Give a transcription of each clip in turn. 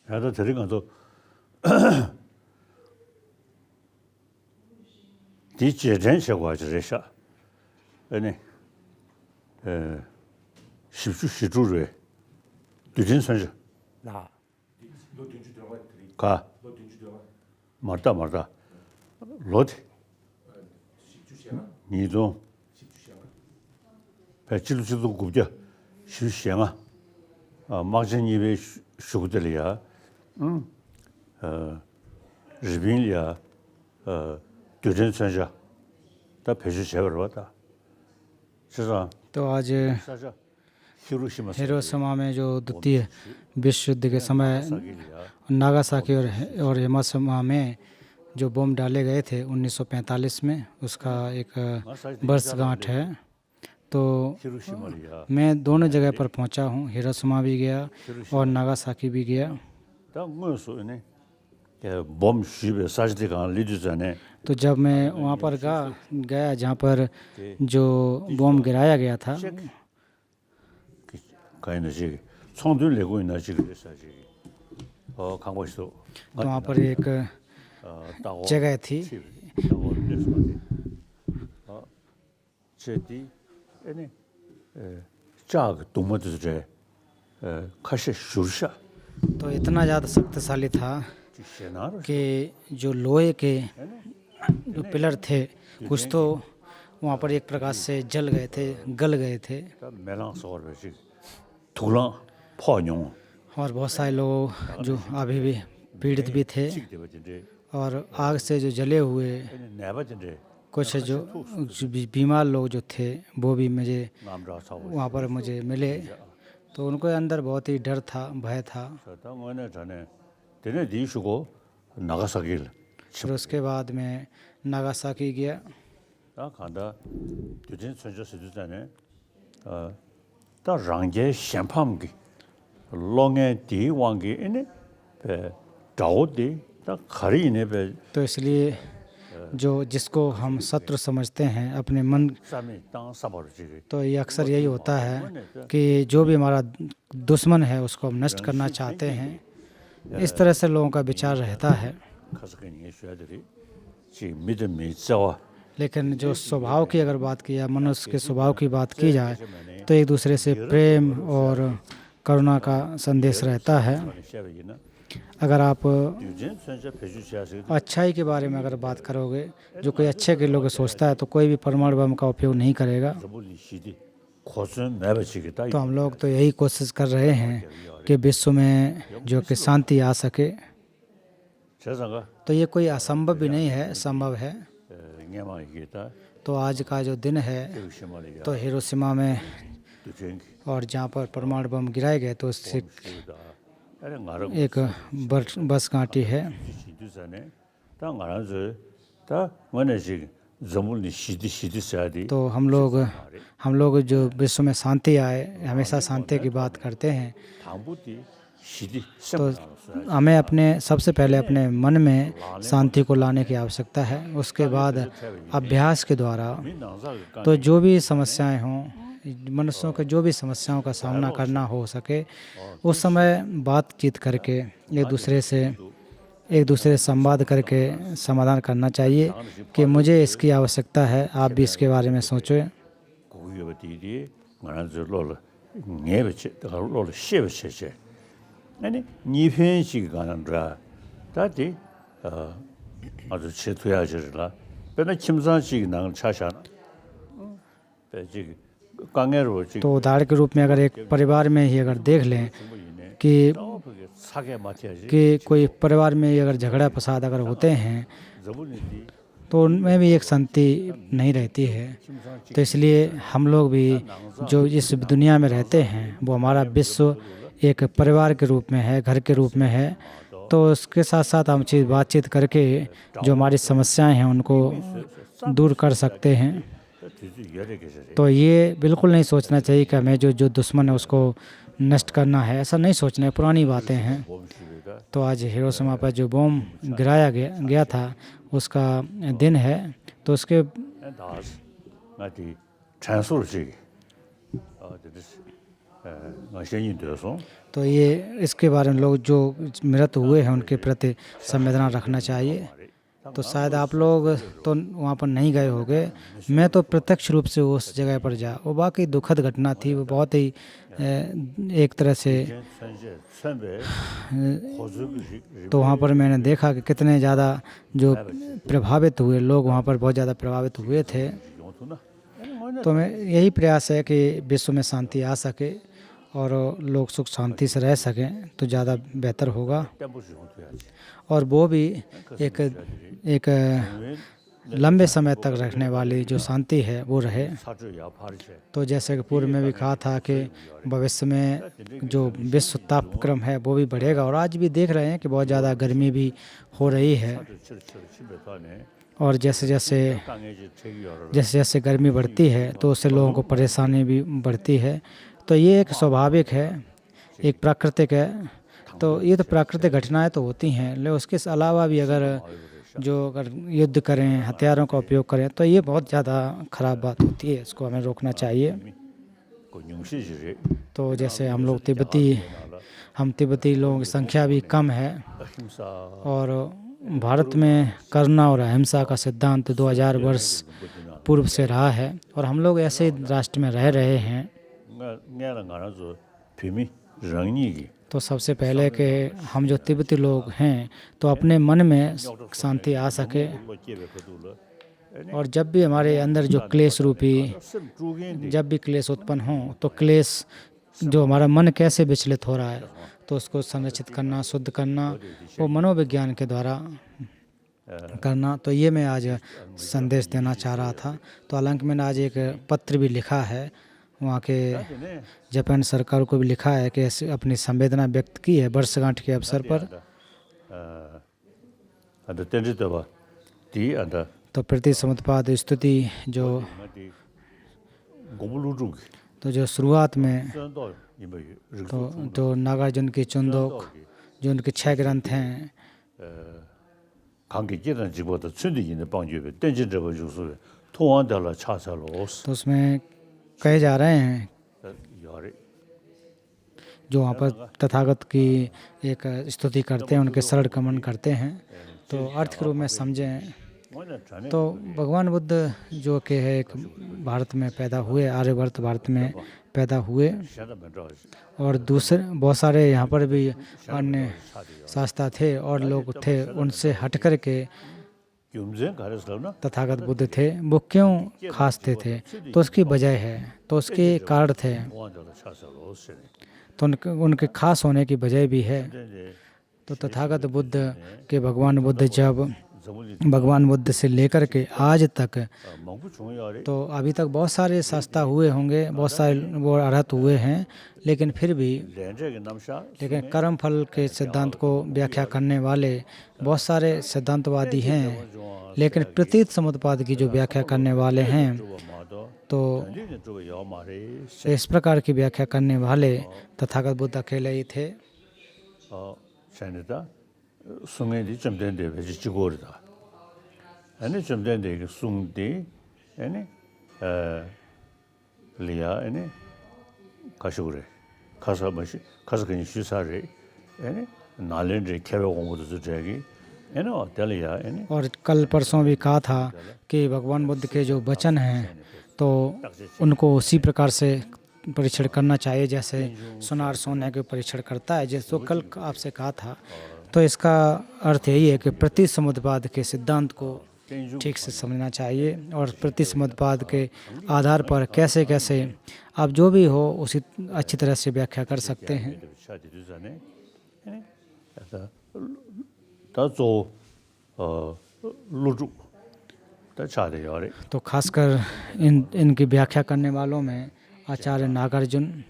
나도 들으면서 디제전셔가지래서 아니 십주시주래 뒤진선지 나 가 맞다 로디 니도 배치루지도 굽자 쉬시야 마진이베 슈구들이야日本呀뒤진선지 다 배치 제거를 왔다 진짜 तो आज 사자 히로시마 हिरोशिमा में जो द्वितीय विश्व युद्ध के समय नागासाकी और हिरोशिमा में जो बम डाले गए थे 1945 में, उसका एक वर्षगांठ है। तो 히로시마리야 मैं दोनों जगह पर पहुंचा हूं, हिरोशिमा भी गया और नागासाकी भी गया। 다 뭐였어요? bomb शिप साजदे का लीड जाने तो जब मैं वहां पर गया जहां पर जो बम गिराया गया था, 가이는 지 총들 내고 있나 지금 그래서지 강고 있어 तो वहाँ पर एक जगह थी 제디 아니 작 동물들의 카시 슈르샤 तो इतना ज़्यादा शक्तिशाली था 지시나로 कि जो लोहे के जो पिलर थे कुछ तो वहाँ पर एक प्रकार से जल गए थे, गल गए थे। 멜랑서를 지 두랑 포용 और बहुत सारे लोग जो अभी भी पीड़ित भी थे और आग से जो जले हुए 내버진데 कुछ जो बीमार लोग जो थे वो भी मुझे 남라사고 वहाँ पर मुझे मिले। तो उनको अंदर बहुत ही डर था, भय था। 저당원에 전에 되네 뒤시고 나가사길 फिर उसके बाद में नागासाकी गया। 다 간다 뒤진 선저스도 전에 다 랑제 샴팜기 롱에 디왕기 이네 베 다오디 다 가리네 베 तो इसलिए जो जिसको हम शत्रु समझते हैं अपने मन, सामी ता साबरजी तो ये अक्सर यही होता है कि जो भी हमारा दुश्मन है उसको हम नष्ट करना चाहते हैं। इस तरह से लोगों का विचार रहता है। 가스근이 쉬어들이 지 믿음이 있어 लेकिन जो स्वभाव की अगर बात की जाए, मनुष्य के स्वभाव की बात की जाए, तो एक दूसरे से प्रेम और करुणा का संदेश रहता है। 시합이나 अगर आप 유진 선저 배주시하시 अच्छाई के बारे में अगर बात करोगे, जो कोई अच्छे के लोग सोचता है तो कोई भी परमाणु बम का उपयोग नहीं करेगा। 저불리 시디 고선 매버치겠다 तो हम लोग तो यही कोशिश कर रहे हैं कि विश्व में जो कि शांति आ सके। 세상가 तो ये कोई असंभव भी नहीं है, संभव है। 냐마이겠다 तो आज का जो दिन है, 시마리가 तो हिरोशिमा में 뒤진 और जहाँ पर परमाणु बम गिराए गए तो उससे 기다 아니 나랑 एक बस कांटी है। 시디잖아요 다 알아서 다 원해지 저물리 시디 사디 तो हम लोग जो विश्व में शांति आए, हमेशा शांति की बात करते हैं। 당부디 시디 तो हमें अपने सबसे पहले अपने मन में शांति को लाने की आवश्यकता है। उसके बाद अभ्यास के द्वारा तो जो भी समस्याएं हों, मनुष्यों के जो भी समस्याओं का सामना करना हो सके, उस समय बातचीत करके एक दूसरे से संवाद करके समाधान करना चाहिए कि मुझे इसकी आवश्यकता है, आप भी इसके बारे में सोचें। 고유버디디 말한저 롤 녜베치 롤 셰베체체 아니 니편식 가는라 다디 아주 체투야지라 베나 김산식 나는 차샤나 베지 강에로 지 तो उदाहरण के रूप में अगर एक परिवार में ही अगर देख लें कि 사게 마티야지 कोई परिवार में ही अगर झगड़ा फसाद अगर होते हैं 저분이디 तो उनमें भी एक शांति नहीं रहती है। तो इसलिए हम लोग भी जो इस दुनिया में रहते हैं वो हमारा विश्व एक परिवार के रूप में है, घर के रूप में है। तो उसके साथ साथ हम बातचीत करके जो हमारी समस्याएं हैं उनको दूर कर सकते हैं। तो ये बिल्कुल नहीं सोचना चाहिए कि हमें जो दुश्मन है उसको नष्ट करना है, ऐसा नहीं सोचना है, पुरानी बातें हैं। तो आज हिरोशिमा पर जो बम गिराया गया था उसका दिन है। तो उसके 다스 나디 찬솔지 तो ये इसके बारे में लोग जो मृत हुए हैं उनके प्रति संवेदना रखना चाहिए। तो शायद आप लोग तो वहाँ पर नहीं गए होंगे, मैं तो प्रत्यक्ष रूप से उस जगह पर जा, वो वाकई दुखद घटना थी। वो बहुत ही एक तरह से तो वहाँ पर मैंने देखा कि कितने ज़्यादा जो प्रभावित हुए लोग वहाँ पर बहुत ज़्यादा प्रभावित हुए थे। तो मैं यही प्रयास है कि विश्व में शांति आ सके और लोग सुख शांति से रह सकें तो ज़्यादा बेहतर होगा। और वो भी एक लंबे समय तक रखने वाली जो शांति है वो रहे। तो जैसे कि पूर्व में भी कहा था कि भविष्य में जो विश्व तापक्रम है वो भी बढ़ेगा, और आज भी देख रहे हैं कि बहुत ज़्यादा गर्मी भी हो रही है। और जैसे जैसे गर्मी बढ़ती है तो उससे लोगों को परेशानी भी बढ़ती है। तो ये एक स्वाभाविक है, एक प्राकृतिक है। तो ये तो प्राकृतिक घटनाएं तो होती हैं, लेकिन उसके अलावा भी अगर युद्ध करें, हथियारों का उपयोग करें तो ये बहुत ज़्यादा ख़राब बात होती है, इसको हमें रोकना चाहिए। तो जैसे हम तिब्बती लोगों की संख्या भी कम है, और भारत में करुणा और अहिंसा का सिद्धांत 2000 वर्ष पूर्व से रहा है, और हम लोग ऐसे राष्ट्र में रह रहे हैं। तो सबसे पहले कि हम जो तिब्बती लोग हैं तो अपने मन में शांति आ सके, और जब भी हमारे अंदर जो क्लेश रूपी जब भी क्लेश उत्पन्न हो तो क्लेश जो हमारा मन कैसे विचलित हो रहा है तो उसको संरक्षित करना, शुद्ध करना, वो मनोविज्ञान के द्वारा करना। तो ये मैं आज संदेश देना चाह रहा था। तो हालांकि मैंने आज एक पत्र भी लिखा है, वहाँ के जापान सरकार को भी लिखा है कि अपनी संवेदना व्यक्त की है वर्षगांठ के अवसर पर। तो प्रति समुत्पाद स्तुति जो शुरुआत में तो नागार्जुन की चुंदोक जो उनके 6 ग्रंथ हैं, तो उसमें कहे जा रहे हैं जो वहाँ पर तथागत की एक स्तुति करते हैं, उनके शरण गमन करते हैं। तो अर्थ के रूप में समझें तो भगवान बुद्ध जो कि है एक भारत में पैदा हुए, आर्यवर्त भारत में पैदा हुए, और दूसरे बहुत सारे यहाँ पर भी अन्य शास्त्रा थे और लोग थे, उनसे हट कर के तथागत बुद्ध थे। वो क्यों खास थे तो उसकी वजह है, तो उसके कारण थे, तो उनके खास होने की वजह भी है। तो तथागत बुद्ध के भगवान बुद्ध जब भगवान बुद्ध से लेकर के आज तक तो अभी तक बहुत सारे शास्त्रा हुए होंगे, बहुत सारे वो अरहत हुए हैं, लेकिन फिर भी कर्म फल के सिद्धांत को व्याख्या करने वाले बहुत सारे सिद्धांतवादी हैं, लेकिन प्रतीत समुत्पाद की जो व्याख्या करने वाले हैं तो इस प्रकार की व्याख्या करने वाले तथागत बुद्ध अकेले ही थे। और कल परसों भी कहा था कि भगवान बुद्ध के जो वचन हैं तो उनको उसी प्रकार से परीक्षण करना चाहिए जैसे सुनार सोने के परीक्षण करता है, जैसे कल आपसे कहा था। तो इसका अर्थ यही है कि प्रति समुत्पाद के सिद्धांत को ठीक से समझना चाहिए, और प्रति समुत्पाद के आधार पर कैसे कैसे आप जो भी हो उसी अच्छी तरह से व्याख्या कर सकते हैं। तो खासकर इनकी व्याख्या करने वालों में आचार्य नागार्जुन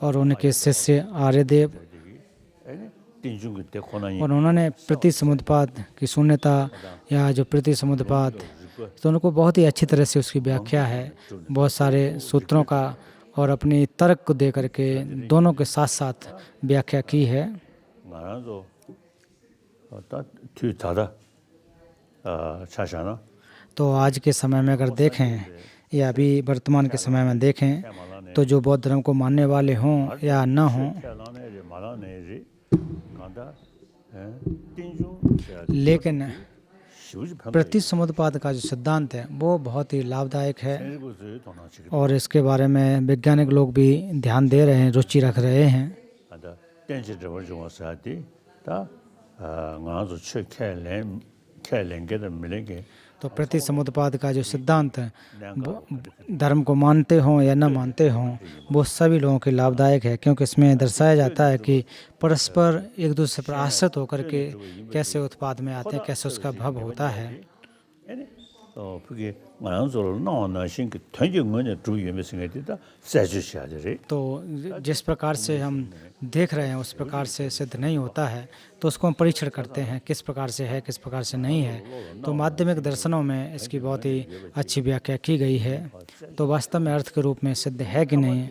और उनके शिष्य आर्यदेव, और उन्होंने प्रति समुत्पाद की शून्यता या जो प्रति समुत्पाद, तो उनको बहुत ही अच्छी तरह से उसकी व्याख्या है, बहुत सारे सूत्रों का और अपनी तर्क को दे करके दोनों के साथ साथ व्याख्या की है। तो आज के समय में अगर देखें या अभी वर्तमान के समय में देखें तो जो बौद्ध धर्म को मानने वाले हों या न हों, लेकिन प्रतिसमुत्पाद का जो सिद्धांत है वो बहुत ही लाभदायक है और इसके बारे में वैज्ञानिक लोग भी ध्यान दे रहे हैं, रुचि रख रहे हैं। तो प्रतिसमुत्पाद का जो सिद्धांत है वो धर्म को मानते हों या न मानते हों वो सभी लोगों के लाभदायक है, क्योंकि इसमें दर्शाया जाता है कि परस्पर एक दूसरे पर आश्रित होकर के कैसे उत्पाद में आते हैं, कैसे उसका भव होता है। तो जिस प्रकार से हम देख रहे हैं उस प्रकार से सिद्ध नहीं होता है, तो उसको हम परीक्षण करते हैं किस प्रकार से है, किस प्रकार से नहीं है। तो माध्यमिक दर्शनों में इसकी बहुत ही अच्छी व्याख्या की गई है। तो वास्तव में अर्थ के रूप में सिद्ध है कि नहीं,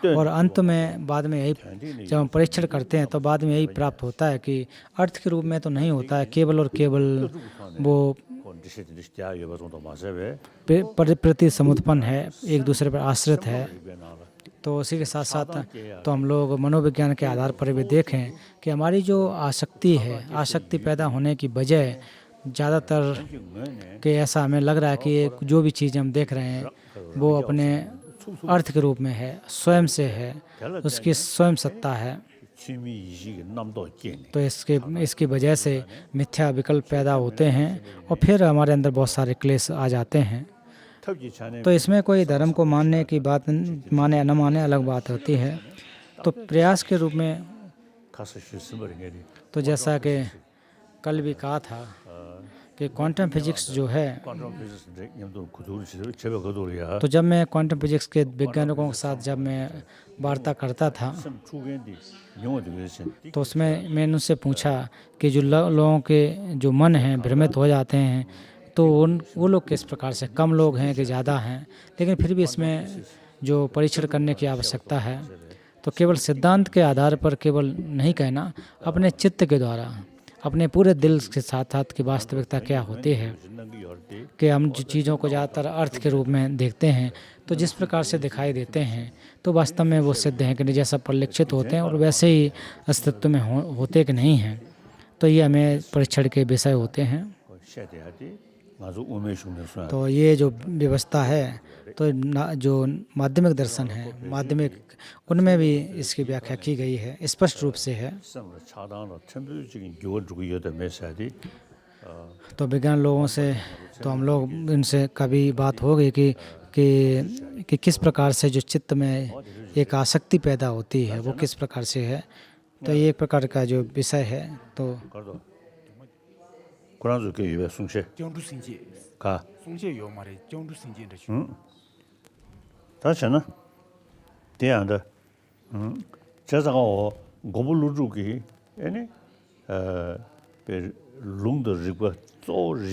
और अंत में बाद में यही जब हम परीक्षण करते हैं तो बाद में यही प्राप्त होता है कि अर्थ के रूप में तो नहीं होता है, केवल और केवल वो प्रतिसमुत्पन्न है, एक दूसरे पर आश्रित है। तो उसी के साथ साथ तो हम लोग मनोविज्ञान के आधार पर भी देखें कि हमारी जो आसक्ति है, आसक्ति पैदा होने की वजह ज़्यादातर कि ऐसा हमें लग रहा है कि जो भी चीज़ हम देख रहे हैं वो अपने अर्थ के रूप में है, स्वयं से है, उसकी स्वयं सत्ता है। तो इसकी वजह से मिथ्या विकल्प पैदा होते हैं और फिर हमारे अंदर बहुत सारे क्लेश आ जाते हैं। तो इसमें कोई धर्म को मानने की बात, माने या न माने अलग बात होती है। तो प्रयास के रूप में तो जैसा कि कल भी कहा था कि क्वांटम फिजिक्स जो है, तो जब मैं क्वांटम फिजिक्स के वैज्ञानिकों के साथ जब मैं वार्ता करता था तो उसमें मैंने उनसे पूछा कि जो लोगों के जो मन हैं भ्रमित हो जाते हैं तो वो लोग किस प्रकार से, कम लोग हैं कि ज़्यादा हैं, लेकिन फिर भी इसमें जो परीक्षण करने की आवश्यकता है। तो केवल सिद्धांत के आधार पर केवल नहीं कहना, अपने चित्त के द्वारा, अपने पूरे दिल के साथ साथ की वास्तविकता क्या होती है कि हम जो चीज़ों को ज़्यादातर अर्थ के रूप में देखते हैं तो जिस प्रकार से दिखाई देते हैं तो वास्तव में वो सिद्ध हैं कि नहीं, जैसा परिलक्षित होते हैं और वैसे ही अस्तित्व में होते कि नहीं हैं। तो ये हमें परीक्षण के विषय होते हैं। तो ये जो व्यवस्था है तो जो माध्यमिक दर्शन है, माध्यमिक, उनमें भी इसकी व्याख्या की गई है, स्पष्ट रूप से है। तो विज्ञान लोगों से तो हम लोग इनसे कभी बात हो गई कि किस प्रकार से जो चित्त में एक आसक्ति पैदा होती है वो किस प्रकार से है। तो ये एक प्रकार का जो विषय है। तो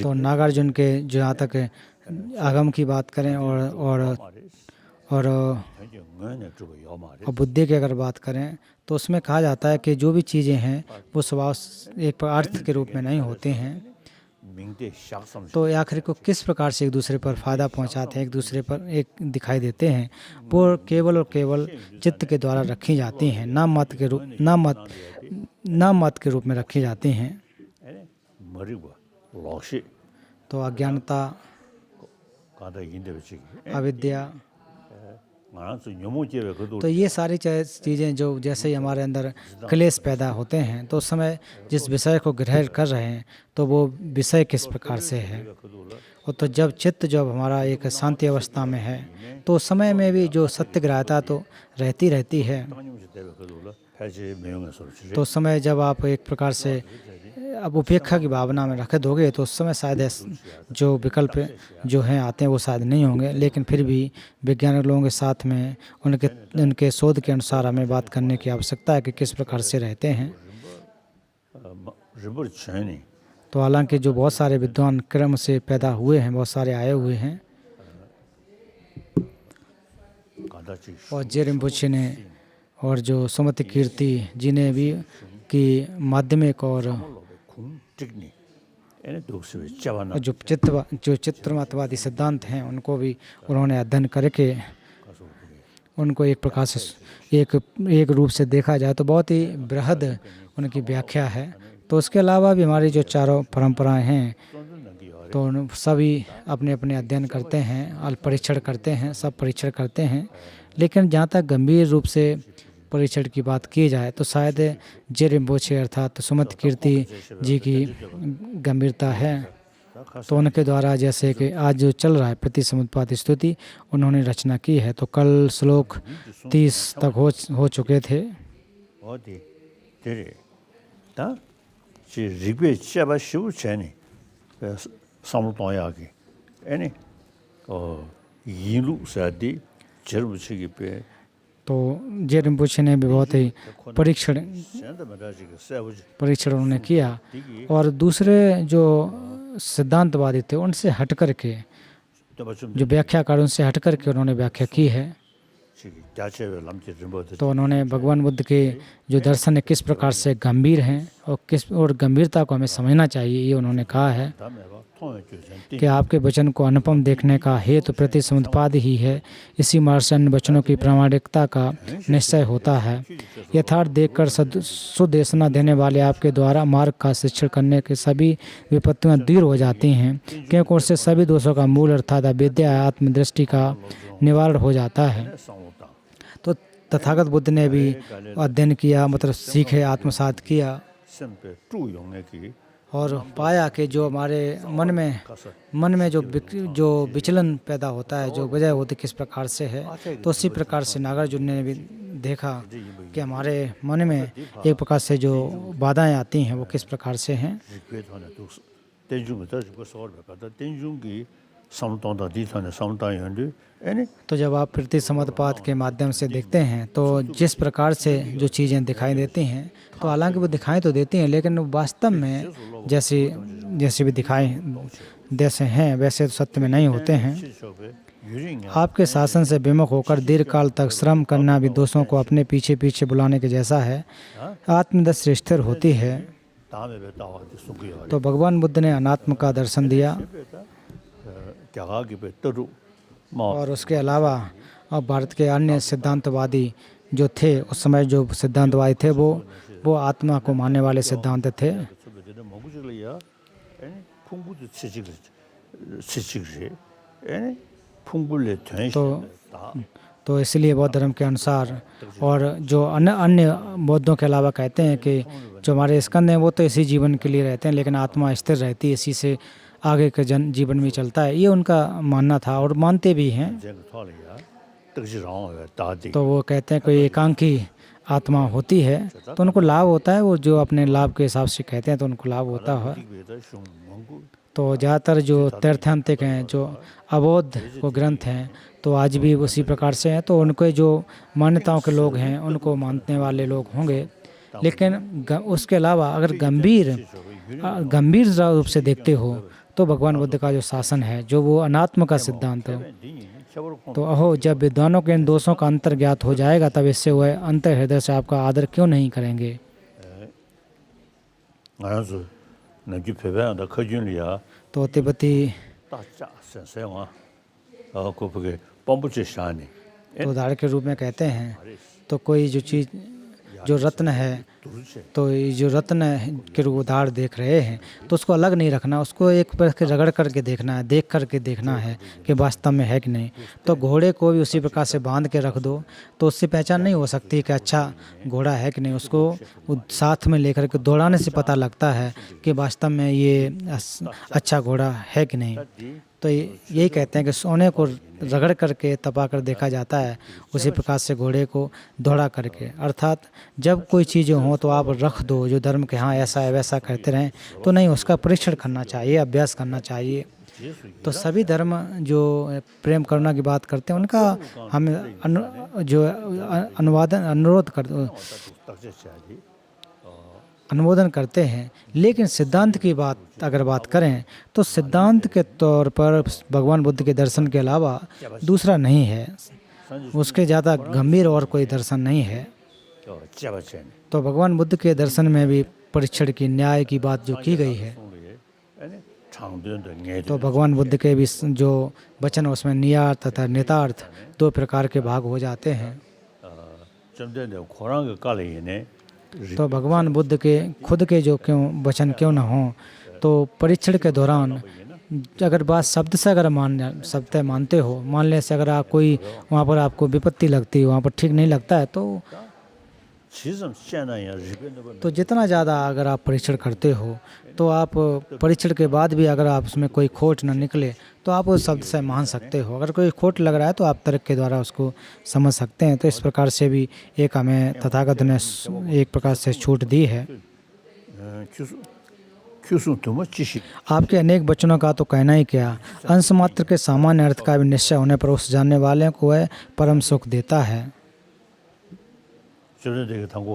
तो नागार्जुन के जो यहाँ तक आगम की बात करें और बुद्धि की अगर बात करें तो उसमें कहा जाता है कि जो भी चीज़ें हैं वो स्वभाव एक अर्थ के रूप में नहीं होते हैं। तो आखिर को किस प्रकार से एक दूसरे पर फायदा पहुंचाते हैं, एक दूसरे पर एक दिखाई देते हैं, वो केवल और केवल चित्त के द्वारा रखी जाती हैं, ना मत के रूप में रखी जाती हैं। तो अज्ञानता, अविद्या, तो ये सारी चीज़ें जो जैसे ही हमारे अंदर क्लेश पैदा होते हैं तो उस समय जिस विषय को ग्रहण कर रहे हैं तो वो विषय किस प्रकार से है। तो जब चित्त जब हमारा एक शांति अवस्था में है तो उस समय में भी जो सत्यग्राह्यता तो रहती है। तो उस समय जब आप एक प्रकार से अब उपेक्षा की भावना में रख दोगे तो उस समय शायद जो विकल्प जो हैं आते हैं वो शायद नहीं होंगे। लेकिन फिर भी वैज्ञानिक लोगों के साथ में उनके शोध के अनुसार हमें बात करने की आवश्यकता है कि किस प्रकार से रहते हैं। तो हालांकि जो बहुत सारे विद्वान क्रम से पैदा हुए हैं, बहुत सारे आए हुए हैं, और जेरिम्पोछे ने और जो सुमति कीर्ति जी ने भी कि माध्यमिक और एने दूसरे चावना और जो चित्रमतवादी सिद्धांत हैं उनको भी उन्होंने अध्ययन करके उनको एक प्रकार से एक रूप से देखा जाए तो बहुत ही बृहद उनकी व्याख्या है। तो उसके अलावा भी हमारी जो चारों परंपराएं हैं तो सभी अपने अपने अध्ययन करते हैं और परीक्षण करते हैं, सब परीक्षण करते हैं। लेकिन जहाँ तक गंभीर रूप से परीक्षण की बात की जाए तो शायद जे रिम्पोछे अर्थात सुमत कीर्ति जी की गंभीरता है। तो उनके द्वारा जैसे कि आज जो चल रहा है प्रतिसमुत्पाद स्तुति उन्होंने रचना की है। तो कल श्लोक 30 तक हो चुके थे। 어디 데레 다 ऋग्वेद चाबा शिव चैनी सामुदायागी एने यिलु सादी जर्मछी पे तो जे रिम्पोछे ने भी बहुत ही परीक्षण उन्होंने किया और दूसरे जो सिद्धांतवादी थे उनसे हट करके जो व्याख्याकार उनसे हट करके उन्होंने व्याख्या की है। तो उन्होंने भगवान बुद्ध के जो दर्शन है किस प्रकार से गंभीर हैं और गंभीरता को हमें समझना चाहिए, ये उन्होंने कहा है कि आपके वचन को अनुपम देखने का हेतु प्रतिसमुत्पाद ही है। इसी मार्ग से अन्य वचनों की प्रामाणिकता का निश्चय होता है। यथार्थ देखकर सुदेशना देने वाले आपके द्वारा मार्ग का शिक्षण करने के सभी विपत्तियां दूर हो जाती हैं, क्योंकि उससे सभी दोषों का मूल अर्थात अविद्या आत्मदृष्टि का निवारण हो जाता है। तो तथागत बुद्ध ने भी अध्ययन किया, मतलब सीखे, आत्मसात किया और पाया कि जो हमारे मन में जो विचलन पैदा होता है, जो वजह होती किस प्रकार से है। तो उसी प्रकार से नागार्जुन ने भी देखा कि हमारे मन में एक प्रकार से जो बाधाएं आती हैं वो किस प्रकार से हैं। तो जब आप प्रतिसमुत्पाद के माध्यम से देखते हैं तो जिस प्रकार से जो चीज़ें दिखाई देती हैं तो हालांकि वो दिखाई तो देती हैं लेकिन वास्तव में जैसे भी दिखाई जैसे हैं वैसे तो सत्य में नहीं होते हैं। आपके शासन से विमुख होकर दीर्घ काल तक श्रम करना भी दोषों को अपने पीछे पीछे बुलाने के जैसा है। आत्मदृष्टि स्थिर होती है। तो भगवान बुद्ध ने अनात्म का दर्शन दिया और उसके अलावा अब भारत के अन्य सिद्धांतवादी जो थे उस समय जो सिद्धांतवादी थे वो आत्मा को मानने वाले सिद्धांत थे। तो इसलिए बौद्ध धर्म के अनुसार और जो अन्य बौद्धों के अलावा कहते हैं कि जो हमारे स्कंद हैं वो तो इसी जीवन के लिए रहते हैं लेकिन आत्मा स्थिर रहती है, इसी से आगे के जीवन में चलता है, ये उनका मानना था और मानते भी हैं। तो वो कहते हैं कोई एकांकी आत्मा होती है तो उनको लाभ होता है, वो जो अपने लाभ के हिसाब से कहते हैं तो उनको लाभ होता है। तो ज़्यादातर जो तैर्थांतिक हैं, जो अबोध को ग्रंथ हैं तो आज भी उसी प्रकार से हैं। तो उनके जो मान्यताओं के लोग हैं उनको मानने वाले लोग होंगे। लेकिन उसके अलावा अगर गंभीर रूप से देखते हो तो भगवान बुद्ध का जो शासन है जो वो अनात्म का सिद्धांत है। तो अहो जब विद्वानों के इन दोषों का अंतर ज्ञात हो जाएगा तब इससे वह अंतर हृदय से आपका आदर क्यों नहीं करेंगे। तो तिब्बती तो उदाहरण के रूप में कहते हैं तो कोई जो चीज़ जो रत्न है तो ये जो रत्न के उदाहरण देख रहे हैं तो उसको अलग नहीं रखना, उसको एक पर के रगड़ करके देखना है, देख करके देखना है कि वास्तव में है कि नहीं। तो घोड़े को भी उसी प्रकार से बांध के रख दो तो उससे पहचान नहीं हो सकती कि अच्छा घोड़ा है कि नहीं। उसको साथ में लेकर के दौड़ाने से पता लगता है कि वास्तव में ये अच्छा घोड़ा है कि नहीं। तो यही कहते हैं कि सोने को रगड़ करके तपा कर देखा जाता है, उसी प्रकार से घोड़े को दौड़ा करके। अर्थात जब कोई चीज़ें हों तो आप रख दो, जो धर्म के हाँ ऐसा है वैसा करते रहें तो नहीं, उसका परीक्षण करना चाहिए, अभ्यास करना चाहिए। तो सभी धर्म जो प्रेम करुणा की बात करते हैं उनका हम अनुमोदन करते हैं। लेकिन सिद्धांत की बात अगर बात करें तो सिद्धांत के तौर पर भगवान बुद्ध के दर्शन के अलावा दूसरा नहीं है, उसके ज़्यादा गंभीर और कोई दर्शन नहीं है। तो भगवान बुद्ध के दर्शन में भी परीक्षण की न्याय की बात जो की गई है 장도연 더 녜 तो भगवान बुद्ध के भी जो वचन उसमें नियार्थ तथा नितार्थ दो प्रकार के भाग हो जाते हैं। 점대는 고랑의 깔이네 तो भगवान बुद्ध के खुद के जो क्यों वचन क्यों न हो, तो परीक्षण के दौरान अगर बात शब्द से अगर शब्द मानते हो, मानने से अगर आप कोई वहाँ पर आपको विपत्ति लगती है, वहाँ पर ठीक नहीं लगता है, 지금 시간이야 리변도 तो जितना ज़्यादा अगर आप परीक्षण करते हो, तो आप परीक्षण के बाद भी अगर आप उसमें कोई खोट न निकले तो आप उस शब्द से मान सकते हो। अगर कोई खोट लग रहा है तो आप तर्क के द्वारा उसको समझ सकते हैं। तो इस प्रकार से भी एक हमें तथागत ने एक प्रकार से छूट दी है। 교수 도모 지식 आपके अनेक वचनों का तो कहना ही क्या, अंश मात्र के सामान्य अर्थ का भी निश्चय होने पर उस जानने वाले को वह परम सुख देता है। 저는 되게 당고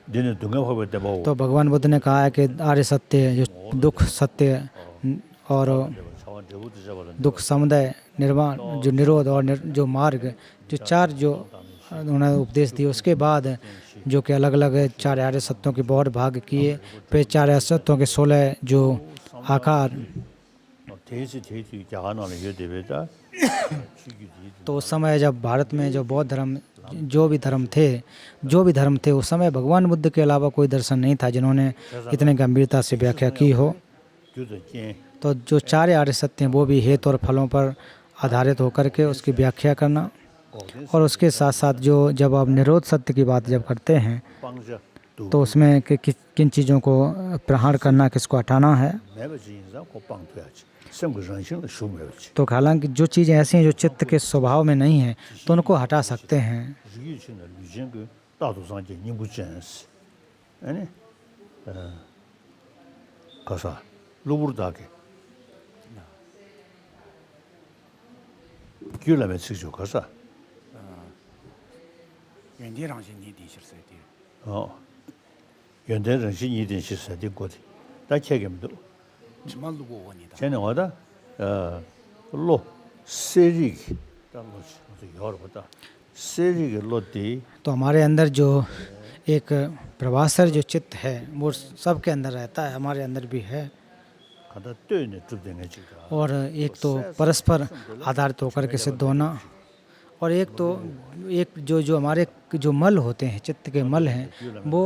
너네 동갑하고 때 보고 तो भगवान बुद्ध ने कहा है कि आर्य सत्य, जो दुख सत्य और 차원 대부도 잡아는 दुख समुदय निर्वाण, जो निरोध और जो मार्ग, जो चार जो उन्होंने उपदेश दिए, उसके बाद जो कि अलग अलग चार आर्य सत्यों के बहुत भाग किए, फिर चार आर्य सत्यों के 16 जो आकार। 대시 자가나는 여대베다 तो उस समय जब भारत में जो बौद्ध धर्म जो भी धर्म थे उस समय भगवान बुद्ध के अलावा कोई दर्शन नहीं था जिन्होंने इतने गंभीरता से व्याख्या की हो। 교도께 तो जो चार आर्य सत्य हैं वो भी हेतु और फलों पर आधारित होकर के उसकी व्याख्या करना, और उसके साथ साथ जो जब आप निरोध सत्य की बात जब करते हैं 빵자 तो उसमें किन चीज़ों को प्रहार करना, किसको हटाना है। 매버지 인자 고빵 돼야지 생구 정신을 shum해야지 तो हालांकि जो चीज़ें ऐसी हैं जो चित्त के स्वभाव में नहीं है तो उनको हटा सकते हैं। 유기신의 유전그 다도상제 님부전스 아니 가사 로브르다게 귤라메 치죠 가사 原地上是你的是谁的？ 어 연대는 신이든 시세된 거지 다 책임도 什么路过我你的？ 쟤는 어다 로 세리기 당로시 여러보다 세리기 로디 तो हमारे अंदर जो एक प्रभासर जो चित्त है वो सबके अंदर रहता है, हमारे अंदर भी है। 가다 뜨네 뚜댕에 지가 और एक तो परस्पर आधारित होकर के सिद्ध होना, और एक तो एक जो हमारे जो मल होते हैं, चित्त के मल हैं, वो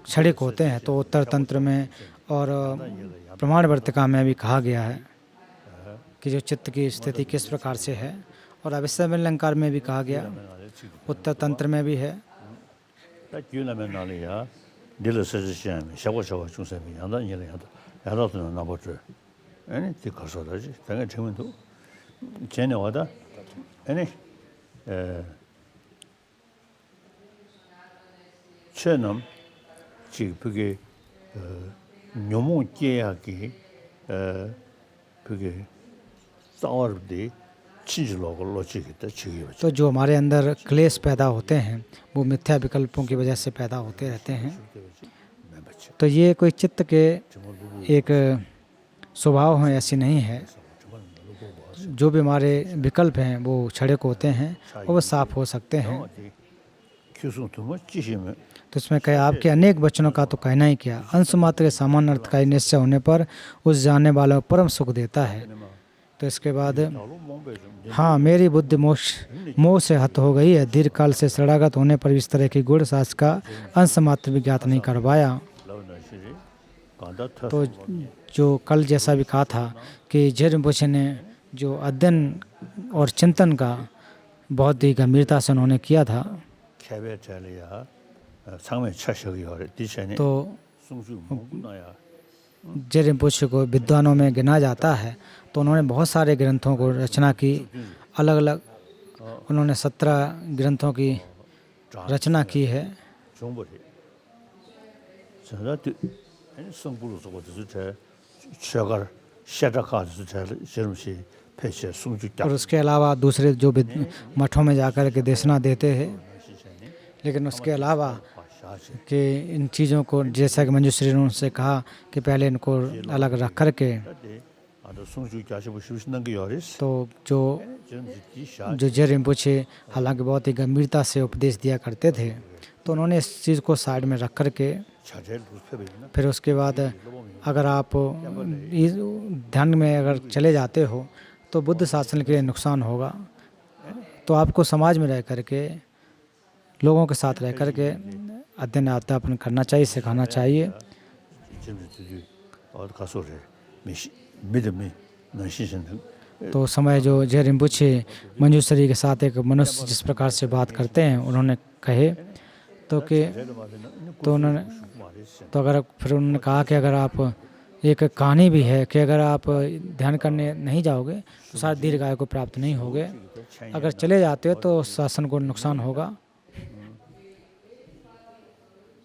क्षणिक होते हैं। तो उत्तर तंत्र में और प्रमाण वर्तिका में भी कहा गया है कि जो चित्त की स्थिति किस प्रकार से है, और अविश्य अलंकार में भी कहा गया, उत्तर तंत्र में भी है। 다 귤라메 나리야 딜러서지시면 샤고샤고 중세미 양단 일을 하다 야다도는 나버트 아니 디커서다지 당연 정면도 쟤네 와다 아니 처럼 지금 그게 묘몽 깨야기 그게 싸워르디 친절로고 로직이다 지금 तो जो हमारे अंदर क्लेश पैदा होते हैं वो मिथ्या विकल्पों की वजह से पैदा होते रहते हैं। तो ये कोई चित्त के एक स्वभाव है, ऐसी नहीं है। जो भी हमारे विकल्प हैं वो क्षणिक होते हैं और वो साफ हो सकते हैं। 교수도 지시면 तो इसमें कहा आपके अनेक वचनों का तो कहना ही क्या, अंश मात्र के सामान्य अर्थ का निश्चय होने पर उस जानने वाला को परम सुख देता है। तो इसके बाद हाँ, मेरी बुद्धि मोह से हत हो गई है, दीर्घ काल से शरणागत होने पर इस तरह की गुण शास्त्र का अंश मात्र भी ज्ञात नहीं कर पाया। तो जो कल जैसा भी कहा था कि जेरम्पोछे ने जो अध्ययन और चिंतन का बहुत ही गंभीरता से उन्होंने किया था, 개별자리야 상매 차식이 어려 디션이 तो 송주 먹나야 जेरम्पोछे को विद्वानों में गिना जाता है। तो उन्होंने बहुत सारे ग्रंथों को रचना की, अलग अलग उन्होंने 17 ग्रंथों की रचना की है। 정보리 저다 아니 성부로서 거기서 제 셔가 시작하듯이 제 저름시 패시 송주다 और उसके अलावा दूसरे जो मठों में जाकर के देशना देते हैं, लेकिन उसके अलावा कि इन चीज़ों को जैसा कि मंजूश्री ने उनसे कहा कि पहले इनको अलग रख कर के, 아도 송주 자시고 싶으시는 게 요리스 तो जो जेरम्पोछे हालांकि बहुत ही गंभीरता से उपदेश दिया करते थे, तो उन्होंने इस चीज़ को साइड में रख कर के 차제를 루스페베나 फिर उसके बाद अगर आप इस ध्यान में अगर चले जाते हो तो बुद्ध शासन के लिए नुकसान होगा। तो आपको समाज में रह करके लोगों के साथ रह करके अध्ययन अध्यापन करना चाहिए, सिखाना चाहिए। 지금들이 가서래 믿음이 너신신 तो उस समय जो जय रिम्पुछे मंजूश्री के साथ एक मनुष्य जिस प्रकार से बात करते हैं उन्होंने कहे तो उन्होंने तो अगर फिर उन्होंने कहा कि अगर आप एक कहानी भी है कि अगर आप ध्यान करने नहीं जाओगे तो शायद दीर्घायु को प्राप्त नहीं होगे, अगर चले जाते हो तो शासन को नुकसान होगा।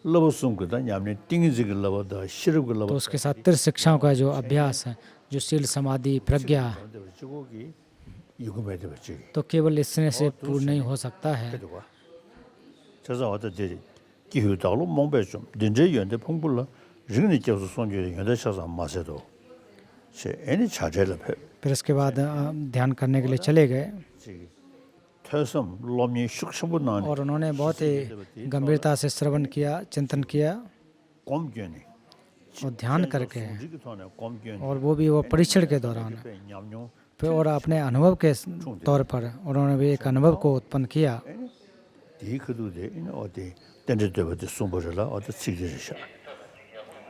लवसुंगदा यानी टिंगजिग लवदा शिरग लव तो उसके साथ त्रिशिक्षाओं का जो अभ्यास है, जो शील समाधि प्रज्ञा, 저거기 이거에 되지 तो केवल इसने से पूर्ण नहीं हो सकता है। 저자 어디 기후다로 몽배좀 딘제연데 풍불라 르니 교수 손주의 연대셔서 마세도 제 애니 차제를 फिर इसके बाद ध्यान करने के लिए चले गए 태섬 롬이 숙성분한 और उन्होंने बहुत ही गंभीरता से श्रवण किया, चिंतन किया 곰견이 और ध्यान करके है, 지기토네 곰견이 और वो भी वो परीक्षण के दौरान 냠뇨 फिर और अपने अनुभव के तौर पर उन्होंने भी एक अनुभव को उत्पन्न किया। 디크도데 인 어디 던데데버데 숨버라 어디 치기르샤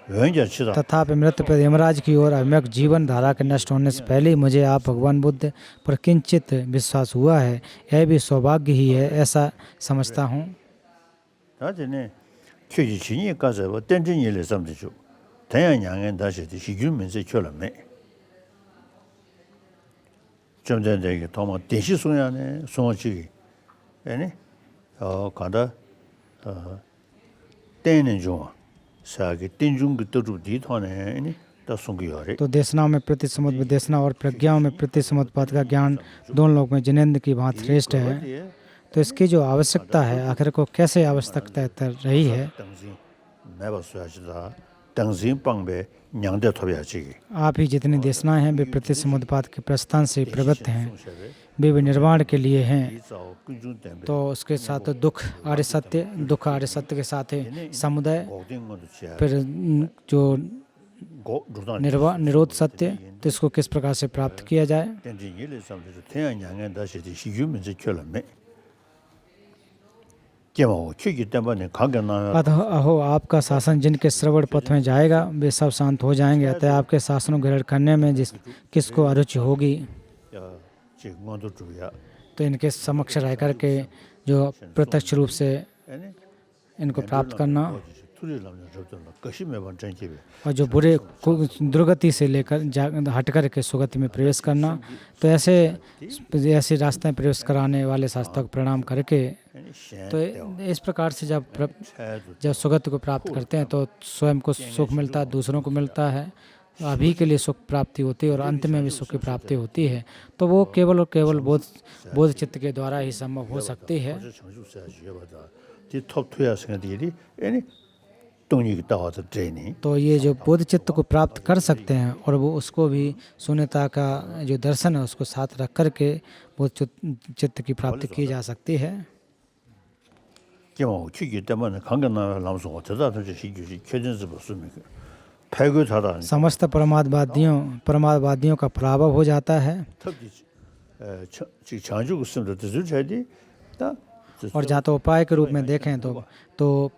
वेंजर छिदा तथापि मृत्यु पर यमराज की ओर अम्यक जीवन धारा के नष्ट होने से पहले ही मुझे आप भगवान बुद्ध पर किंचित विश्वास हुआ है, यह भी सौभाग्य ही है, ऐसा समझता हूँ। 나중에 켜지신이 가서 던진 일을 삼듯이 다양한 양엔 다시 시규면서 결함에 좀 전에 도마 대시 소야네 소치기 아니 가다 때는 좀 사기 띵중 그때로 뒤터네 아니 다 송기요래 तो देशनाओं में प्रति समुद्र विदेशना और प्रज्ञाओं में प्रति समुद्रपाद का ज्ञान दोनों लोग में जिनेंद्र की भांति श्रेष्ठ है। तो इसकी जो आवश्यकता है आखिर को कैसे आवश्यकता रही है, 당신 매버스야지다 당신 방배 냥대 토비야지 आप ही जितनी देशनाएं हैं वे प्रति समुद्रपाद के प्रस्थान से प्रवृत्त हैं, वे भी निर्वाण के लिए हैं। 이사오 근준 तो उसके साथ दुख आर्य सत्य के साथ है समुदय, 고된 것도 지야 फिर जो 고 루단 निरोध सत्य, तो इसको किस प्रकार से प्राप्त किया जाए। 던진 일을 삼듯이 태양 양엔 다시 시규면서 결함에 केवल क्योंकि तबने खागे ना अहो आपका शासन जिनके श्रवण पथ में जाएगा वे सब शांत हो जाएंगे, अतः आपके शासनों ग्रहण करने में किसको अरुचि होगी। या जिगमंदो जुया तो इनके समक्ष रह कर के जो प्रत्यक्ष रूप से यानी इनको प्राप्त करना तुरी लाने जब कशी में बन जाएंगे और जो बुरे दुर्गति से लेकर हट कर के सुगति में प्रवेश करना, तो ऐसे रास्ते में प्रवेश कराने वाले शास्त्रों को प्रणाम करके तो इस प्रकार से जब सुगति को प्राप्त करते हैं तो स्वयं को सुख मिलता है, दूसरों को मिलता है, अभी के लिए सुख प्राप्ति होती है और अंत में भी सुख की प्राप्ति होती है। तो वो केवल और केवल बोध चित्त के द्वारा ही संभव हो सकती है। तो ये जो बोध चित्त को प्राप्त कर सकते हैं और वो उसको भी शून्यता का जो दर्शन है उसको साथ रख कर के बोध चित्त की प्राप्ति की जा सकती है। समस्त परमादवादियों का पराभव हो जाता है। और जहाँ तो उपाय के रूप में देखें तो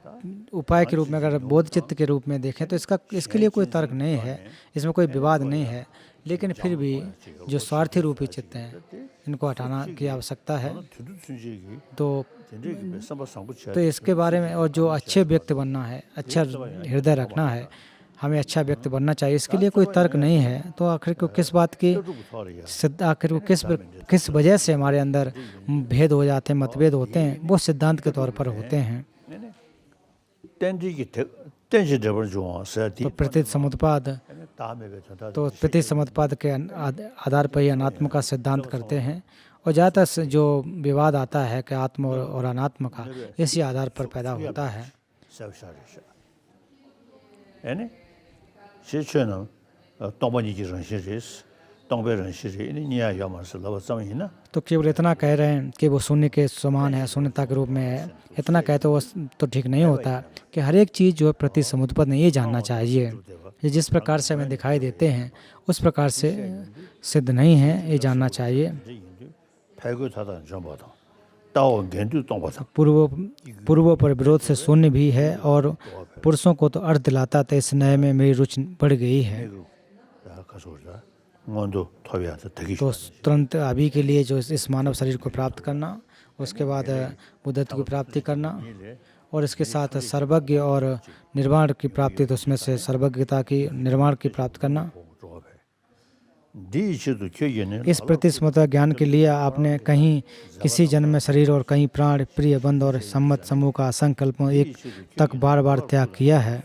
उपाय के रूप में अगर बोध चित्त के रूप में देखें तो इसके लिए कोई तर्क नहीं है, इसमें कोई विवाद नहीं है, लेकिन फिर भी जो स्वार्थी रूपी चित्त हैं इनको हटाना की आवश्यकता है। तो इसके बारे में और जो अच्छे व्यक्ति बनना है, अच्छा हृदय रखना है, हमें अच्छा व्यक्ति बनना चाहिए, इसके लिए कोई तर्क नहीं है। तो आखिर को किस बात की आखिर को किस वजह से हमारे अंदर भेद हो जाते हैं, मतभेद होते हैं, वो सिद्धांत के तौर पर होते हैं। तो प्रतीत समुत्पाद के आधार पर ही अनात्म का सिद्धांत करते हैं और ज़्यादातर जो विवाद आता है कि आत्म और अनात्म का इसी आधार पर पैदा होता है। 동배人士 니야 야마스 라바 समझिना तो केवल इतना कह रहे हैं कि वो शून्य के समान है, शून्यता के रूप में है, इतना कहते वो तो ठीक नहीं होता कि हर एक चीज़ जो है प्रति समुत्पन्न है, ये जानना चाहिए। ये जिस प्रकार से हमें दिखाई देते हैं उस प्रकार से सिद्ध नहीं है, ये जानना चाहिए। 배교타다 전보다 ताओ गेंदु तोंबता पूर्वों पर विरोध से शून्य भी है और पुरुषों को तो अर्थ दिलाता था। इस नए में मेरी रुचि बढ़ गई है। मोंदो थोबियात देगी तो तुरंत अभी के लिए जो इस मानव शरीर को प्राप्त करना, उसके बाद बुद्धत्व की प्राप्ति करना और इसके साथ सर्वज्ञ और निर्वाण की प्राप्ति, तो उसमें से सर्वज्ञता की निर्वाण की प्राप्त करना। इस प्रतिस्मृत ज्ञान के लिए आपने कहीं किसी जन्म में शरीर और कहीं प्राण, प्रिय बंध और सम्मत समूह का संकल्प एक तक बार बार त्याग किया है।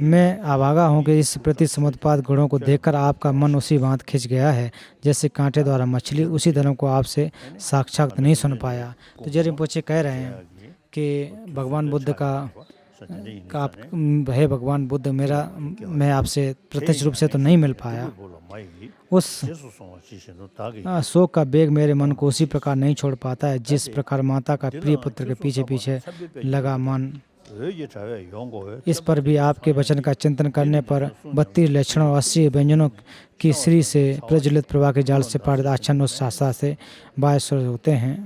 मैं अभागा हूँ कि इस प्रति समुत्पाद गुणों को देखकर आपका मन उसी बात खिंच गया है जैसे कांटे द्वारा मछली उसी धर्म को आपसे साक्षात नहीं सुन पाया। तो जे रिम्पोचे कह रहे हैं कि भगवान बुद्ध का आप हे भगवान बुद्ध, मैं आपसे प्रत्यक्ष रूप से तो नहीं मिल पाया। उस शोक का बेग मेरे मन को उसी प्रकार नहीं छोड़ पाता है जिस प्रकार माता का प्रिय पुत्र के पीछे पीछे लगा मन। इस पर भी आपके वचन का चिंतन करने पर 32 लक्षणों और 80 व्यंजनों की श्री से प्रज्वलित प्रवाह के जाल से पारित आच्छन्न उस शास्त्रा से बाह्य होते हैं।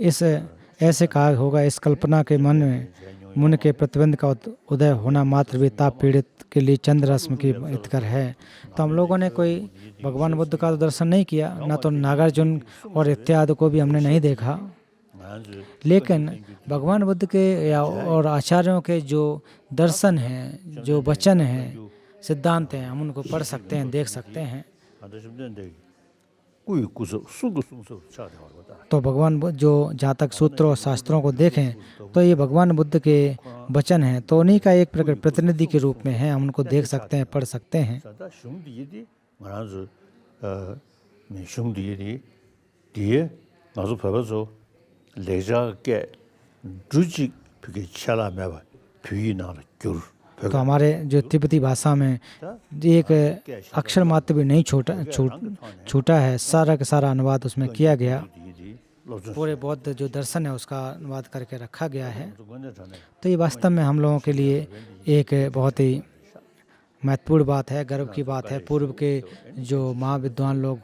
इस ऐसे कहा होगा, इस कल्पना के मन में मुन के प्रतिबंध का उदय होना मात्र भी ताप पीड़ित के लिए चंद्र रश्मि की हितकर है। तो हम लोगों ने कोई भगवान बुद्ध का तो दर्शन नहीं किया, न तो नागार्जुन और इत्यादि को भी हमने नहीं देखा, लेकिन भगवान बुद्ध के या और आचार्यों के जो दर्शन हैं, जो वचन हैं, सिद्धांत हैं, हम उनको पढ़ सकते हैं, देख सकते हैं। तो भगवान बुद्ध जो जहाँ तक सूत्रों और शास्त्रों को देखें तो ये भगवान बुद्ध के वचन हैं, तो उन्हीं का एक प्रकार प्रतिनिधि के रूप में है, हम उनको देख सकते हैं, पढ़ सकते हैं। तो हमारे जो तिब्बती भाषा में एक अक्षर मात्र भी नहीं छूटा है, सारा का सारा अनुवाद उसमें किया गया। पूरे बौद्ध जो दर्शन है उसका अनुवाद करके रखा गया है। तो ये वास्तव में हम लोगों के लिए एक बहुत ही महत्वपूर्ण बात है, गर्व की बात है। पूर्व के जो महाविद्वान लोग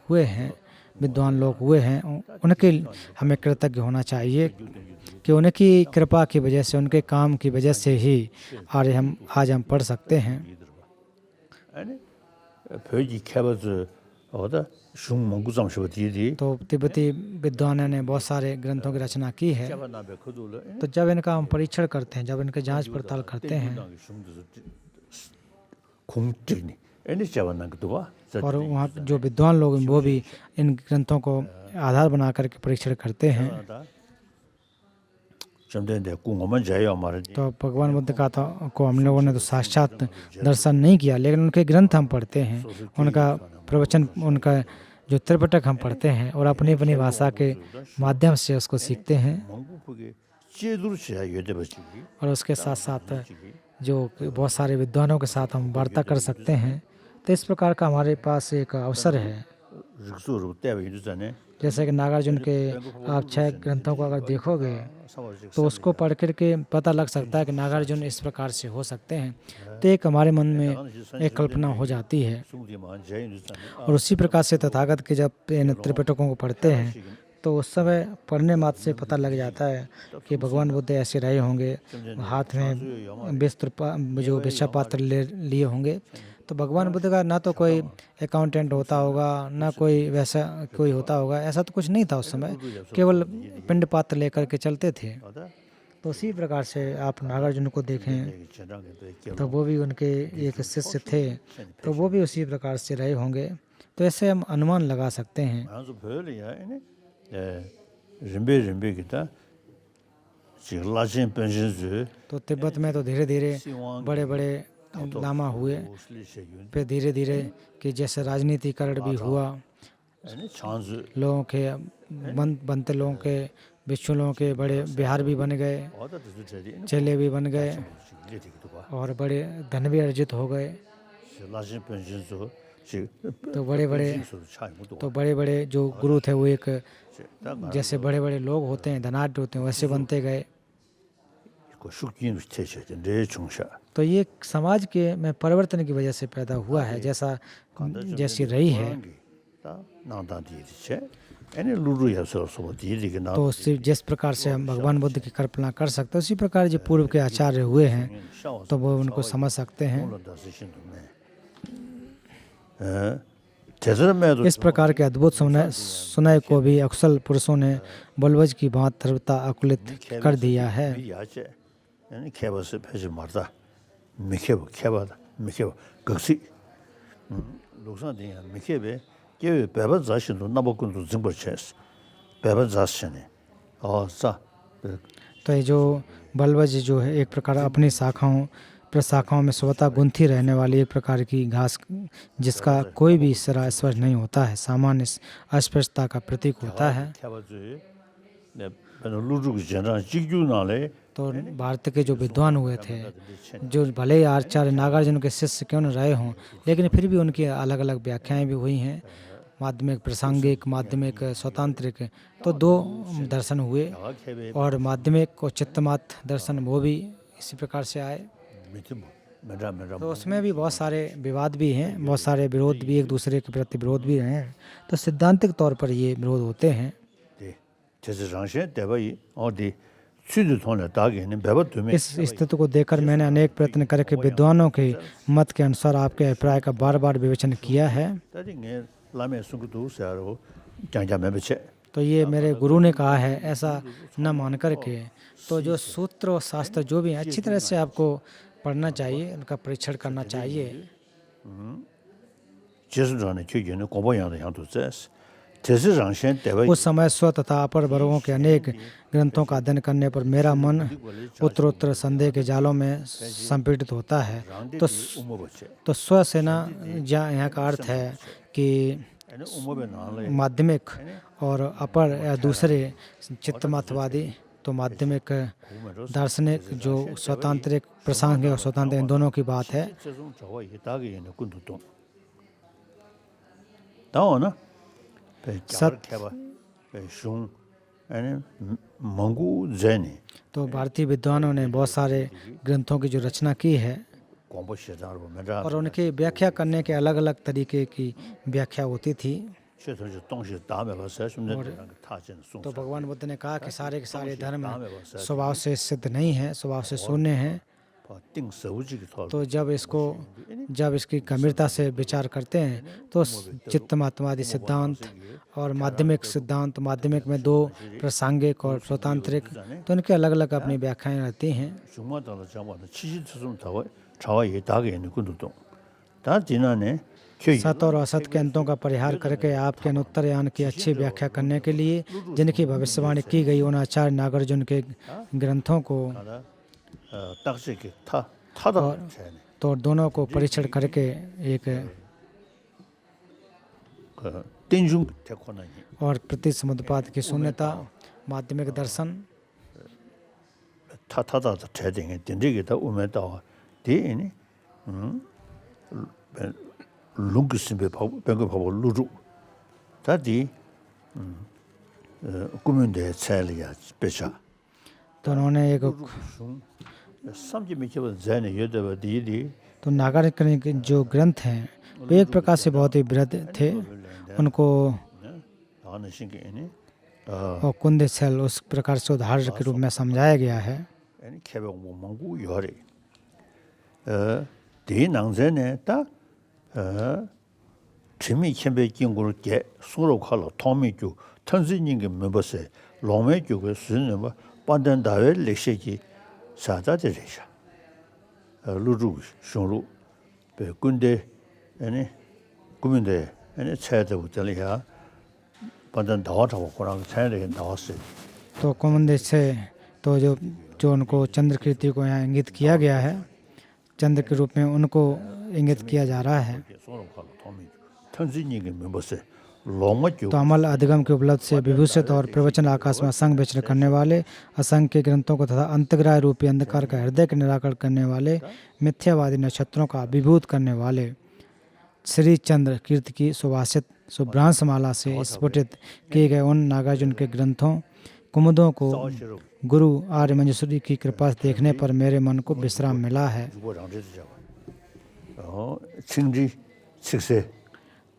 हुए हैं उनके हमें कृतज्ञ होना चाहिए कि उनकी कृपा की वजह से, उनके काम की वजह से ही आज हम पढ़ सकते हैं। तो तिब्बती विद्वानों ने बहुत सारे ग्रंथों की रचना की है। तो जब इनका हम परीक्षण करते हैं, जब इनके जांच पड़ताल करते हैं और वहाँ जो विद्वान लोग हैं वो भी इन ग्रंथों को आधार बना करके परीक्षण करते हैं। तो भगवान बुद्ध का को हम लोगों ने तो साक्षात दर्शन नहीं किया, लेकिन उनके ग्रंथ हम पढ़ते हैं, उनका प्रवचन, उनका जो त्रिपिटक हम पढ़ते हैं और अपनी अपनी भाषा के माध्यम से उसको सीखते हैं। और उसके साथ साथ जो बहुत सारे विद्वानों के साथ हम वार्ता कर सकते हैं। तो इस प्रकार का हमारे पास एक अवसर है। जैसे कि नागार्जुन के आप 6 ग्रंथों को अगर देखोगे तो उसको पढ़ करके पता लग सकता है कि नागार्जुन इस प्रकार से हो सकते हैं। तो एक हमारे मन में एक कल्पना हो जाती है। और उसी प्रकार से तथागत के जब इन त्रिपिटकों को पढ़ते हैं तो उस समय पढ़ने मात्र से पता लग जाता है कि भगवान बुद्ध ऐसे रहे होंगे, हाथ में जो भिक्षा पात्र लिए होंगे। तो भगवान बुद्ध का ना तो कोई अकाउंटेंट होता होगा, ना कोई वैसा कोई होता होगा, ऐसा तो कुछ नहीं था उस समय, केवल पिंड पात्र लेकर के चलते थे। तो उसी प्रकार से आप नागार्जुन को देखें तो वो भी उनके एक शिष्य थे, तो वो भी उसी प्रकार से रहे होंगे। तो ऐसे हम अनुमान लगा सकते हैं। तो तिब्बत में तो धीरे धीरे बड़े बड़े लामा हुए, फिर धीरे धीरे कि जैसे राजनीतिकरण भी हुआ, लोगों के बनते लोगों के भिक्षुओं के बड़े बिहार भी बन गए, 어다 뜻이 चेले भी बन गए 이래지기도 봐. और बड़े धन भी अर्जित हो गए। 라신 변신소 지 तो बड़े बड़े 차이 못 तो बड़े बड़े जो गुरु थे वो एक 딱 जैसे बड़े बड़े लोग होते हैं, धनाढ्य होते हैं, वैसे बनते गए। 그 숙진 태체 내 중샤 तो ये समाज के में परिवर्तन की वजह से पैदा हुआ है, जैसा जैसी रही है। 다 나다디체 एने लुरुया서 सो दीदी के नाम तो जिस प्रकार से हम भगवान बुद्ध की कल्पना कर सकते हैं, उसी प्रकार जो पूर्व के आचार्य हुए हैं तो वो उनको समझ सकते हैं। इस प्रकार के अद्भुत सुनय को भी अकुशल पुरुषों ने बलवज की बात सर्वथा अकुलित कर दिया है। यानी खेबस भेज मारता मिखेब खेबादा मिखेब गक्सी लोगसा दिया मिखेबे के बेबा जाशिनो नाबकुन जिंबर चेस बेबा जाशने और सा तो ये जो बलवज जो है एक प्रकार अपनी प्रशाखाओं में स्वतः गुंथी रहने वाली एक प्रकार की घास, जिसका कोई भी सिरा स्पर्श नहीं होता है, सामान्य अस्पष्टता का प्रतीक होता है। तो भारत के जो विद्वान हुए थे, जो भले ही आचार्य नागार्जुन के शिष्य क्यों न रहे हों, लेकिन फिर भी उनकी अलग अलग व्याख्याएं भी हुई हैं, माध्यमिक, प्रासंगिक, माध्यमिक, स्वतंत्रिक। तो दो दर्शन हुए और माध्यमिक और चित्तमात दर्शन वो भी इसी प्रकार से आए। तो उसमें भी बहुत सारे विवाद भी हैं, बहुत सारे विरोध भी, एक दूसरे के प्रति विरोध भी रहे हैं। तो सिद्धांतिक तौर पर ये विरोध होते हैं। इस स्थिति को देखकर मैंने अनेक प्रयत्न करके विद्वानों के मत के अनुसार आपके अभिप्राय का बार बार विवेचन किया है। तो ये मेरे गुरु ने कहा है, ऐसा न मान करके। तो जो सूत्र और शास्त्र जो भी हैं, अच्छी तरह से आपको पढ़ना चाहिए, उनका परीक्षण करना चाहिए। उस समय स्व तथा अपर वर्गों के अनेक ग्रंथों का अध्ययन करने पर मेरा मन उत्तरोत्तर संदेह के जालों में संपीड़ित होता है। तो स्व से ना यहाँ का अर्थ है कि माध्यमिक और अपर या दूसरे चित्तमतवादी। तो माध्यमिक दार्शनिक जो स्वतंत्रिक, प्रासंगिक और स्वतंत्र, इन दोनों की बात है। तो भारतीय विद्वानों ने बहुत सारे ग्रंथों की जो रचना की है और उनकी व्याख्या करने के अलग अलग तरीके की व्याख्या होती थी। तो भगवान बुद्ध ने कहा कि सारे के सारे धर्म स्वभाव से सिद्ध नहीं है, स्वभाव से शून्य है। तो जब इसकी गंभीरता से विचार करते हैं तो चित्तमात्मवादी सिद्धांत और माध्यमिक सिद्धांत, माध्यमिक में दो प्रासंगिक और स्वतंत्रिक, तो उनके अलग अलग अपनी व्याख्याएं रहती हैं। सत और असत के अंतों का परिहार करके आपके अनुत्तरयान की अच्छी व्याख्या करने के लिए जिनकी भविष्यवाणी की गई उन आचार्य नागार्जुन के ग्रंथों को तो दोनों को परीक्षण करके एक और प्रति समुद्पाद की शून्यता, माध्यमिक दर्शन तो उन्होंने एक तो नागार्जुन के जो ग्रंथ हैं वे एक प्रकार से बहुत ही बृहद थे। उनको और कुंद छल उस प्रकार से उदाहरण के रूप में समझाया गया है। तो कुमुद से तो जो उनको चंद्र कीर्ति को यहाँ इंगित किया गया है, चंद्र के रूप में उनको इंगित किया जा रहा है। तो अमल अधिगम के उपलब्ध से विभूषित और प्रवचन आकाश में असंग विचरण करने वाले, असंख्य ग्रंथों को तथा अंतग्राह रूपी अंधकार का हृदय के निराकरण करने वाले, मिथ्यावादी नक्षत्रों का अभिभूत करने वाले, श्री चंद्र कीर्ति की सुभाषित सुभ्रांश माला से स्फुटित किए गए उन नागार्जुन के ग्रंथों कुमुदों को गुरु आर्य मंजूश्री की कृपा से देखने पर मेरे मन को विश्राम मिला है।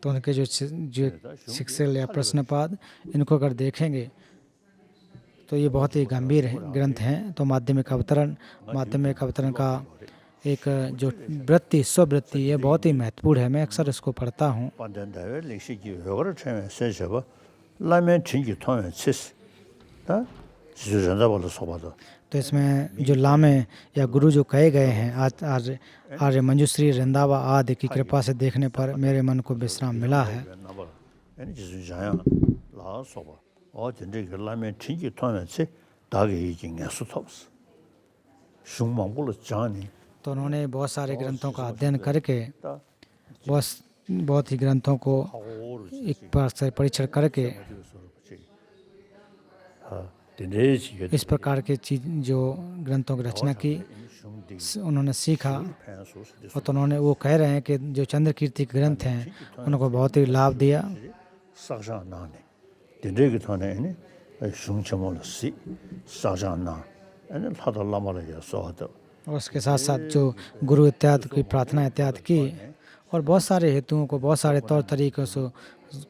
तो उनके जो शिक्षक या प्रश्नपाद, इनको अगर देखेंगे तो ये बहुत ही गंभीर ग्रंथ हैं। तो माध्यमिक अवतरण का एक जो वृत्ति स्ववृत्ति, ये बहुत ही महत्वपूर्ण है। मैं अक्सर इसको पढ़ता हूँ। तो इसमें जो लामे या गुरु जो कहे गए हैं, आज आर्य मंजूश्री रंधावा आदि की कृपा से देखने पर मेरे मन को विश्राम मिला है। तो उन्होंने बहुत सारे ग्रंथों का अध्ययन करके, बहुत ही ग्रंथों को एक बार से परीक्षण करके इस प्रकार के चीज जो ग्रंथों की रचना की, उन्होंने सीखा। और तो उन्होंने वो कह रहे हैं कि जो चंद्र कीर्ति के ग्रंथ हैं उनको बहुत ही लाभ दिया। और उसके साथ साथ जो गुरु इत्यादि की प्रार्थना इत्यादि की, और बहुत सारे हेतुओं को, बहुत सारे तौर तरीकों से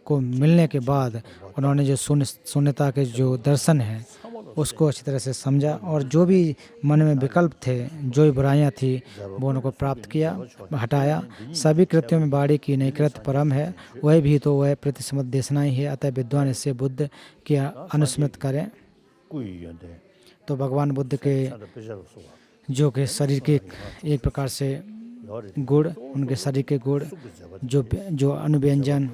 को मिलने के बाद उन्होंने जो शून्यता के जो दर्शन है उसको अच्छी तरह से समझा, और जो भी मन में विकल्प थे, जो भी बुराइयां थी, वो उनको प्राप्त किया, हटाया। सभी कृत्यों में बाड़ी की नहीं कृत परम है, वह भी तो वह प्रतिसमत देशना ही है। अतः विद्वान इससे बुद्ध की अनुस्मृत करें। तो भगवान बुद्ध के जो कि शरीर के एक प्रकार से गुण, उनके शरीर के गुण, जो अनुव्यंजन,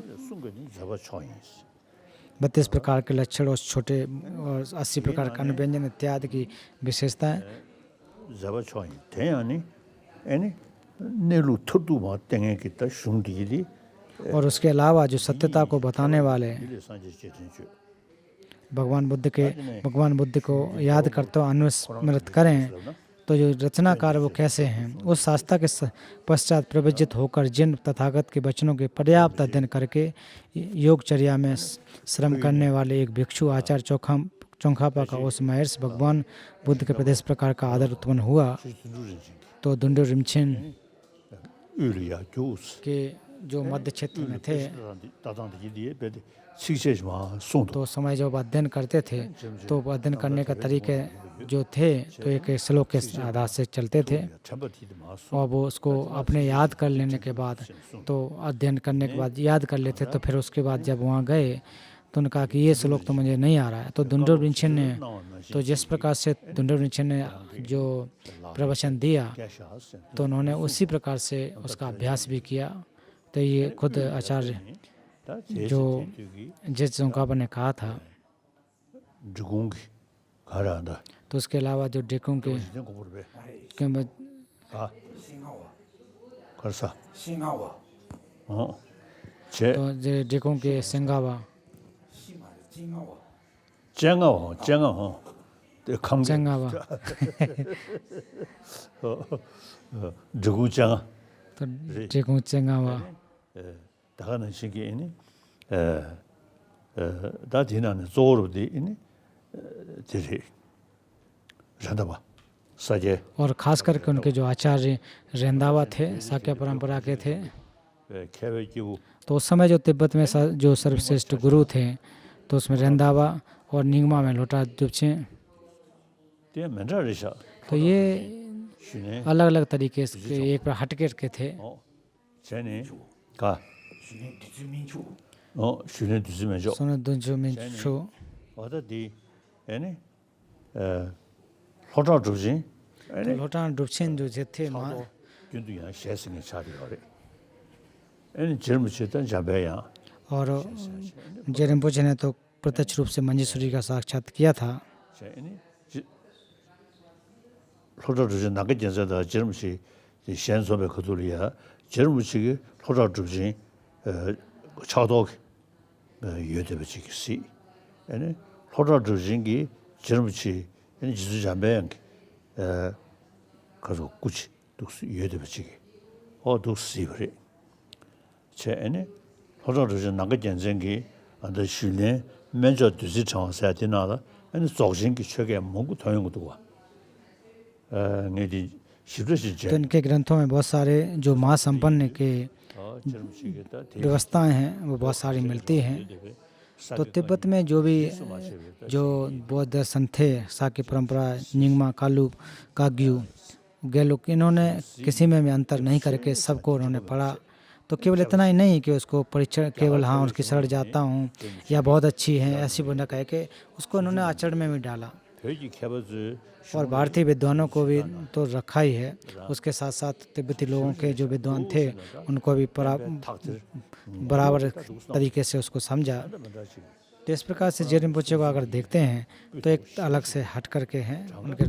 32 प्रकार के लक्षण और छोटे और 80 प्रकार का अनुव्यंजन इत्यादि की विशेषताएं। और उसके अलावा जो सत्यता को बताने वाले भगवान बुद्ध को याद करते हुए अनुस्मृत करें। तो जो रचनाकार वो कैसे हैं, उस शास्त्र के पश्चात प्रवज्जित होकर जिन तथागत के वचनों के पर्याप्त अध्ययन करके योगचर्या में श्रम करने वाले एक भिक्षु आचार्य चौखापा का उस महर्षि भगवान बुद्ध के प्रदेश प्रकार का आदर उत्पन्न हुआ। तो दुंडो रिमछिन के जो मध्य क्षेत्र में थे, तो समय जब अध्ययन करते थे तो अध्ययन करने का तरीके जो थे तो एक श्लोक के आधार से चलते थे, और वो उसको अपने याद कर लेने के बाद, तो अध्ययन करने के बाद याद कर लेते। तो फिर उसके बाद जब वहाँ गए तो उन्होंने कहा कि ये श्लोक तो मुझे नहीं आ रहा है। तो दुंडो रिमछिन ने, तो जिस प्रकार से दुंडो रिमछिन ने जो प्रवचन दिया, तो उन्होंने उसी प्रकार से उसका अभ्यास भी किया। तो ये खुद आचार्य जो जिस चौखापा ने कहा था। तो उसके अलावा जो डेकुंग के तो डेकुंग के सिंगावा तो डेकुंग चेंगावा और खास करके उनके जो आचार्य रंधावा थे, साक्य परंपरा के थे। तो उस समय जो तिब्बत में जो सर्वश्रेष्ठ गुरु थे, तो उसमें रंधावा और निंगमा में लोटा दुपछे। तो ये अलग अलग तरीके से एक पर हटके के थे। लोटा डुबछिन जो थे और जेरिम्पोचे ने तो प्रत्यक्ष रूप से मंजेश्वरी का साक्षात किया था। 여대버지기 아니 호라드징기 저름치 아니 지주잠배양 가서 꾸치 독수 여대버지기 독수이버리 제 아니 호라드징 나가 전쟁기 안더训练 먼저 두지 장사야 되나라 아니 조진기 최게 뭔고 도용 것도 와 내디 तो इनके ग्रंथों में बहुत सारे जो माँ संपन्न के व्यवस्थाएं हैं वो बहुत सारी मिलती हैं। तो तिब्बत में जो बौद्ध दर्शन थे, साक्य परंपरा, निंगमा, कालू, काग्यू, गैलुक, इन्होंने किसी में भी अंतर नहीं करके सबको उन्होंने पढ़ा। तो केवल इतना ही नहीं कि उसको परीक्षण केवल हाँ उसकी शरण जाता हूँ या बहुत अच्छी है ऐसी बोलना कह के उसको उन्होंने आचरण में भी डाला। और भारतीय विद्वानों को भी तो रखा ही है, उसके साथ साथ तिब्बती लोगों के जो विद्वान थे उनको भी बराबर तरीके से उसको समझा। तो इस प्रकार से जे रिम्पोचे को अगर देखते हैं तो एक अलग से हट करके हैं, उनके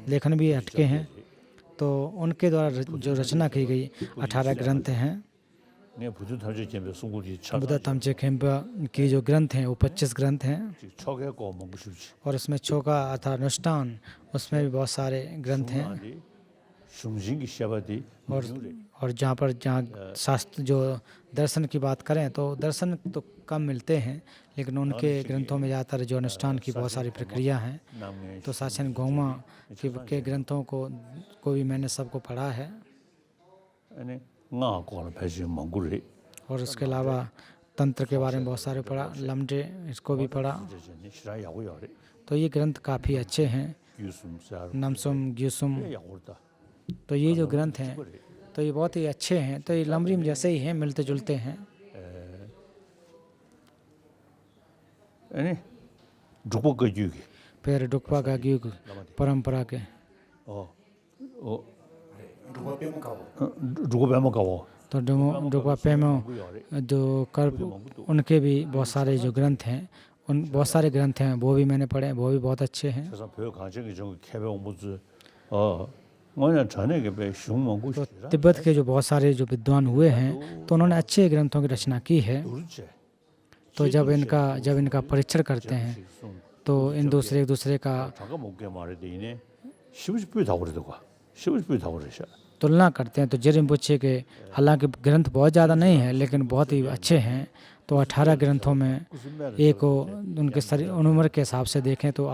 लेखन भी हटके हैं। तो उनके द्वारा जो रचना की गई 18 ग्रंथ हैं, बुद्ध तामचे खेम्पा की जो ग्रंथ हैं वो 25 ग्रंथ हैं। और उसमें छोका अर्थात अनुष्ठान, उसमें भी बहुत सारे ग्रंथ हैं। और जहाँ शास्त्र जो दर्शन की बात करें तो दर्शन तो कम मिलते हैं, लेकिन उनके ग्रंथों में ज़्यादातर जो अनुष्ठान की बहुत सारी प्रक्रिया हैं। तो साचन गोमा के ग्रंथों को भी मैंने सबको पढ़ा है। और उसके अलावा तंत्र के बारे में बहुत सारे पढ़ा, लमडे इसको भी पढ़ा। तो ये ग्रंथ काफ़ी अच्छे हैं, नमसुम, ग्यूसुम। तो ये जो ग्रंथ हैं तो ये बहुत ही अच्छे हैं। तो ये लमरीम जैसे ही हैं, मिलते जुलते हैं। फिर डुकपा गाग्यू परंपरा के तो डुकपा पेमो जो कर्प, उनके भी बहुत सारे जो ग्रंथ हैं, उन बहुत सारे ग्रंथ हैं वो भी मैंने पढ़े, वो भी बहुत अच्छे हैं। तो तिब्बत के जो बहुत सारे जो विद्वान हुए हैं तो उन्होंने अच्छे ग्रंथों की रचना की है। तो जब इनका परीक्षण करते हैं तो इन एक दूसरे का तुलना करते हैं। तो जे रिम्पोचे के हालांकि ग्रंथ बहुत ज़्यादा नहीं है लेकिन बहुत ही अच्छे हैं। तो 18 ग्रंथों में एक उनके उम्र के हिसाब से देखें तो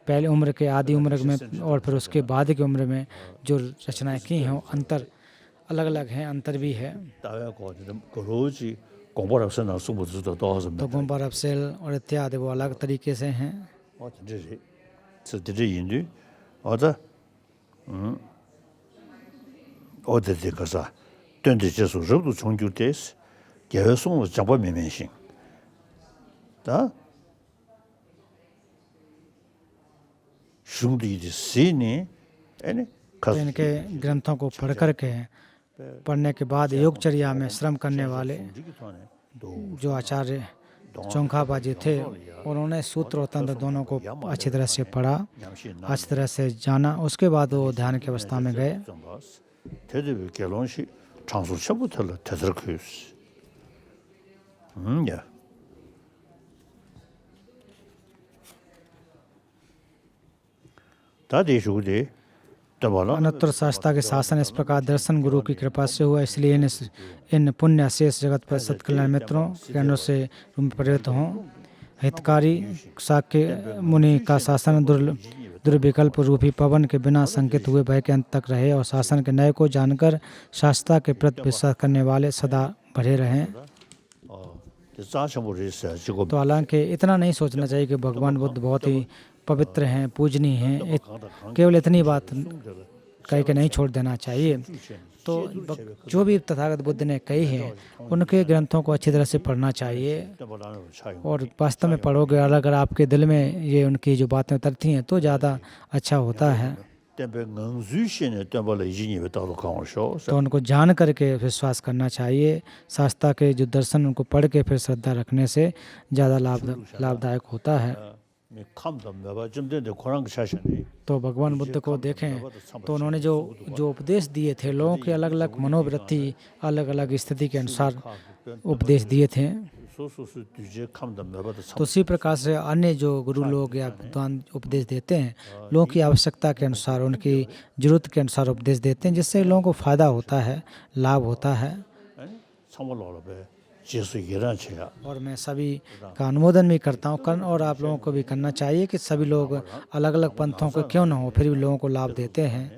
पहले उम्र के आदि उम्र में और फिर उसके बाद की उम्र में जो रचनाएं की हैं वो अंतर अलग अलग हैं, अंतर भी है। तो गोम्पा रफसेल और इत्यादि वो अलग तरीके से हैं। तो इनके ग्रंथों को पढ़ने के बाद योगचर्या में श्रम करने वाले जो आचार्य चोंखापा जी थे, उन्होंने सूत्र और तंत्र दोनों को अच्छी तरह से पढ़ा, अच्छी तरह से जाना। उसके बाद वो ध्यान की अवस्था में गए। अनंतर शास्त्रा के शासन इस प्रकार दर्शन गुरु की कृपा से हुआ, इसलिए इन पुण्य शेष जगत पर सत्कल्याण मित्रों के अनुरोध से परिवर्तित हों। हितकारी शाक्य मुनि का शासन दुर्विकल्प रूपी पवन के बिना संकित हुए भय के अंत तक रहे और शासन के न्याय को जानकर शास्त्रा के प्रति विश्वास करने वाले सदा बढ़े रहें। तो हालांकि इतना नहीं सोचना चाहिए कि भगवान बुद्ध बहुत ही पवित्र हैं, पूजनीय हैं, केवल इतनी बात कह के नहीं छोड़ देना चाहिए। तो जो भी तथागत बुद्ध ने कही है उनके ग्रंथों को अच्छी तरह से पढ़ना चाहिए। और वास्तव में पढ़ोगे अगर आपके दिल में ये उनकी जो बातें उतरती हैं तो ज़्यादा अच्छा होता है। तो उनको जान करके विश्वास करना चाहिए। शास्त्रा के जो दर्शन उनको पढ़ के फिर श्रद्धा रखने से ज़्यादा लाभदायक होता है। तो भगवान बुद्ध को देखें तो उन्होंने जो उपदेश दिए थे, लोगों के अलग अलग मनोवृत्ति, अलग अलग स्थिति के अनुसार उपदेश दिए थे। 소소스 뒤제 감다 매바도 तो उसी प्रकार से अन्य जो गुरु लोग या विद्वान उपदेश देते हैं, लोगों की आवश्यकता के अनुसार, उनकी जरूरत के अनुसार उपदेश देते हैं, जिससे लोगों को फायदा होता है, लाभ होता है। 아니 참말로 배 제수 이란치야 और मैं सभी का अनुमोदन भी करता हूँ और आप लोगों को भी करना चाहिए कि सभी लोग अलग अलग पंथों को क्यों ना हो, फिर भी लोगों को लाभ देते हैं।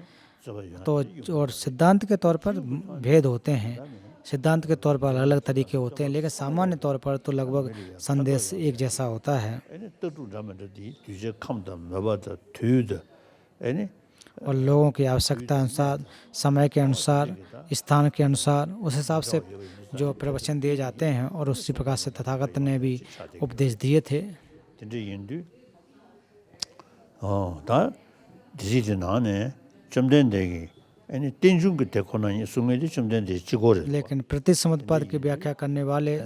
तो और सिद्धांत के तौर पर भेद होते हैं, सिद्धांत के तौर पर अलग अलग तरीके होते हैं, लेकिन सामान्य तौर पर तो लगभग संदेश एक जैसा होता है। 아니 뜻도 담는데 뒤제 감다 매바도 뒤드 아니 और लोगों की आवश्यकता अनुसार, समय के अनुसार, स्थान के अनुसार, उस हिसाब से जो प्रवचन दिए जाते हैं, और उसी प्रकार से तथागत ने भी उपदेश दिए थे। 진짜 인도 다 디지털 안에 좀 된대기 아니 땡중 그 대코는 수매지 좀 된대 지고를 लेकिन प्रति समुत्पाद की व्याख्या करने वाले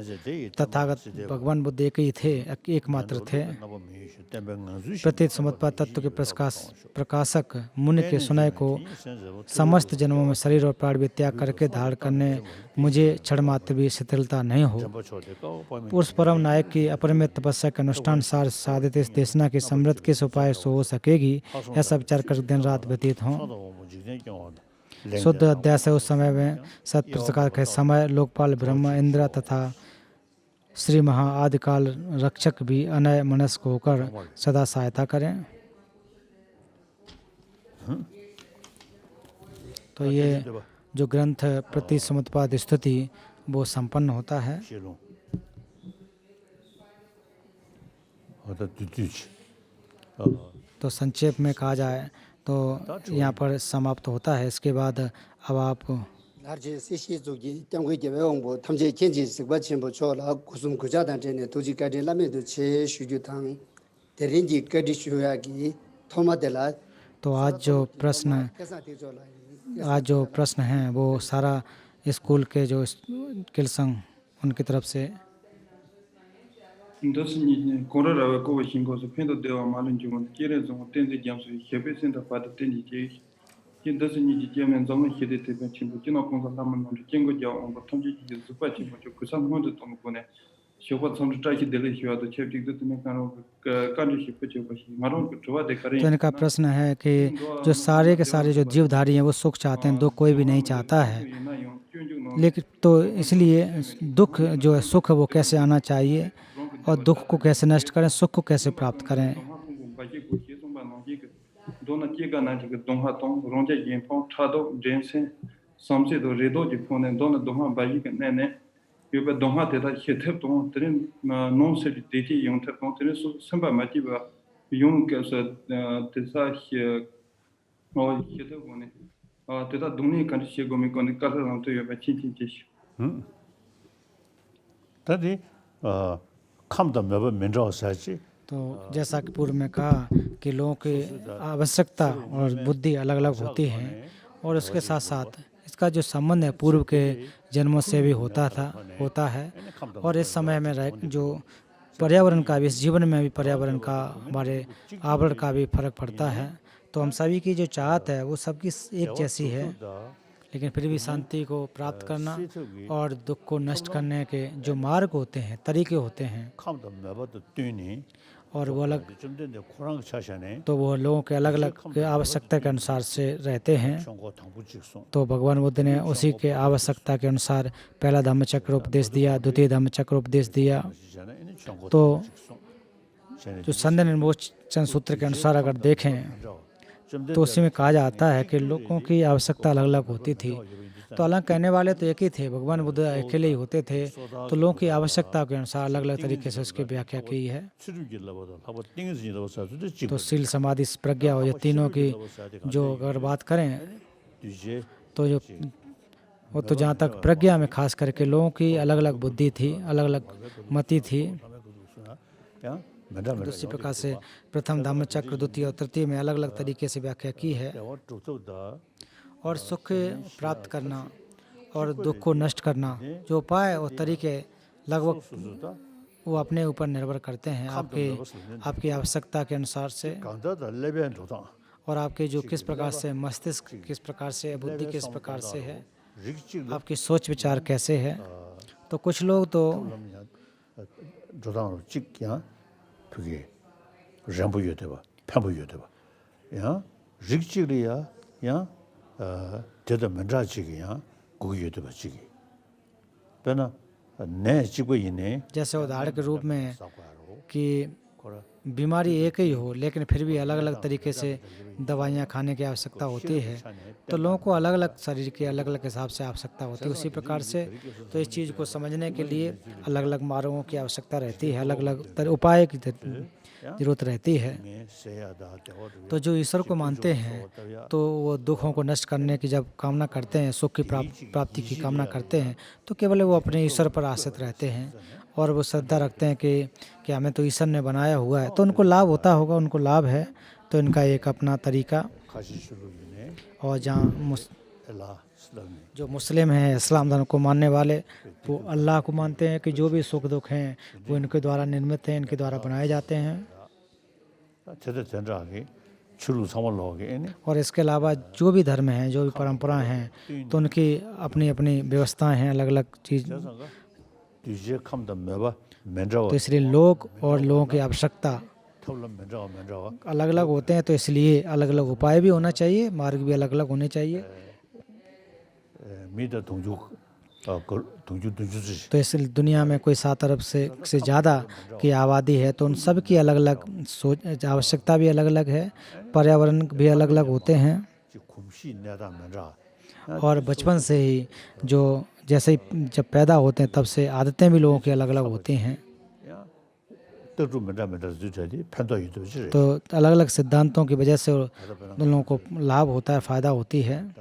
तथागत भगवान बुद्ध एक ही थे, एकमात्र थे। प्रति समुत्पाद तत्व के प्रकाशक मुनि के सुनाए को समस्त जन्मों में शरीर और प्राण भी त्याग करके धारण करने मुझे क्षण मात्र भी शिथिलता नहीं हो। उस परम नायक की अपरिमित तपस्या के अनुष्ठान सार साधित इस देशना की समृद्ध किस उपाय से हो सकेगी, ऐसा विचार कर दिन रात व्यतीत हों। शुद्ध अध्याय से उस समय में सत प्रकार के समय लोकपाल ब्रह्मा इंद्र तथा श्री महा आदिकाल रक्षक भी अनय मनस्क होकर सदा सहायता करें। तो ये जो ग्रंथ प्रति समुत्पाद स्तुति वो संपन्न होता है। तो संक्षेप में कहा जाए तो यहाँ पर समाप्त होता है। इसके बाद अब आप तो आज जो प्रश्न हैं वो सारा स्कूल के जो किलसंग उनकी तरफ से दसनी कोरारा को वशिंगो से फेंदो देवा मालूम जुमन केरे जो तेंजे जामसो हेबे सेंटर पाद तेंजी जे कि दसनी जी जेमें जमन हेदे ते बेचिंगो जिनो कोंसा लामन नो जेंगो जाओ on तंजी जी सुपा चिमो जो कुसान होंदो तम कोने शोबा सम ट्राई दिले हिवा तो चेप्टिक तो ने कानो कांडी शिप पे बशी मारो जोवा दे करे। तो इनका प्रश्न है कि जो सारे के सारे जो जीवधारी हैं वो सुख चाहते हैं, दुख कोई भी नहीं चाहता है, लेकिन तो इसलिए दुख जो है सुख वो कैसे आना चाहिए और दुख को कैसे नष्ट करें, सुख को कैसे प्राप्त करें। दोनों चीज़ ना जिक दोहा तो रोंजे ये पाँव ठाडो जेंसे समझे तो रेडो जिपोने दोनों बाजी के ने ये पे दोहा तेरा खेतर तो तेरे नॉन से देती यूं थे तो तेरे संभव मची बा यूं कैसे तेरा और खेतर कोने तेरा दुनिया का निश्चय गोमी कोने कर रहा हूँ तो ये बच्ची चीज़ तभी 감다 매번 면접 사지 तो जैसा कि पूर्व में कहा कि लोगों की आवश्यकता और बुद्धि अलग अलग होती है, और उसके साथ साथ इसका जो संबंध है पूर्व के जन्मों से भी होता है। और इस समय में जो पर्यावरण का भी, इस जीवन में भी पर्यावरण का, हमारे आवरण का भी फर्क पड़ता है। तो हम सभी की जो चाहत है वो सबकी एक जैसी है, लेकिन फिर भी शांति को प्राप्त करना और दुख को नष्ट करने के जो मार्ग होते हैं, तरीके होते हैं, और वो अलग, तो वो लोगों के अलग अलग आवश्यकता के अनुसार से रहते हैं। तो भगवान बुद्ध ने उसी के आवश्यकता के अनुसार पहला धम्मचक्र उपदेश दिया, द्वितीय धम्मचक्र उपदेश दिया। तो जो संध्या निर्मोचन सूत्र के अनुसार अगर देखें तो उसी में कहा जाता है कि लोगों की आवश्यकता अलग अलग होती थी। तो अलग कहने वाले तो एक ही थे, भगवान बुद्ध अकेले ही होते थे, तो लोगों की आवश्यकता के अनुसार अलग अलग तरीके से उसकी व्याख्या की है। तो शील समाधि प्रज्ञा और ये तीनों की जो अगर बात करें तो जो वो तो जहाँ तक प्रज्ञा में खास करके लोगों की अलग अलग बुद्धि थी, अलग अलग मति थी। दूसरी प्रकार से प्रथम धम्मचक्र, द्वितीय और तृतीय में अलग अलग तरीके से व्याख्या की है। और सुख प्राप्त करना और दुख को नष्ट करना जो उपाय और तरीके लगभग वो अपने ऊपर निर्भर करते हैं, आपकी आवश्यकता के अनुसार से, और आपके जो किस प्रकार से मस्तिष्क, किस प्रकार से बुद्धि, किस प्रकार से है, आपकी सोच विचार कैसे है। तो कुछ लोग तो 조당으로 찍냐 그게 rambuyo deba, pambuyo deba. Ya, rikchigli ya, deda mandra chigi ya, guguyo deba chigi. Pena, ne chigwa yine, जैसे उदाहरण के रूप में कि बीमारी एक ही हो लेकिन फिर भी अलग अलग तरीके से दवाइयाँ खाने की आवश्यकता होती है, तो लोगों को अलग अलग शरीर की अलग अलग हिसाब से आवश्यकता होती है। उसी प्रकार से तो इस चीज़ को समझने के लिए अलग अलग मार्गों की आवश्यकता रहती है, अलग अलग उपाय की जरूरत रहती है। तो जो ईश्वर को मानते हैं तो वो दुखों को नष्ट करने की जब कामना करते हैं, सुख की प्राप्ति की कामना करते हैं, तो केवल वो अपने ईश्वर पर आश्रित रहते हैं और वो श्रद्धा रखते हैं कि हमें तो ईश्वर ने बनाया हुआ है, तो उनको लाभ होता होगा, उनको लाभ है। तो इनका एक अपना तरीका। और जहाँ जो मुस्लिम हैं, इस्लाम धर्म को मानने वाले, वो अल्लाह को मानते हैं कि जो भी सुख दुख हैं वो इनके द्वारा निर्मित हैं, इनके द्वारा बनाए जाते हैं। और इसके अलावा जो भी धर्म हैं, जो भी परंपरा हैं, तो उनकी अपनी अपनी व्यवस्थाएं हैं, अलग अलग चीज़। तो इसलिए लोग और लोगों की आवश्यकता अलग अलग होते हैं, तो इसलिए अलग अलग उपाय भी होना चाहिए, मार्ग भी अलग अलग होने चाहिए। तो इस दुनिया में कोई 7 अरब से ज़्यादा की आबादी है, तो उन सब की अलग अलग सोच, आवश्यकता भी अलग अलग है, पर्यावरण भी अलग अलग होते हैं। और बचपन से ही जो जैसे ही जब पैदा होते हैं तब से आदतें भी लोगों की अलग अलग होती हैं। तो अलग अलग सिद्धांतों की वजह से उन लोगों को लाभ होता है, फ़ायदा होती है।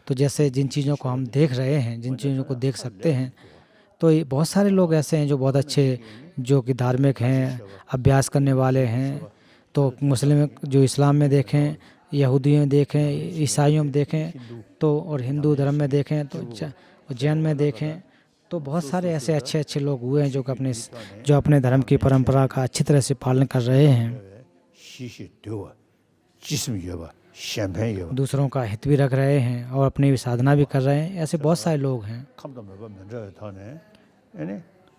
तो जैसे जिन चीज़ों को हम देख रहे हैं, जिन चीज़ों को देख सकते हैं, तो ये बहुत सारे लोग ऐसे हैं जो बहुत अच्छे, जो कि धार्मिक हैं, अभ्यास करने वाले हैं। तो मुस्लिम जो इस्लाम में देखें, यहूदियों में देखें, ईसाइयों में देखें, तो और हिंदू धर्म में देखें, तो जैन में देखें, तो बहुत सारे ऐसे अच्छे अच्छे लोग हुए हैं जो अपने धर्म की परंपरा का अच्छी तरह से पालन कर रहे हैं, दूसरों का हित भी रख रहे हैं और अपनी भी साधना भी कर रहे हैं। ऐसे बहुत सारे लोग हैं।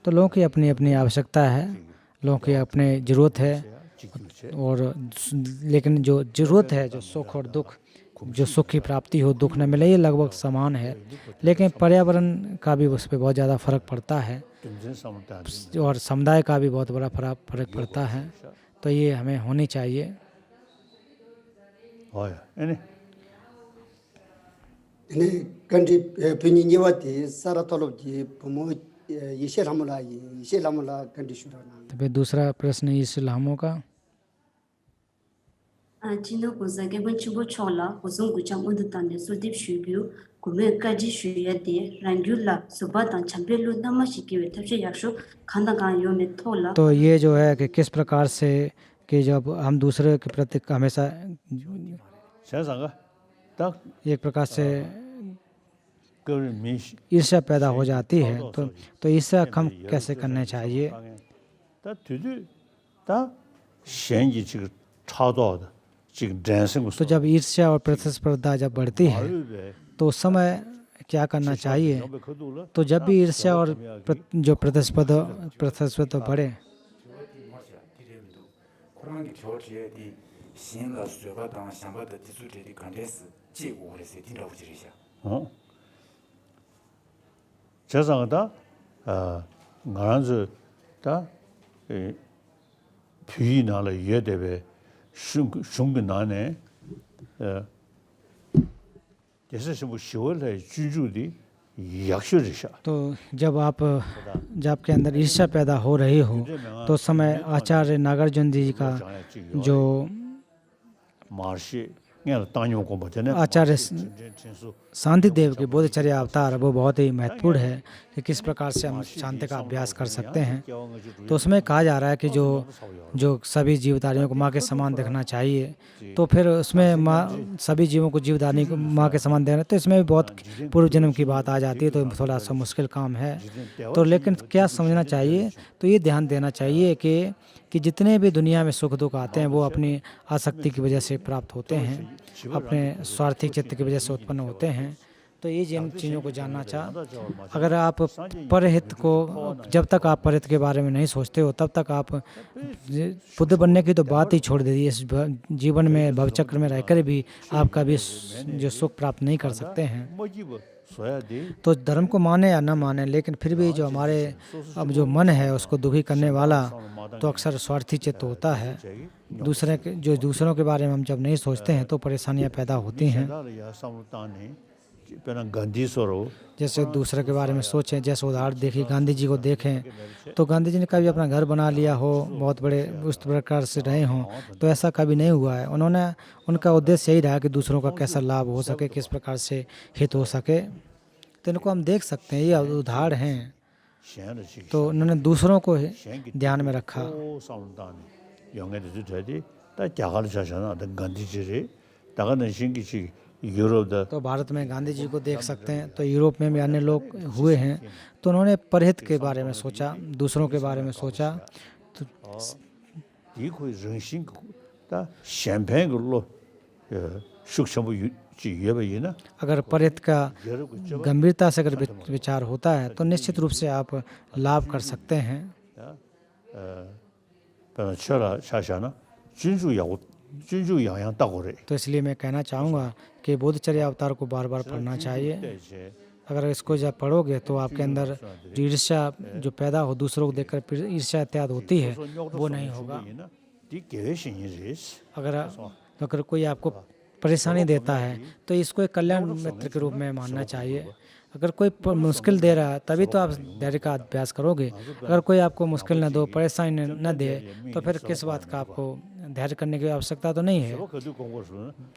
तो लोगों की अपनी अपनी आवश्यकता है, लोगों की अपनी ज़रूरत है। और लेकिन जो ज़रूरत है, जो सुख और दुख, जो सुख की प्राप्ति हो, दुख न मिले, ये लगभग समान है। लेकिन पर्यावरण का भी उस पर बहुत ज़्यादा फर्क पड़ता है और समुदाय का भी बहुत बड़ा फर्क पड़ता है। तो ये हमें होनी चाहिए। तो फिर दूसरा प्रश्न इस्लामों का। Chino kuza ke bun chibo chola kuzung kuchang udutane sudip shugyu kume kaji shuya de rangyula subatan chambelu namashiki tabshe yakshu khandagan yo में थोला। तो ये जो है कि किस प्रकार से कि जब हम दूसरे के प्रति हमेशा एक प्रकार से ईर्ष्या पैदा हो जाती है, तो ईर्ष्या कम कैसे करने चाहिए। तो जब ईर्ष्या और प्रतिस्पर्धा जब बढ़ती है तो उस समय क्या करना चाहिए। तो जब भी ईर्ष्या और जो प्रतिस्पर्धा बढ़े, तो जब आपके अंदर ईर्ष्या पैदा हो रही हो, तो उस समय आचार्य नागार्जुन जी का जो आचार्य शांति देव के बोधचर्य अवतार, वो बहुत ही महत्वपूर्ण है कि किस प्रकार से हम शांति का अभ्यास कर सकते हैं। तो उसमें कहा जा रहा है कि जो सभी जीवधारियों को माँ के समान देखना चाहिए। तो फिर उसमें माँ सभी जीवों को जीवधारी को माँ के समान देखना, तो इसमें भी बहुत पूर्व जन्म की बात आ जाती है, तो थोड़ा सा मुश्किल काम है। तो लेकिन क्या समझना चाहिए, तो ये ध्यान देना चाहिए कि जितने भी दुनिया में सुख दुख आते हैं वो अपनी आसक्ति की वजह से प्राप्त होते हैं, अपने स्वार्थी चित्त की वजह से उत्पन्न होते हैं। तो ये जिन चीज़ों को जानना चाह। अगर आप परहित को, जब तक आप परहित के बारे में नहीं सोचते हो तब तक आप बुद्ध बनने की तो बात ही छोड़ दीजिए। इस जीवन में भवचक्र में रहकर भी आप कभी जो सुख प्राप्त नहीं कर सकते हैं। तो धर्म को माने या न माने, लेकिन फिर भी जो हमारे अब जो मन है उसको दुखी करने वाला तो अक्सर स्वार्थी चित्त होता है। दूसरों के बारे में हम जब नहीं सोचते हैं तो परेशानियां पैदा होती हैं। जैसे दूसरे के बारे में सोचें, जैसे उदाहरण देखिए गांधी जी को देखें, तो गांधी जी ने कभी अपना घर बना लिया हो, बहुत बड़े उस प्रकार से रहे हों, तो ऐसा कभी नहीं हुआ है। उनका उद्देश्य यही रहा कि दूसरों का कैसा लाभ हो सके, किस प्रकार से हित हो सके। तो इनको हम देख सकते हैं, ये उदाहरण हैं। तो उन्होंने दूसरों को ध्यान में रखा। तो भारत में गांधी जी को देख सकते हैं, तो यूरोप में भी अन्य लोग हुए हैं। तो उन्होंने परहित के बारे में सोचा, दूसरों के बारे में सोचा। तो अगर परहित का गंभीरता से अगर विचार होता है तो निश्चित रूप से आप लाभ कर सकते हैं। तो इसलिए मैं कहना चाहूँगा कि बोधचर्य अवतार को बार बार पढ़ना चाहिए। अगर इसको जब पढ़ोगे तो आपके अंदर जो ईर्ष्या जो पैदा हो, दूसरों को देखकर ईर्ष्या इत्यादि होती है, वो नहीं होगा। अगर कोई आपको परेशानी देता है तो इसको एक कल्याण मित्र के रूप में मानना चाहिए। अगर कोई मुश्किल दे रहा है तभी तो आप धैर्य का अभ्यास करोगे। अगर कोई आपको मुश्किल न दो, परेशानी न दे, तो फिर किस बात का आपको धैर्य करने की आवश्यकता तो नहीं है।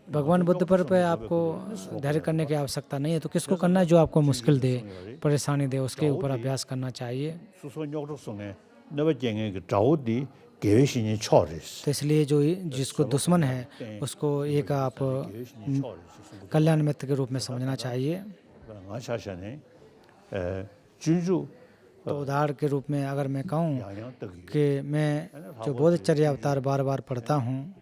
भगवान बुद्ध पर आपको धैर्य करने की आवश्यकता नहीं है, तो किसको करना है? जो आपको मुश्किल दे, परेशानी दे, उसके ऊपर अभ्यास करना चाहिए। तो इसलिए जो जिसको दुश्मन है उसको एक आप कल्याण मित्र के रूप में समझना चाहिए। तो उदाहरण के रूप में अगर मैं कहूँ कि मैं जो बोधचर्य अवतार बार बार पढ़ता हूँ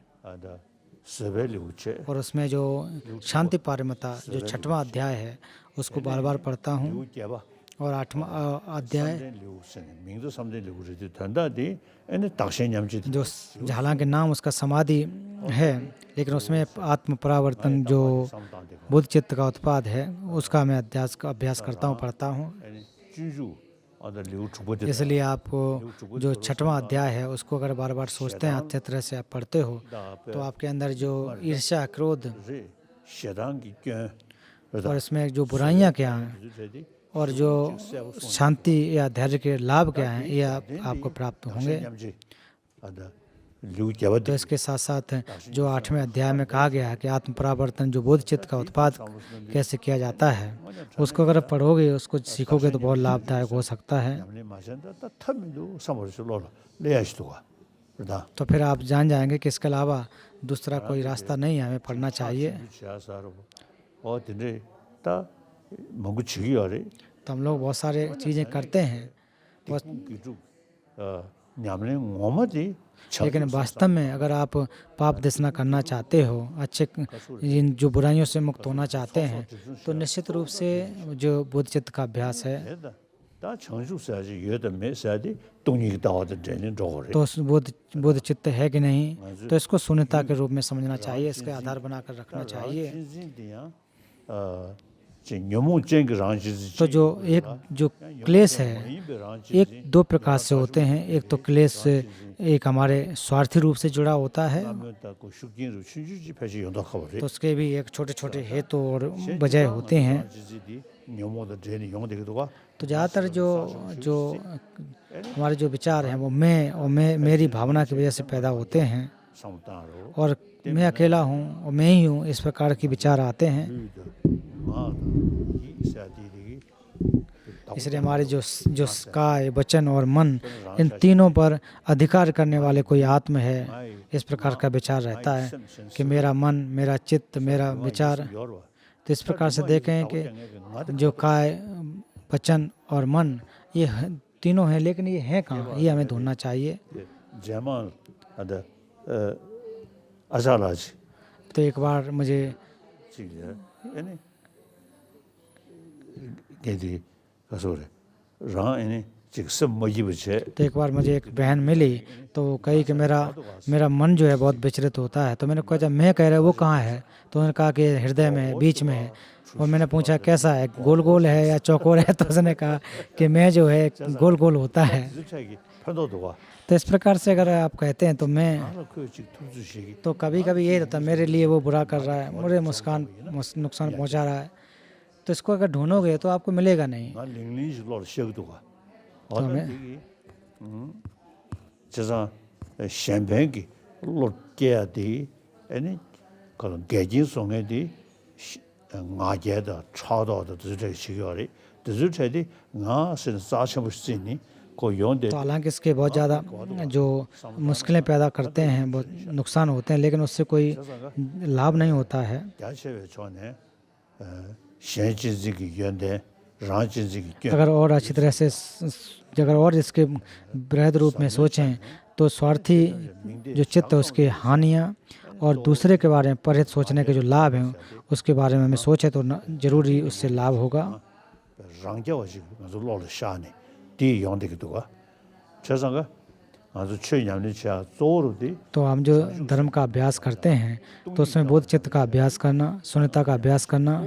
और उसमें जो शांति पारमिता जो 6वां अध्याय है उसको बार बार पढ़ता हूँ, और 8वां अध्याय जो हालांकि नाम उसका समाधि है, लेकिन उसमें आत्म परावर्तन जो बुद्ध चित्त का उत्पाद है उसका मैं अभ्यास करता हूँ, पढ़ता हूँ। इसलिए आपको जो 6वां अध्याय है उसको अगर बार बार सोचते हैं, अच्छे तरह से आप पढ़ते हो, तो आपके अंदर जो ईर्ष्या, क्रोध और इसमें जो बुराइयां क्या हैं और जो शांति या धैर्य के लाभ क्या हैं, ये आपको प्राप्त होंगे। तो इसके साथ साथ जो 8वें अध्याय में कहा गया है कि आत्म परावर्तन जो बोध चित्त का उत्पाद कैसे किया जाता है, उसको अगर पढ़ोगे, उसको सीखोगे तो बहुत लाभदायक हो सकता है। तो फिर आप जान जाएंगे कि इसके अलावा दूसरा कोई रास्ता नहीं है, हमें पढ़ना चाहिए। तो हम लोग बहुत सारे चीज़ें करते हैं, लेकिन वास्तव में अगर आप पाप देशना करना चाहते हो, अच्छे जो बुराइयों से मुक्त होना चाहते हैं, तो निश्चित रूप से जो बोध चित्त का अभ्यास है, तो बोध चित्त है कि नहीं, तो इसको शून्यता के रूप में समझना चाहिए, इसके आधार बनाकर रखना चाहिए। तो जो क्लेश है, एक 2 प्रकार से होते हैं। एक तो क्लेश एक हमारे स्वार्थी रूप से जुड़ा होता है, तो उसके भी एक छोटे छोटे हेतु और वजह होते हैं। तो ज़्यादातर जो हमारे जो विचार हैं वो मैं और मेरी भावना की वजह से पैदा होते हैं, और मैं अकेला हूँ और मैं ही हूँ, इस प्रकार के विचार आते हैं। इसलिए हमारे जो काय, वचन और मन, इन तीनों पर अधिकार करने वाले कोई आत्म है, इस प्रकार का विचार रहता है कि मेरा मन, मेरा चित्त, मेरा विचार। तो इस प्रकार से देखें कि जो काय, वचन और मन, ये तीनों हैं, लेकिन ये हैं कहाँ, ये हमें ढूंढना चाहिए। तो एक बार मुझे 게디 가서래 라인이 지금 뭐지 बचे तो एक बार मुझे एक बहन मिली तो वो कही कि मेरा मन जो है बहुत विचलित होता है। तो मैंने कहा जब मैं कह रहा वो कहाँ है, तो उन्होंने कहा कि हृदय में है, बीच में है। और मैंने पूछा कैसा है, गोल गोल है या चौकोर है, तो उसने कहा कि मैं जो है गोल गोल होता है। 편도도가 तो इस प्रकार से अगर आप कहते हैं तो मैं 그 지금 투주식이 तो कभी कभी यही रहता है मेरे लिए वो बुरा कर रहा है, मुझे नुकसान पहुंचा रहा है, तो इसको अगर ढूंढोगे तो आपको मिलेगा नहीं। 난 링링식으로 시작도가 어떤 얘기 제가 샴페인기 롯게야디 아니 그런 개진송에디 나게다 차도도 드저 시결이 드저체디 나선 사셔볼 수 있니 को यों दे तो हालांकि इसके बहुत ज़्यादा जो मुश्किलें पैदा करते हैं, बहुत नुकसान होते हैं, लेकिन उससे कोई लाभ नहीं होता है। 야체외 전에 현진지기 연대 रांचीजी अगर और अच्छी तरह से अगर और इसके बृहद रूप में सोचें तो स्वार्थी जो चित्त है उसकी हानियाँ और दूसरे के बारे में परहित सोचने के जो लाभ हैं उसके बारे में हमें सोचें तो जरूरी उससे लाभ होगा। 랑겨가지고 아주 로를 샤네 디 용되기도가 저상가 아주 최ኛ는 조르디 तो हम जो धर्म का अभ्यास करते हैं तो उसमें बोध चित्त का अभ्यास करना, शून्यता का अभ्यास करना,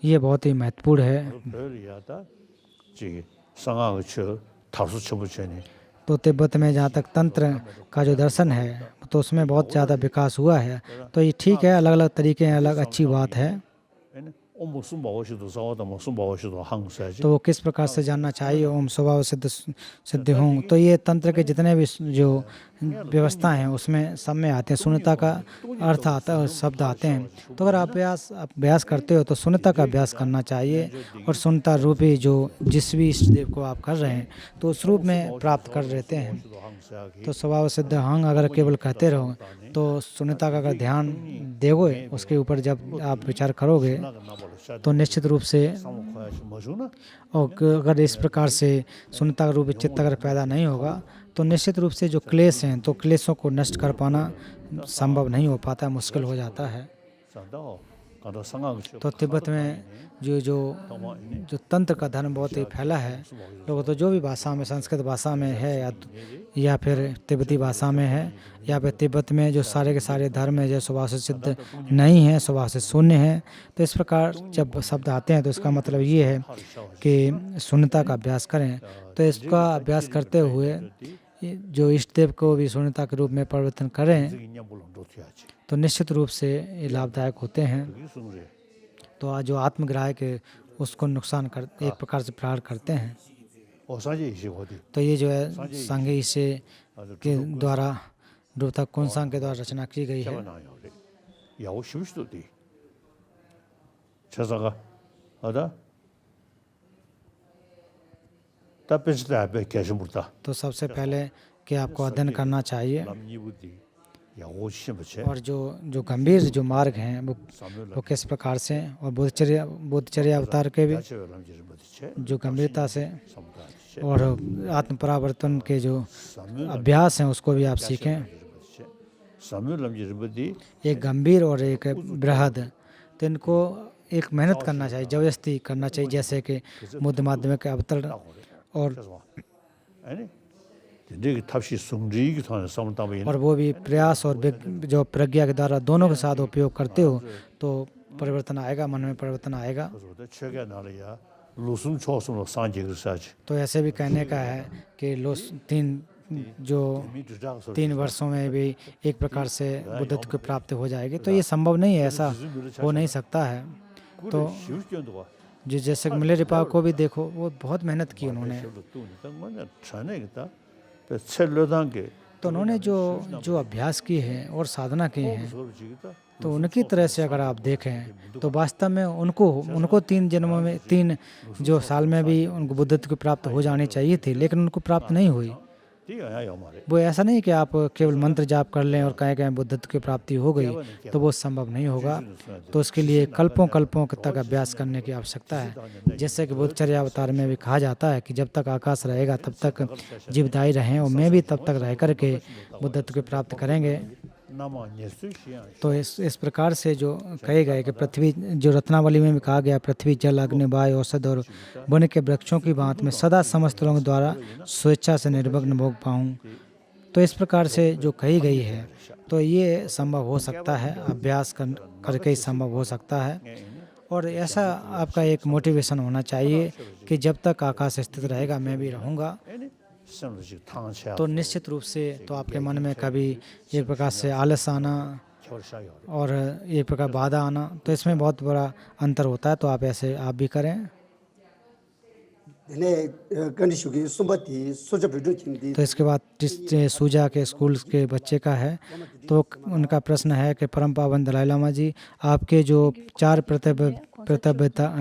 ये बहुत ही महत्वपूर्ण है। 별이야다 지 상황을 다수 쳐부ቸ니 तो तिब्बत में जहाँ तक तंत्र का जो दर्शन है तो उसमें बहुत ज़्यादा विकास हुआ है। तो ये ठीक है, अलग अलग तरीके हैं, अलग अच्छी बात है। 무슨 무엇이도 사와도 무슨 무엇이도 항사지 तो वो किस प्रकार से जानना चाहिए ओम स्वभाव सिद्ध हूँ। तो ये तंत्र के जितने भी जो व्यवस्था हैं उसमें सब में आते हैं, शून्यता का अर्थ आता है, शब्द आते हैं। तो अगर आप अभ्यास करते हो तो शून्यता का अभ्यास करना चाहिए और शून्यता रूपी जो जिस भी इष्ट देव को आप कर रहे हैं तो उस रूप में प्राप्त कर रहते हैं। तो स्वभाव सिद्ध हंग अगर केवल कहते रहो तो शून्यता का अगर ध्यान दोगे उसके ऊपर जब आप विचार करोगे तो निश्चित रूप से, और अगर इस प्रकार से शून्यता रूप चित्त अगर पैदा नहीं होगा तो निश्चित रूप से जो क्लेश हैं तो क्लेशों को नष्ट कर पाना संभव नहीं हो पाता, मुश्किल हो जाता है। तो तिब्बत में जो तंत्र का धर्म बहुत ही फैला है, लोग तो जो भी भाषा में, संस्कृत भाषा में है या फिर तिब्बती भाषा में है या फिर तिब्बत में जो सारे के सारे धर्म है जो स्वभाव से सिद्ध नहीं है, स्वभाव से शून्य है। तो इस प्रकार जब शब्द आते हैं तो इसका मतलब ये है कि शून्यता का अभ्यास करें। तो इसका अभ्यास करते हुए जो इष्ट देव को भी शून्यता के रूप में परिवर्तन करें तो निश्चित रूप से ये लाभदायक होते हैं। तो आज जो आत्मग्राह के उसको नुकसान कर एक प्रकार से प्रहार करते हैं। तो ये जो है सांघे इसे के द्वारा रूपता कुंसांग के द्वारा रचना की गई है। तो सबसे पहले कि आपको अध्ययन करना चाहिए और जो गंभीर जो मार्ग हैं वो किस प्रकार से, और बोधचर्य अवतार के भी जो गंभीरता से और आत्म परावर्तन के जो अभ्यास हैं उसको भी आप सीखें। एक गंभीर और एक बृहद, तो इनको एक मेहनत करना चाहिए, जबरदस्ती करना चाहिए, जैसे कि बुद्ध माध्यमिक के अवतरण और वो भी प्रयास और जो प्रज्ञा के द्वारा दोनों के साथ उपयोग करते हो तो परिवर्तन आएगा, मन में परिवर्तन आएगा। तो ऐसे भी कहने का है कि 3 वर्षों में भी एक प्रकार से बुद्धत्व की प्राप्ति हो जाएगी। तो ये संभव नहीं है, ऐसा हो नहीं सकता है। तो जो जैसे मिले रिपा को भी देखो, वो बहुत मेहनत की उन्होंने। तो उन्होंने जो अभ्यास की है और साधना की है तो उनकी तरह से अगर आप देखें तो वास्तव में उनको 3 जन्मों में 3 जो साल में भी उनको बुद्धत्व की प्राप्त हो जानी चाहिए थी, लेकिन उनको प्राप्त नहीं हुई। वो ऐसा नहीं कि आप केवल मंत्र जाप कर लें और कहें बुद्धत्व की प्राप्ति हो गई, तो वो संभव नहीं होगा। तो उसके लिए कल्पों तक अभ्यास करने की आवश्यकता है। जैसे कि बुद्धचर्या अवतार में भी कहा जाता है कि जब तक आकाश रहेगा तब तक जीवदायी रहें, और मैं भी तब तक रह करके बुद्धत्व की प्राप्त करेंगे। nama nyesu shiyan तो इस प्रकार से जो कहे गए कि पृथ्वी, जो रत्नावली में भी कहा गया, पृथ्वी जल अग्नि वायु औषध और वन के वृक्षों की बात में सदा समस्त लोगों द्वारा स्वेच्छा से निर्विघ्न भोग पाऊँ। तो इस प्रकार से जो कही गई है, तो ये संभव हो सकता है, अभ्यास करके ही संभव हो सकता है। और ऐसा आपका एक मोटिवेशन होना चाहिए कि जब तक आकाश स्थित रहेगा मैं भी रहूँगा। samrajik thangcha तो निश्चित रूप से तो आपके मन में कभी एक प्रकार से आलस आना और एक प्रकार बाधा आना, तो इसमें बहुत बड़ा अंतर होता है। तो आप ऐसे आप भी करें। तो इसके बाद जिस सूजा के स्कूल के बच्चे का है, तो उनका प्रश्न है कि परम पावन दलाई लामा जी, आपके जो 4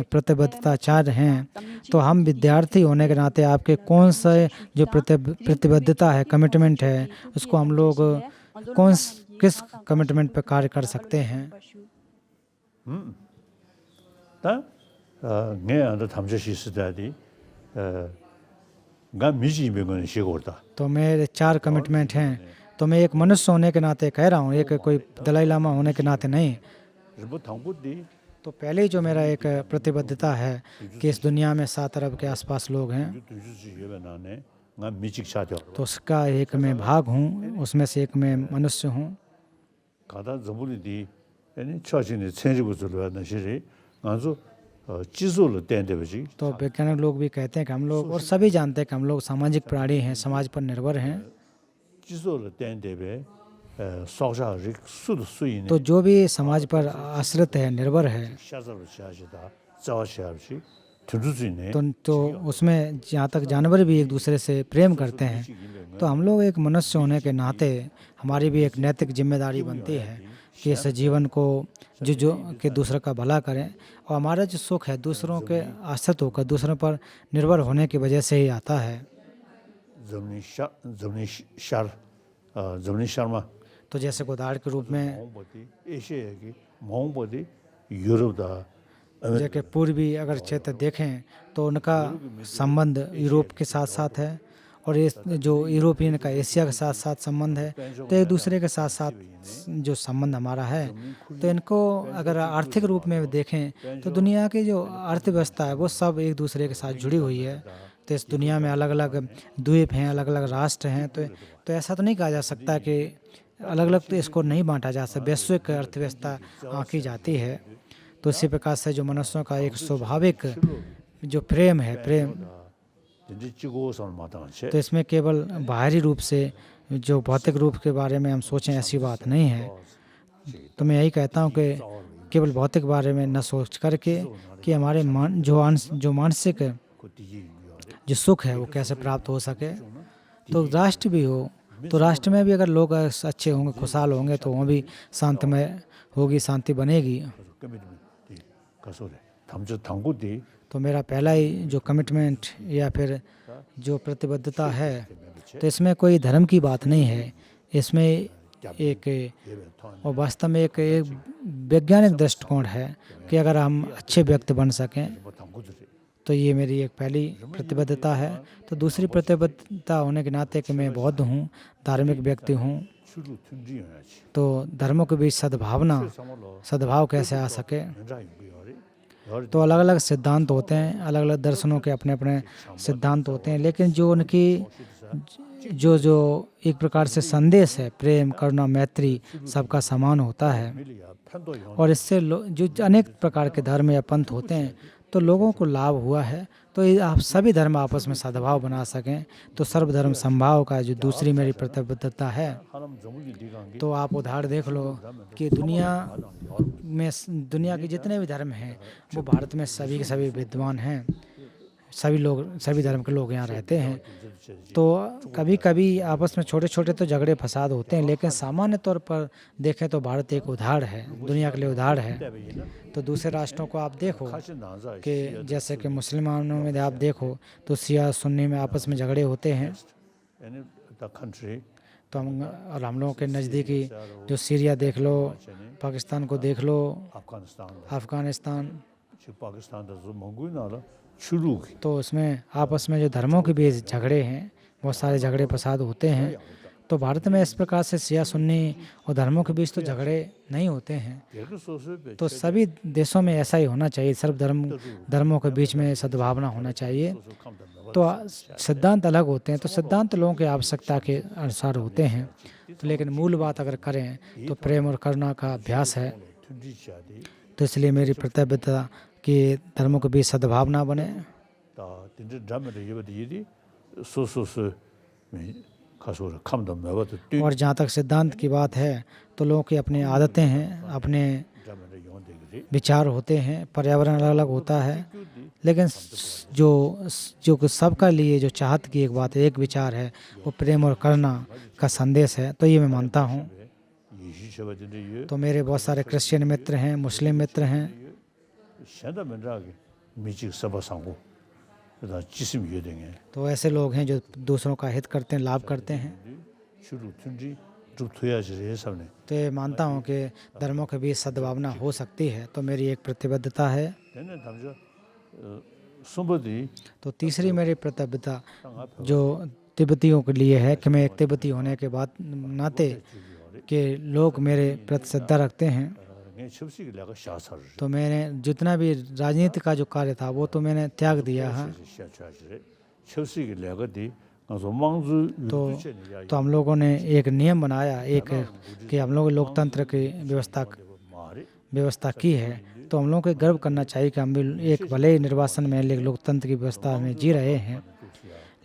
प्रतिबद्धताचार्य हैं, तो हम विद्यार्थी होने के नाते आपके कौन से जो प्रतिबद्धता है, कमिटमेंट है, उसको हम लोग किस कमिटमेंट पर कार्य कर सकते हैं? ता nge anda thamja shi sidadi ga miji begon shigorda तो मेरे 4 कमिटमेंट हैं। तो मैं एक मनुष्य होने के नाते कह रहा हूँ, एक कोई दलाई लामा होने के नाते नहीं। ribo thangpudi तो पहले ही जो मेरा एक प्रतिबद्धता है कि इस दुनिया में 7 अरब के आसपास लोग हैं, dujuji yebe nane nga mijik chadyo तो उसका एक मैं भाग हूँ, उसमें से एक मैं मनुष्य हूँ। kada zambuli di ene chajini chenjibu zulwa na shiri nganzo chizul tende beji तो वैज्ञानिक लोग भी कहते हैं कि हम लोग, और सभी जानते हैं कि हम लोग सामाजिक प्राणी हैं, समाज पर निर्भर हैं। chizul tende be soja rik sud suine तो जो भी समाज पर आश्रित है, निर्भर है, shazal chajida zawashabi tuduzine तो उसमें जहाँ तक जानवर भी एक दूसरे से प्रेम करते हैं, तो हम लोग एक मनुष्य होने के नाते हमारी भी एक नैतिक जिम्मेदारी बनती है कि इस जीवन को जो कि दूसरे का भला करें। और हमारा जो सुख है दूसरों के आश्रित होकर, दूसरों पर निर्भर होने की वजह से ही आता है। zamni sharma तो जैसे उदाहरण के रूप में एशिया की मोहम्मदी यूरोप दा जैसे पूर्वी अगर क्षेत्र देखें तो उनका संबंध यूरोप के साथ साथ है, और ये जो यूरोपियन का एशिया के साथ साथ संबंध है, तो एक दूसरे के साथ साथ जो संबंध हमारा है, तो इनको अगर आर्थिक रूप में देखें तो दुनिया की जो अर्थव्यवस्था है वो सब एक दूसरे के साथ जुड़ी हुई है। तो इस दुनिया में अलग अलग द्वीप हैं, अलग अलग राष्ट्र हैं, तो ऐसा तो नहीं कहा जा सकता कि अलग अलग, तो इसको नहीं बांटा जा सकता, वैश्विक अर्थव्यवस्था आंकी जाती है। तो इसी प्रकार से जो मनुष्यों का एक स्वाभाविक जो प्रेम है, प्रेम, तो इसमें केवल बाहरी रूप से जो भौतिक रूप के बारे में हम सोचें ऐसी बात नहीं है। तो मैं यही कहता हूँ कि केवल भौतिक बारे में न सोच करके कि हमारे जो मानसिक जो सुख है वो कैसे प्राप्त हो सके। तो राष्ट्र भी हो, तो राष्ट्र में भी अगर लोग अच्छे होंगे, खुशहाल होंगे, तो वहाँ भी शांतिमय होगी, शांति बनेगी। तो मेरा पहला ही जो कमिटमेंट या फिर जो प्रतिबद्धता है, तो इसमें कोई धर्म की बात नहीं है, इसमें एक और वास्तव में एक वैज्ञानिक दृष्टिकोण है कि अगर हम अच्छे व्यक्ति बन सकें, तो ये मेरी एक पहली प्रतिबद्धता है। तो दूसरी प्रतिबद्धता होने के नाते कि मैं बौद्ध हूँ, धार्मिक व्यक्ति हूँ, तो धर्मों के बीच सद्भाव कैसे आ सके। तो अलग अलग सिद्धांत होते हैं, अलग अलग दर्शनों के अपने अपने सिद्धांत होते हैं, लेकिन जो उनकी जो एक प्रकार से संदेश है, प्रेम, करुणा, मैत्री, सबका समान होता है। और इससे जो अनेक प्रकार के धर्म या पंथ होते हैं, तो लोगों को लाभ हुआ है। तो आप सभी धर्म आपस में सद्भाव बना सकें, तो सर्वधर्म समभाव का जो दूसरी मेरी प्रतिबद्धता है। तो आप उदाहरण देख लो कि दुनिया के जितने भी धर्म हैं वो भारत में सभी के सभी विद्वान हैं, सभी धर्म के लोग यहाँ रहते हैं। तो कभी कभी आपस में छोटे छोटे तो झगड़े फसाद होते हैं, लेकिन सामान्य तौर पर देखें तो भारत एक उदाहरण है, दुनिया के लिए उदाहरण है। तो दूसरे राष्ट्रों को आप देखो कि जैसे कि मुसलमानों में आप देखो तो शिया सुन्नी में आपस में झगड़े होते हैं। तो हम लोगों के नज़दीकी जो सीरिया देख लो, पाकिस्तान को देख लो, अफ़गानिस्तान, तो उसमें आपस में जो धर्मों के बीच झगड़े हैं, बहुत सारे झगड़े फसाद होते हैं। तो भारत में इस प्रकार से शिया सुन्नी और धर्मों के बीच तो झगड़े नहीं होते हैं। तो सभी देशों में ऐसा ही होना चाहिए, धर्मों के बीच में सद्भावना होना चाहिए। तो सिद्धांत अलग होते हैं, तो सिद्धांत लोगों की आवश्यकता के अनुसार होते हैं, तो लेकिन मूल बात अगर करें तो प्रेम और करुणा का अभ्यास है। तो इसलिए मेरी प्रतिबद्धता कि धर्मों के बीच सद्भावना बने। और जहाँ तक सिद्धांत की बात है तो लोगों की अपनी आदतें हैं, अपने विचार होते हैं, पर्यावरण अलग अलग होता है, लेकिन जो सबका लिए जो चाहत की एक बात है, एक विचार है, वो प्रेम और करुणा का संदेश है। तो ये मैं मानता हूँ। तो मेरे बहुत सारे क्रिश्चियन मित्र हैं, मुस्लिम मित्र हैं। तो ऐसे लोग हैं जो दूसरों का हित करते हैं, लाभ करते हैं। तो ये मानता हूँ कि धर्मों के बीच सद्भावना हो सकती है। तो मेरी एक प्रतिबद्धता है। तो तीसरी मेरी प्रतिबद्धता जो तिब्बतियों के लिए है कि मैं एक तिब्बती होने के बाद नाते कि लोग मेरे प्रति श्रद्धा रखते हैं। तो मैंने जितना भी राजनीति का जो कार्य था वो तो मैंने त्याग दिया है। तो हम लोगों ने एक नियम बनाया, एक कि हम लोग लोकतंत्र की व्यवस्था की है। तो हम लोगों को गर्व करना चाहिए कि हम भी एक भले ही निर्वासन में लेकिन लोकतंत्र की व्यवस्था में जी रहे हैं।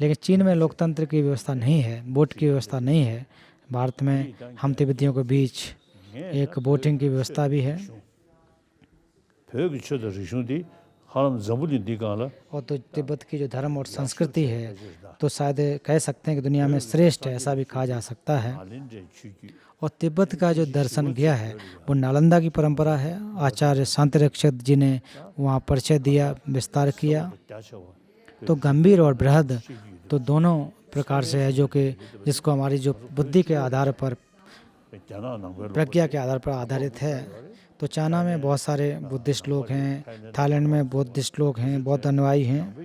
लेकिन चीन में लोकतंत्र की व्यवस्था नहीं है, वोट की व्यवस्था नहीं है। भारत में हम तिब्बतियों के बीच एक वोटिंग की व्यवस्था भी है। और तो तिब्बत की जो धर्म और संस्कृति है तो शायद कह सकते हैं कि दुनिया में श्रेष्ठ है, ऐसा भी कहा जा सकता है। और तिब्बत का जो दर्शन गया है वो नालंदा की परंपरा है। आचार्य शांतिरक्षक जी ने वहाँ परिचय दिया, विस्तार किया। तो गंभीर और बृहद तो दोनों प्रकार से है, जो कि जिसको हमारी जो बुद्धि के आधार पर, प्रज्ञा के आधार पर आधारित है। तो चाइना में बहुत सारे बुद्धिस्ट लोग हैं, थाईलैंड में बुद्धिस्ट लोग हैं, बौद्ध अनुयायी हैं।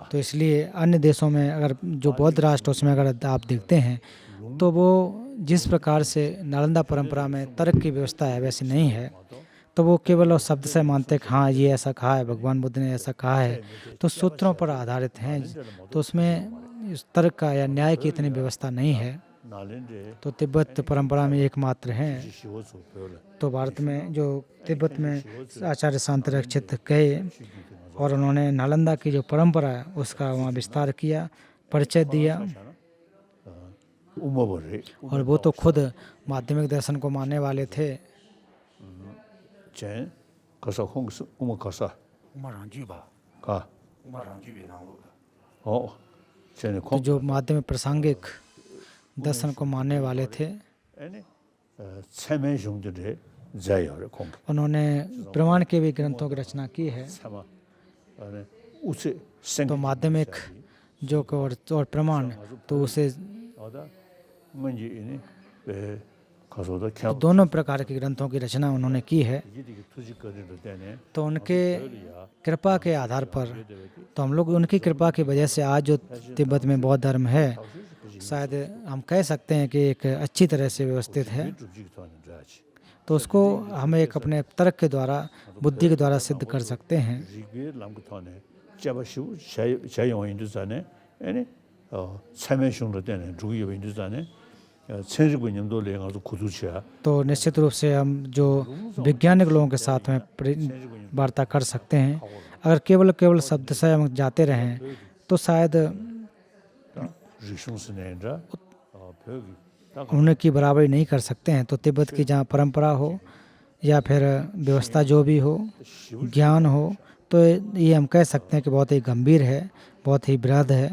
तो इसलिए अन्य देशों में अगर जो बौद्ध राष्ट्र उसमें अगर आप देखते हैं तो वो जिस प्रकार से नालंदा परंपरा में तर्क की व्यवस्था है वैसी नहीं है। तो वो केवल और शब्द से मानते कि हाँ ये ऐसा कहा है, भगवान बुद्ध ने ऐसा कहा है, तो सूत्रों पर आधारित हैं। तो उसमें इस तर्क का या न्याय की इतनी व्यवस्था नहीं है। तो तिब्बत परंपरा में एकमात्र हैं। तो भारत में जो तिब्बत में आचार्य शांतिरक्षित गए और उन्होंने नालंदा की जो परंपरा है उसका वहाँ विस्तार किया, परिचय दिया। और वो तो खुद माध्यमिक दर्शन को मानने वाले थे। तो जो माध्यमिक प्रासंगिक दर्शन को मानने वाले थे, उन्होंने प्रमाण के भी ग्रंथों की रचना की है। तो माध्यमिक जो और प्रमाण तो उसे तो दोनों प्रकार के ग्रंथों की रचना उन्होंने की है। तो उनके कृपा के आधार पर, तो हम लोग उनकी कृपा की वजह से आज जो तिब्बत में बौद्ध धर्म है शायद हम कह सकते हैं कि एक अच्छी तरह से व्यवस्थित है। तो उसको हम एक अपने तर्क के द्वारा, बुद्धि के द्वारा सिद्ध कर सकते हैं। तो निश्चित रूप से हम जो वैज्ञानिक लोगों के साथ में वार्ता कर सकते हैं। अगर केवल शब्द से हम जाते रहें तो शायद उनकी बराबरी नहीं कर सकते हैं। तो तिब्बत की जहाँ परंपरा हो या फिर व्यवस्था जो भी हो, ज्ञान हो, तो ये हम कह सकते हैं कि बहुत ही गंभीर है, बहुत ही बृहद है।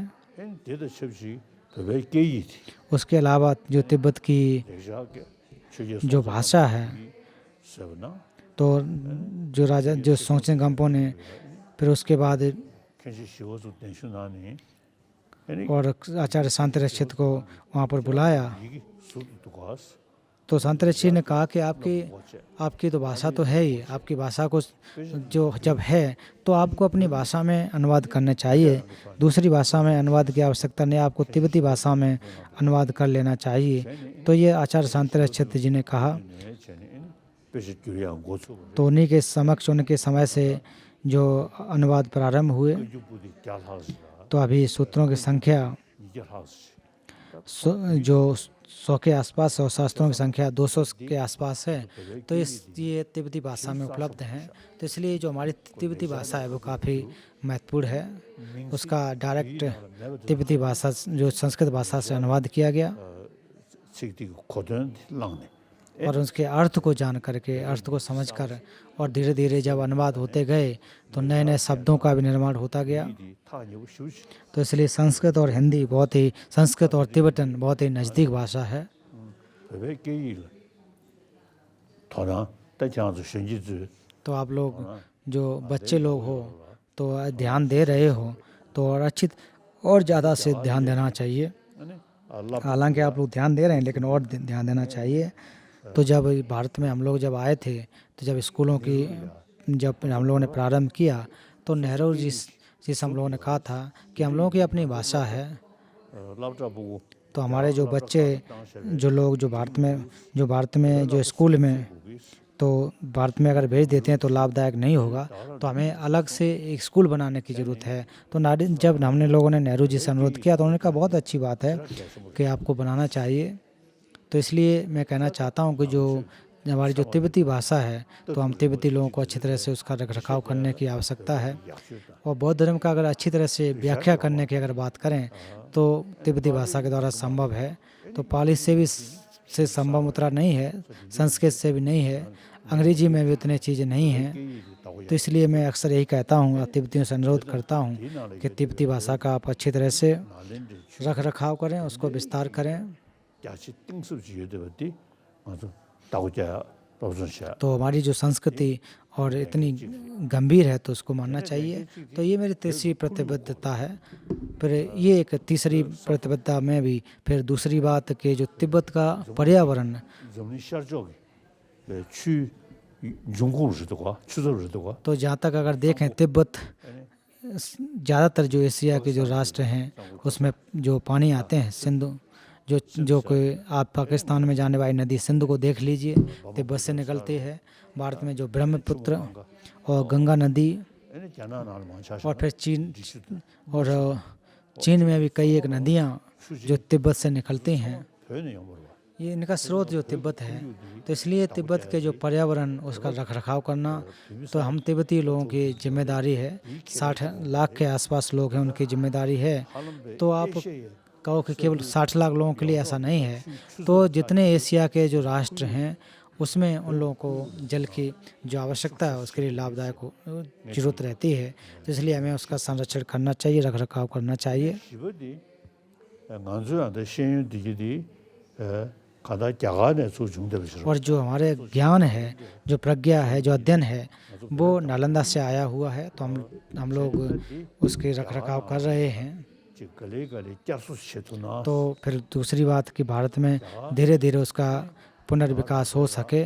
उसके अलावा जो तिब्बत की जो भाषा है, तो जो राजा जो सोंगचेन गम्पो ने फिर उसके बाद और आचार्य शांतिरक्षित को वहाँ पर बुलाया तो संत ऋषि ने कहा कि आपकी तो भाषा तो है ही, आपकी भाषा को जो जब है तो आपको अपनी भाषा में अनुवाद करना चाहिए, दूसरी भाषा में अनुवाद की आवश्यकता नहीं, आपको तिब्बती भाषा में अनुवाद कर लेना चाहिए। तो ये आचार्य शांति चित्त जी ने कहा। तो उन्हीं के समक्ष उनके समय से जो अनुवाद प्रारंभ हुए, तो अभी सूत्रों की संख्या जो 100 के आसपास और शास्त्रों की संख्या 200 के आसपास है। तो ये तिब्बती भाषा में उपलब्ध हैं। तो इसलिए जो हमारी तिब्बती भाषा है वो काफ़ी महत्वपूर्ण है। उसका डायरेक्ट तिब्बती भाषा जो संस्कृत भाषा से अनुवाद किया गया और उसके अर्थ को जान करके, अर्थ को समझकर, और धीरे धीरे जब अनुवाद होते गए तो नए नए शब्दों का भी निर्माण होता गया। तो इसलिए संस्कृत और हिंदी बहुत ही, संस्कृत और तिब्बतन बहुत ही नज़दीक भाषा है। तो आप लोग जो बच्चे लोग हो तो ध्यान दे रहे हो तो और ज़्यादा से ध्यान देना चाहिए। हालांकि आप लोग ध्यान दे रहे हैं लेकिन और ध्यान देना चाहिए। तो जब भारत में हम लोग जब आए थे, तो जब स्कूलों की जब हम लोगों ने प्रारंभ किया तो नेहरू जी से हम लोगों ने कहा था कि हम लोगों की अपनी भाषा है। तो हमारे जो बच्चे जो लोग जो भारत में जो स्कूल में, तो भारत में अगर भेज देते हैं तो लाभदायक नहीं होगा, तो हमें अलग से एक स्कूल बनाने की ज़रूरत है। तो जब हमने लोगों ने नेहरू जी से अनुरोध किया तो उन्होंने कहा बहुत अच्छी बात है कि आपको बनाना चाहिए। तो इसलिए मैं कहना चाहता हूँ कि जो हमारी जो तिब्बती भाषा है, तो हम तिब्बती लोगों को अच्छी तरह से उसका रखरखाव करने की आवश्यकता है। और बौद्ध धर्म का अगर अच्छी तरह से व्याख्या करने की अगर बात करें तो तिब्बती भाषा के द्वारा संभव है। तो पाली से संभव उतना नहीं है, संस्कृत से भी नहीं है, अंग्रेजी में भी उतनी चीज़ें नहीं हैं। तो इसलिए मैं अक्सर यही कहता हूँ, तिब्बतियों से अनुरोध करता हूँ कि तिब्बती भाषा का आप अच्छी तरह से रखरखाव करें, उसको विस्तार करें। तो हमारी जो संस्कृति और इतनी गंभीर है तो उसको मानना चाहिए। तो ये मेरी तीसरी प्रतिबद्धता है। फिर ये एक तीसरी प्रतिबद्धता में भी फिर दूसरी बात कि जो तिब्बत का पर्यावरण, तो जहाँ तक अगर देखें तिब्बत ज़्यादातर जो एशिया के जो राष्ट्र हैं उसमें जो पानी आते हैं, सिंधु जो कोई आप पाकिस्तान में जाने वाली नदी सिंधु को देख लीजिए, तिब्बत से निकलती है। भारत में जो ब्रह्मपुत्र और गंगा नदी, और फिर चीन में भी कई एक नदियाँ जो तिब्बत से निकलती हैं, ये इनका स्रोत जो तिब्बत है। तो इसलिए तिब्बत के जो पर्यावरण उसका रखरखाव करना तो हम तिब्बती लोगों की जिम्मेदारी है। 60 लाख के आसपास लोग हैं, उनकी जिम्मेदारी है। तो आप कहो कि केवल 60 लाख लोगों के लिए ऐसा नहीं है। तो जितने एशिया के जो राष्ट्र हैं उसमें उन लोगों को जल की जो आवश्यकता है उसके लिए लाभदायक जरूरत रहती है। तो इसलिए हमें उसका संरक्षण करना चाहिए, रखरखाव करना चाहिए। और जो हमारे ज्ञान है, जो प्रज्ञा है, जो अध्ययन है, वो नालंदा से आया हुआ है। तो हम लोग उसके रखरखाव कर रहे हैं। तो फिर दूसरी बात कि भारत में धीरे धीरे उसका पुनर्विकास हो सके।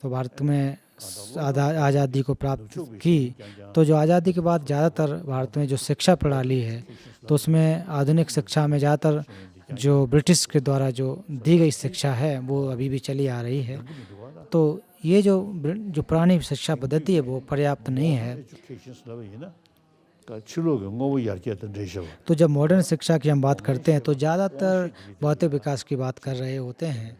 तो भारत में आज़ादी को प्राप्त की, तो जो आज़ादी के बाद ज़्यादातर भारत में जो शिक्षा प्रणाली है तो उसमें आधुनिक शिक्षा में ज़्यादातर जो ब्रिटिश के द्वारा जो दी गई शिक्षा है वो अभी भी चली आ रही है। तो ये जो पुरानी शिक्षा पद्धति है वो पर्याप्त नहीं है। तो जब मॉडर्न शिक्षा की हम बात करते हैं तो ज़्यादातर भौतिक विकास की बात कर रहे होते हैं।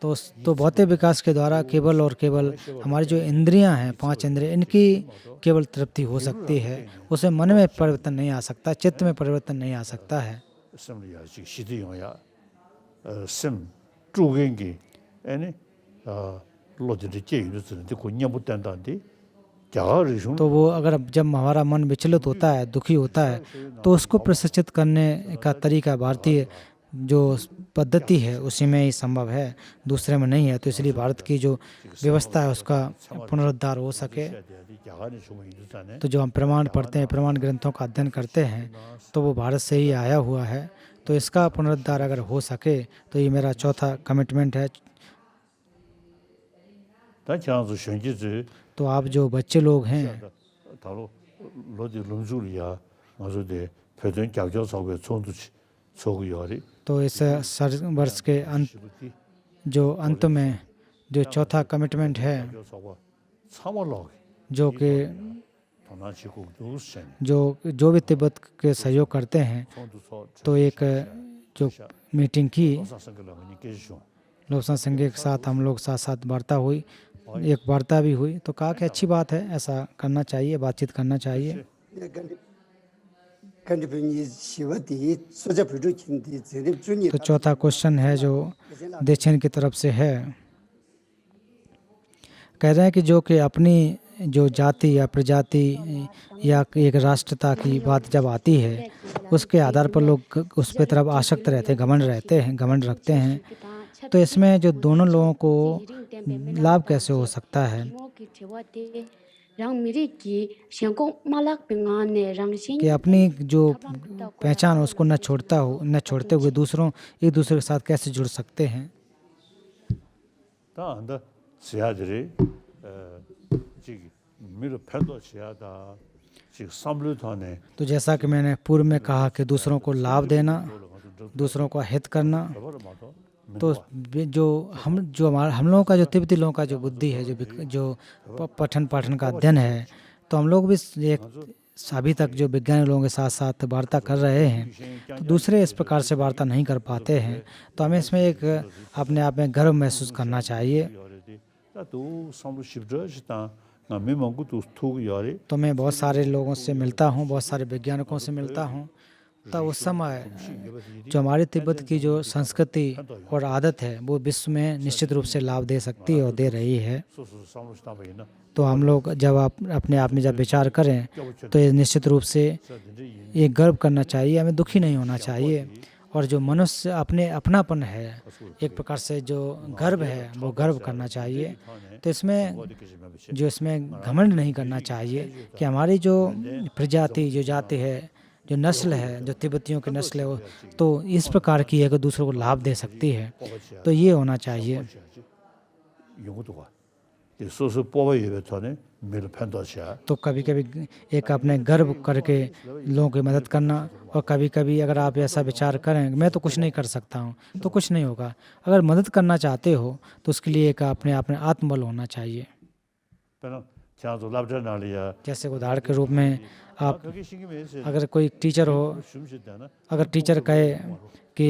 तो भौतिक विकास के द्वारा केवल और केवल हमारी जो इंद्रियां हैं, 5 इंद्रियां, इनकी केवल तृप्ति हो सकती है। उसे मन में परिवर्तन नहीं आ सकता, चित्त में परिवर्तन नहीं आ सकता है। तो वो अगर जब हमारा मन विचलित होता है, दुखी होता है, तो उसको प्रशिक्षित करने का तरीका भारतीय जो पद्धति है उसी में ही संभव है, दूसरे में नहीं है। तो इसलिए भारत की जो व्यवस्था है उसका पुनरुद्धार हो सके। तो जो हम प्रमाण पढ़ते हैं, प्रमाण ग्रंथों का अध्ययन करते हैं, तो वो भारत से ही आया हुआ है। तो इसका पुनरुद्धार अगर हो सके तो ये मेरा चौथा कमिटमेंट है, 다 장수 현지지 तो आप जो बच्चे लोग हैं 다로 로디 룸줄이야 맞으데 표정 격조 속에 손도 소구요리 तो इस वर्ष के अंत जो अंत में जो चौथा कमिटमेंट है 격조 참월로 जो कि 도나치고 누르신 जो भी तिब्बत के सहयोग करते हैं 손도 तो एक जो मीटिंग की 사상글라니 계시죠 लोकसन संघ के साथ हम लोग साथ साथ वार्ता हुई, एक वार्ता भी हुई तो कहा कि अच्छी बात है, ऐसा करना चाहिए, बातचीत करना चाहिए। तो चौथा क्वेश्चन है जो देशन की तरफ से है, कह रहे हैं कि जो कि अपनी जो जाति या प्रजाति या एक राष्ट्रता की बात जब आती है उसके आधार पर लोग उस पे तरफ आसक्त रहते हैं, घमंड रखते हैं। तो इसमें जो दोनों लोगों को लाभ कैसे हो सकता है कि अपनी जो पहचान है उसको न छोड़ते हुए दूसरों एक दूसरे के साथ कैसे जुड़ सकते हैं। 다한다 지하들이 지금 미르 패도 지하다 지금 삼류단에 तो जैसा कि मैंने पूर्व में कहा कि दूसरों को लाभ देना, दूसरों का हित करना, तो जो हम लोगों का जो तिब्बती लोगों का जो बुद्धि है, जो पठन पाठन का अध्ययन है, तो हम लोग भी एक अभी तक जो वैज्ञानिक लोगों के साथ साथ वार्ता कर रहे हैं तो दूसरे इस प्रकार से वार्ता नहीं कर पाते हैं। तो हमें इसमें एक अपने आप में गर्व महसूस करना चाहिए। तो मैं बहुत सारे लोगों से मिलता हूँ, बहुत सारे वैज्ञानिकों से मिलता हूँ, तब उस समय जो हमारी तिब्बत की जो संस्कृति और आदत है वो विश्व में निश्चित रूप से लाभ दे सकती है और दे रही है। तो हम लोग जब अपने आप में जब विचार करें तो ये निश्चित रूप से ये गर्व करना चाहिए, हमें दुखी नहीं होना चाहिए। और जो मनुष्य अपनापन है, एक प्रकार से जो गर्व है वो गर्व करना चाहिए। तो इसमें घमंड नहीं करना चाहिए कि हमारी जो प्रजाति जो जाति है, जो नस्ल है, जो तिब्बतियों की नस्ल है, तो इस प्रकार की है कि दूसरों को लाभ दे सकती है। तो ये होना चाहिए। तो कभी कभी एक अपने गर्व करके लोगों की मदद करना, और कभी कभी अगर आप ऐसा विचार करें मैं तो कुछ नहीं कर सकता हूँ, तो कुछ नहीं होगा। अगर मदद करना चाहते हो तो उसके लिए एक अपने आप में आत्मबल होना चाहिए। जैसे उदाहरण के रूप में आप अगर कोई टीचर हो, अगर टीचर कहे कि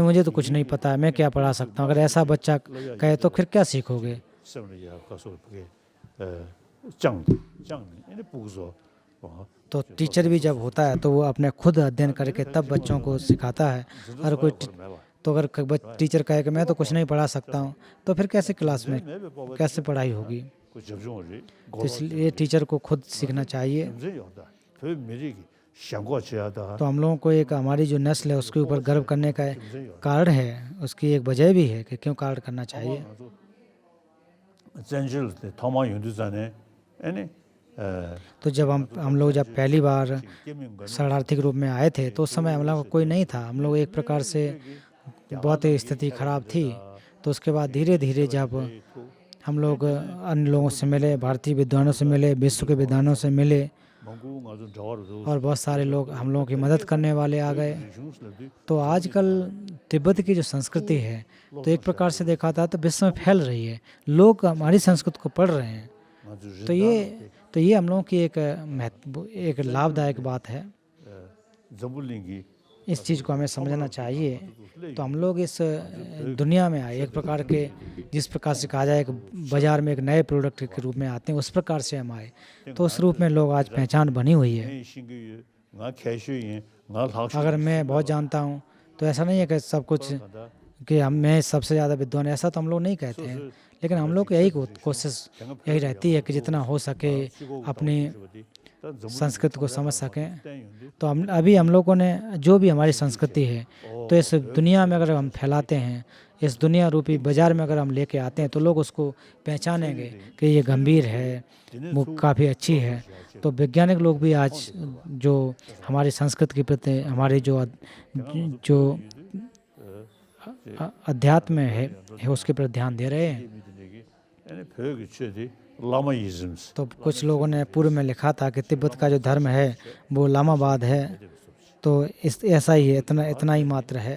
मुझे तो कुछ नहीं पता है, मैं क्या पढ़ा सकता हूँ, अगर ऐसा बच्चा कहे तो फिर क्या सीखोगे। तो टीचर भी जब होता है तो वो अपने खुद अध्ययन करके तब बच्चों को सिखाता है। अगर टीचर कहे कि मैं तो कुछ नहीं पढ़ा सकता हूँ, तो फिर कैसे क्लास में कैसे पढ़ाई होगी। तो इसलिए टीचर को खुद सीखना चाहिए। तो हम लोगों को एक हमारी जो नस्ल है उसके ऊपर गर्व करने का कारण है, उसकी एक वजह भी है कि क्यों कारण करना चाहिए। तो जब हम लोग जब पहली बार शरणार्थी के रूप में आए थे तो उस समय हम लोग कोई नहीं था, हम लोग एक प्रकार से बहुत स्थिति खराब थी। तो उसके बाद धीरे धीरे जब हम लोग अन्य लोगों से मिले, भारतीय विद्वानों से मिले, विश्व के विद्वानों से मिले, और बहुत सारे लोग हम लोगों की मदद करने वाले आ गए। तो आजकल तिब्बत की जो संस्कृति है तो एक प्रकार से देखा था तो विश्व में फैल रही है, लोग हमारी संस्कृति को पढ़ रहे हैं। तो ये हम लोगों की एक लाभदायक बात है। इस चीज़ को हमें समझना चाहिए। तो हम लोग इस दुनिया में आए एक प्रकार के, जिस प्रकार से कहा जाए एक बाज़ार में एक नए प्रोडक्ट के रूप में आते हैं, उस प्रकार से हम आए। तो उस रूप में लोग आज पहचान बनी हुई है। अगर मैं बहुत जानता हूँ तो ऐसा नहीं है कि सब कुछ कि मैं सबसे ज़्यादा विद्वान, ऐसा तो हम लोग नहीं कहते हैं। लेकिन हम लोग यही कोशिश यही रहती है कि जितना हो सके अपनी संस्कृति को समझ सकें। तो हम लोगों ने जो भी हमारी संस्कृति है तो इस दुनिया में अगर हम फैलाते हैं, इस दुनिया रूपी बाज़ार में अगर हम लेके आते हैं तो लोग उसको पहचानेंगे कि ये गंभीर है, वो काफ़ी अच्छी है। तो वैज्ञानिक लोग भी आज जो हमारी संस्कृति के प्रति हमारी जो अध्यात्म है उसके प्रति ध्यान दे रहे हैं। एने फेग छेदी लामाइज्म तो कुछ लोगों ने पूर्व में लिखा था कि तिब्बत का जो धर्म है वो लामाबाद है। तो इस ऐसा ही है, इतना इतना ही मात्र है।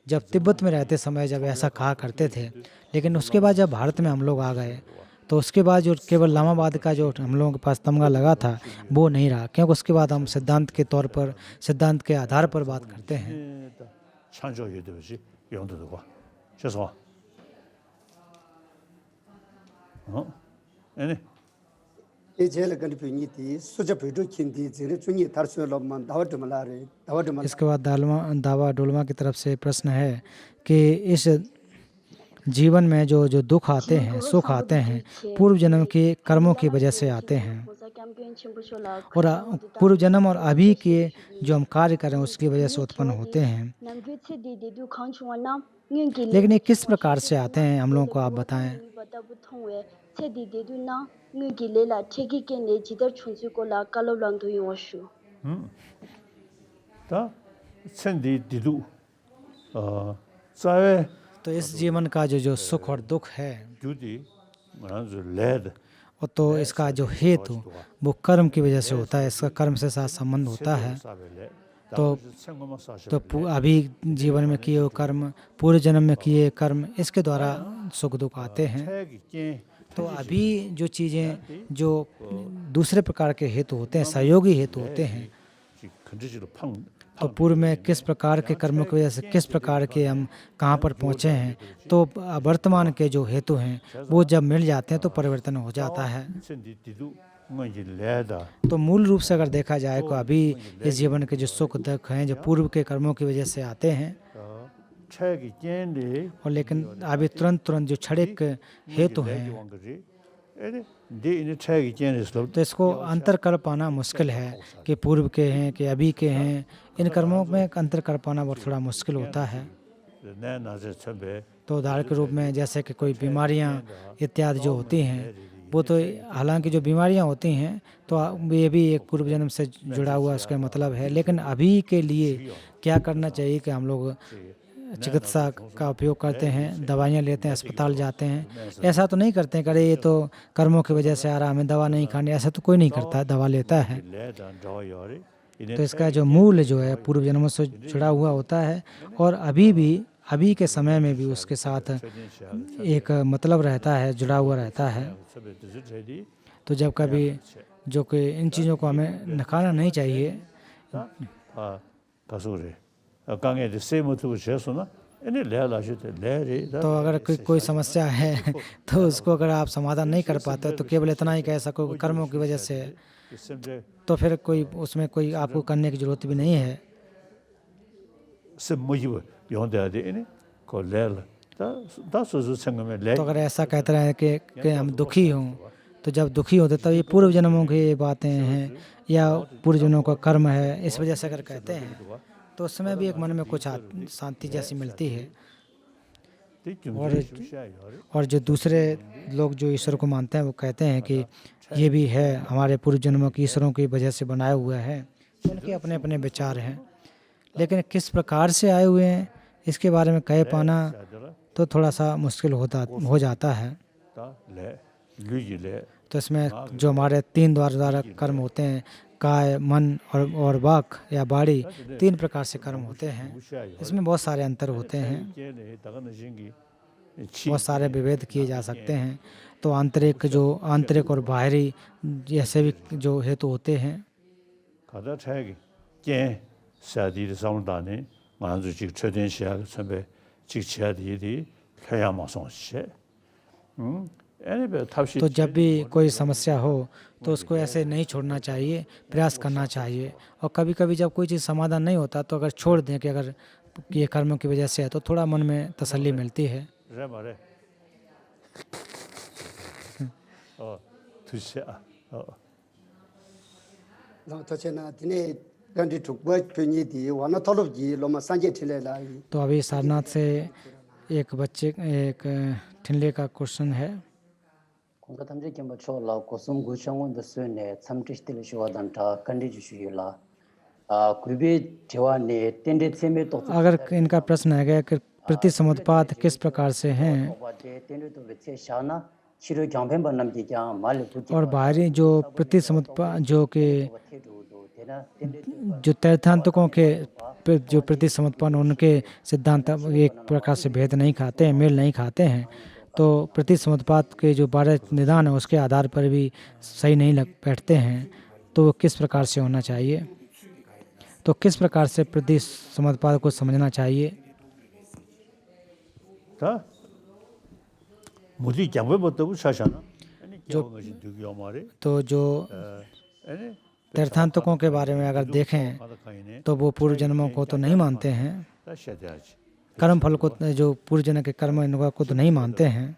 जब तिब्बत में रहते समय जब ऐसा कहा करते थे, लेकिन उसके बाद जब भारत में हम लोग आ गए तो उसके बाद जो केवल लामाबाद का जो हम लोगों के पास तमगा लगा था वो नहीं रहा, क्योंकि उसके बाद हम सिद्धांत के तौर पर, सिद्धांत के आधार पर बात करते हैं। 찬조하게 되지 영도도 봐. 죄송. एने ये जेल गन पिनी थी सुज पेटो खिंदी जेरे चुनी तरसो लमन दावट मलारे दावट मल इसके बाद दावा डोलमा की तरफ से प्रश्न है कि इस जीवन में जो जो दुख आते हैं, सुख आते हैं, पूर्व जन्म के कर्मों की वजह से आते हैं, और पूर्व जन्म और अभी के जो हम कार्य कर रहे हैं उसकी वजह से उत्पन्न होते हैं। लेकिन ये किस प्रकार से आते हैं हम लोगों को आप बताएं। 다 천디 디두 자외 तो इस जीवन का जो जो सुख और दुख है, 주디 먼저 레드 और तो इसका जो हेतु वो कर्म की वजह से होता है, इसका कर्म से साथ संबंध होता है। तो अभी जीवन में किए हुए कर्म, पूर्व जन्म में किए कर्म, इसके द्वारा सुख दुख आते हैं। तो अभी जो चीज़ें जो दूसरे प्रकार के हेतु होते हैं, सहयोगी हेतु होते हैं, तो पूर्व में किस प्रकार के कर्मों की वजह से किस प्रकार के हम कहाँ पर पहुँचे हैं, तो वर्तमान के जो हेतु हैं वो जब मिल जाते हैं तो परिवर्तन हो जाता है। तो मूल रूप से अगर देखा जाए तो अभी इस जीवन के जो सुख दुख हैं जो पूर्व के कर्मों की वजह से आते हैं, और लेकिन अभी तुरंत जो क्षणिक हेतु हैं तो इसको अंतर कर पाना मुश्किल है कि पूर्व के हैं कि अभी के हैं। इन कर्मों में अंतर कर पाना बहुत थोड़ा मुश्किल होता है। तो उदाहरण के रूप में जैसे कि कोई बीमारियां इत्यादि जो होती हैं, वो तो हालांकि जो बीमारियां होती हैं तो ये भी एक पूर्व जन्म से जुड़ा हुआ उसका मतलब है। लेकिन अभी के लिए क्या करना चाहिए कि हम लोग चिकित्सा का उपयोग करते हैं, दवाइयाँ लेते हैं, अस्पताल जाते हैं। ऐसा तो नहीं करते हैं कि अरे ये तो कर्मों की वजह से आ रहा, हमें दवा नहीं खानी, ऐसा तो कोई नहीं करता है, दवा लेता है। तो इसका जो मूल जो है पूर्व जन्मों से जुड़ा हुआ होता है, और अभी के समय में भी उसके साथ एक मतलब रहता है, जुड़ा हुआ रहता है। तो जब कभी जो कि इन चीज़ों को हमें नकारना नहीं चाहिए। तो अगर कोई समस्या है तो उसको अगर आप समाधान नहीं कर पाते तो केवल इतना ही कह सको कर्मों की वजह से, तो फिर कोई उसमें कोई आपको करने की जरूरत भी नहीं है। तो अगर ऐसा कहते रहे कि हम दुखी हों, तो जब दुखी होते तब ये पूर्व जन्मों की बातें हैं या पूर्व जन्मों का कर्म है, इस वजह से अगर कहते हैं तो उस समय भी एक मन में कुछ शांति जैसी मिलती है। और जो दूसरे लोग जो ईश्वर को मानते हैं वो कहते हैं कि ये भी है हमारे पूर्व जन्मों की ईश्वरों की वजह से बनाया हुआ है। उनके अपने अपने विचार हैं, लेकिन किस प्रकार से आए हुए हैं इसके बारे में कह पाना तो थोड़ा सा मुश्किल हो जाता है। तो इसमें जो हमारे 3 द्वारा कर्म होते हैं, काय, मन और वाक या बाड़ी, 3 प्रकार से कर्म होते हैं। इसमें बहुत सारे अंतर होते हैं, बहुत सारे विभेद किए जा सकते हैं। तो आंतरिक और बाहरी जैसे भी जो हेतु होते हैं। तो जब भी कोई समस्या हो तो उसको ऐसे नहीं छोड़ना चाहिए, प्रयास करना चाहिए। और कभी कभी जब कोई चीज़ समाधान नहीं होता तो अगर छोड़ दें कि अगर ये कर्मों की वजह से है, तो थोड़ा मन में तसल्ली मिलती है। तो अभी सारनाथ से एक ठिनले का क्वेश्चन है। अगर इनका प्रश्न है कि प्रति समुत्पाद किस प्रकार से हैं, 치료 경pen번 남기자 말 붙지 और बाहरी जो जो कि जो तैर्थांतकों के जो प्रति समर्पण उनके सिद्धांत एक प्रकार से भेद नहीं खाते हैं, मेल नहीं खाते हैं, तो प्रति समर्पात के जो 12 निदान है उसके आधार पर भी सही नहीं लग बैठते हैं। तो वो किस प्रकार से होना चाहिए, तो किस प्रकार से प्रति समर्पात को समझना चाहिए। 다 모두 장배부터 사샤나 아니 저것이 되게 말이 तो जो 아니 तीर्थांतकों के बारे में अगर देखें तो वो पूर्व जन्मों को तो नहीं मानते हैं, 다셔야지 कर्म फल को, जो पूर्व जन्म के कर्म इनका को तो नहीं मानते हैं।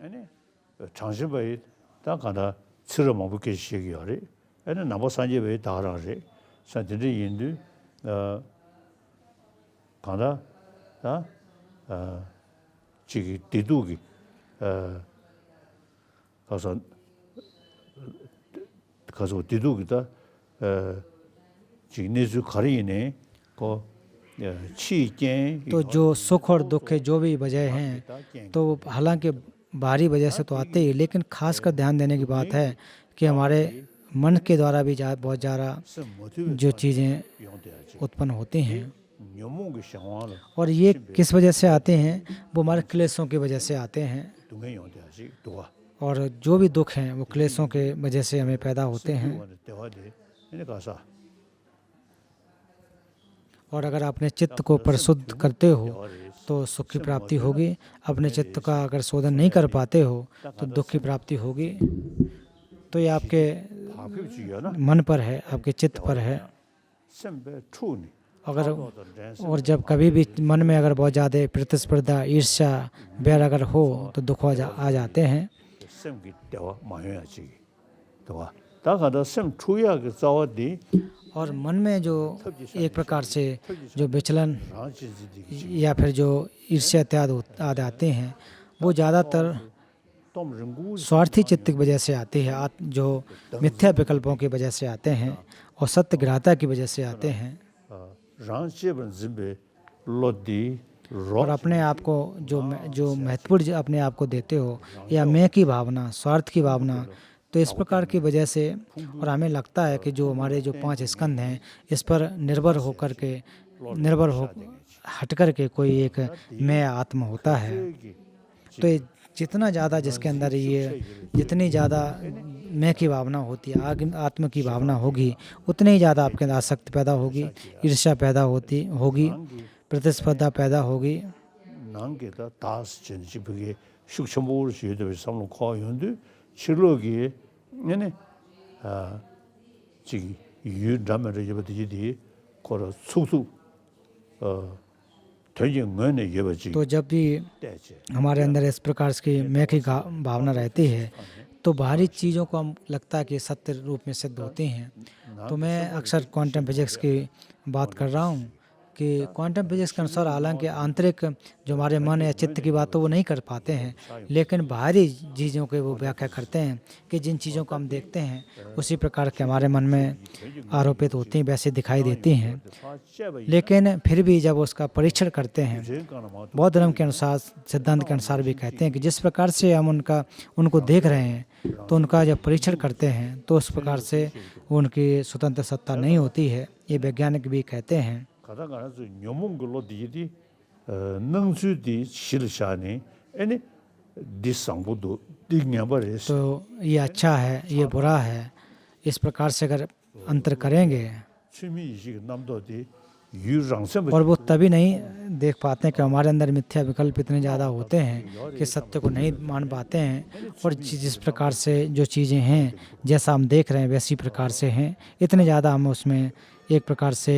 아니 장신바이 다 가다 치러 먹게 시기야리 아니 나보산지 왜 다라리 산들이 인도 가다 다 지기 디두기 가서 디두기다 지기 내주 가리네 거 치견 तो जो सुख और दुख के जो भी वजह हैं तो हालांकि बाहरी वजह से तो आते ही, लेकिन खासकर ध्यान देने की बात है कि हमारे मन के द्वारा भी बहुत ज़्यादा जो चीज़ें उत्पन्न होती हैं, और ये किस वजह से आते हैं, वो हमारे क्लेशों की वजह से आते हैं। और जो भी दुख हैं वो क्लेशों के वजह से हमें पैदा होते हैं। और अगर अपने चित्त को परिशुद्ध करते हो तो सुख की प्राप्ति होगी, अपने चित्त का अगर शोधन नहीं कर पाते हो तो दुख की प्राप्ति होगी। तो ये आपके मन पर है, आपके चित्त पर है। अगर और जब कभी भी मन में अगर बहुत ज़्यादा प्रतिस्पर्धा, ईर्ष्या, बैर अगर हो तो दुख आ जाते हैं। और मन में जो एक प्रकार से जो विचलन या फिर जो ईर्ष्या इत्यादि आ जाते हैं वो ज़्यादातर स्वार्थी चित्त की वजह से आती है, जो मिथ्या विकल्पों की वजह से आते हैं और सत्यग्राहता की वजह से आते हैं। और अपने आप को जो महत्वपूर्ण अपने आप को देते हो, या मैं की भावना, स्वार्थ की भावना, तो इस प्रकार की वजह से, और हमें लगता है कि जो हमारे जो 5 स्कंध हैं इस पर निर्भर हो हट कर के कोई एक मैं आत्मा होता है। तो ये जितना ज़्यादा जिसके अंदर ये जितनी ज़्यादा मैं की भावना होती है, आत्मा की भावना होगी, उतनी ही ज़्यादा आपके अंदर आसक्ति पैदा होगी, ईर्ष्या पैदा होगी, प्रतिस्पर्धा पैदा होगी। 실록이 얘네 지기 유담을 예버디디 거로 속속 되게 예버지। तो जब भी हमारे अंदर इस प्रकार की मैं की भावना रहती है तो बाहरी चीज़ों को हम लगता है कि सत्य रूप में सिद्ध होती हैं। तो मैं अक्सर क्वांटम फिजिक्स की बात कर रहा हूँ कि क्वांटम फिजिक्स के अनुसार हालांकि आंतरिक जो हमारे मन या चित्त की बात तो वो नहीं कर पाते हैं, लेकिन बाहरी चीज़ों के वो व्याख्या करते हैं कि जिन चीज़ों को हम देखते हैं उसी प्रकार के हमारे मन में आरोपित होती हैं, वैसे दिखाई देती हैं। लेकिन फिर भी जब उसका परीक्षण करते हैं, बौद्ध धर्म के अनुसार, सिद्धांत के अनुसार भी कहते हैं कि जिस प्रकार से हम उनको देख रहे हैं तो उनका जब परीक्षण करते हैं तो उस प्रकार से उनकी स्वतंत्र सत्ता नहीं होती है। ये वैज्ञानिक भी कहते हैं। 가다가서 녀몽글로 디디 능수디 실샤니 에네 디상부도 디냐버레스। तो ये अच्छा है, ये बुरा है, इस प्रकार से अगर अंतर करेंगे और वो तभी नहीं देख पाते हैं कि हमारे अंदर मिथ्या विकल्प इतने ज़्यादा होते हैं कि सत्य को नहीं मान पाते हैं, और जिस प्रकार से जो चीज़ें हैं जैसा हम देख रहे हैं वैसी प्रकार से हैं, इतने ज़्यादा हम उसमें एक प्रकार से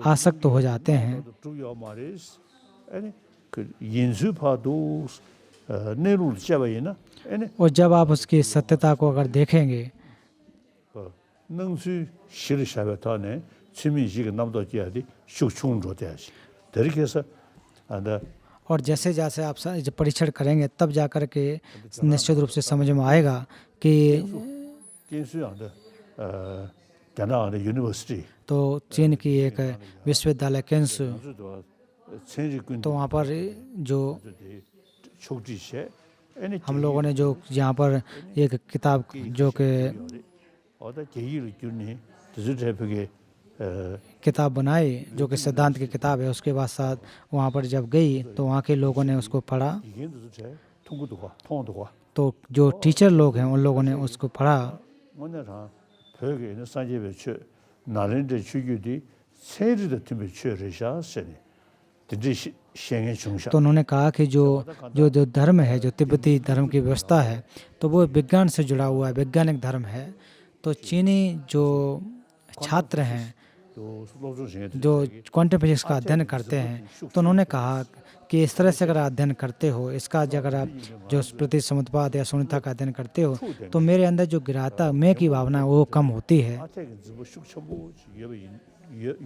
आसक्त हो जाते हैं। और जब आप उसकी सत्यता को अगर देखेंगे और जैसे जैसे आप जब परीक्षण करेंगे तब जाकर के निश्चित रूप से समझ में आएगा कि तो चीन की एक विश्वविद्यालय केंसु, तो वहाँ पर जो हम लोगों ने जो यहाँ पर एक किताब जो कि 어다 제의를 주니 드즈제프게 किताब बनाई जो कि सिद्धांत की किताब है, उसके बाद साथ वहाँ पर जब गई तो वहाँ के लोगों ने उसको पढ़ा, 이겐도 제 통구도가 통도가 तो जो टीचर लोग हैं उन लोगों ने उसको पढ़ा। 뭐냐라 벽에 있는 산재배 추 나른데 추규디 세르데 팀에 추르샤세니 드지 시행의 중심 तो उन्होंने कहा कि जो जो जो धर्म है, जो तिब्बती धर्म की व्यवस्था है, तो वो विज्ञान से जुड़ा हुआ है, वैज्ञानिक धर्म है। तो चीनी जो छात्र हैं 또 수로중에 जो क्वांटम फिजिक्स का अध्ययन करते हैं, तो उन्होंने कहा कि इस तरह से अगर अध्ययन करते हो, इसका अगर आप जो प्रति समुत्पाद या शून्यता का अध्ययन करते हो, तो मेरे अंदर जो गिराता मैं की भावना वो कम होती है। 아테게 뭐 숙청부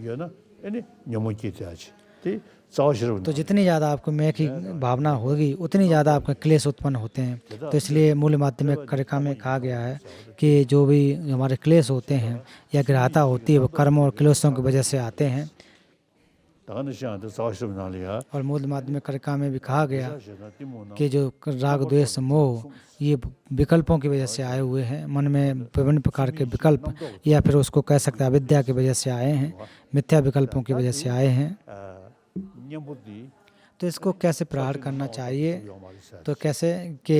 여나 아니 녀모기 돼야지 네 자오시로 तो जितनी ज़्यादा आपको मैं की भावना होगी उतनी ज़्यादा आपके क्लेश उत्पन्न होते हैं। तो इसलिए मूल माध्यमिक कारिका में कहा गया है कि जो भी हमारे क्लेश होते हैं या ग्रहता होती है वो कर्म और क्लेशों की वजह से आते हैं। 나가는 시간도 자오시로 나리야 और मूल माध्यमिक कारिका में भी कहा गया कि जो राग द्वेष मोह ये विकल्पों की वजह से आए हुए हैं, मन में विभिन्न प्रकार के विकल्प, या फिर उसको कह सकते हैं अविद्या की वजह से आए हैं, मिथ्या विकल्पों की वजह से आए हैं। 녀모디 तो इसको कैसे प्रहार करना चाहिए? तो कैसे कि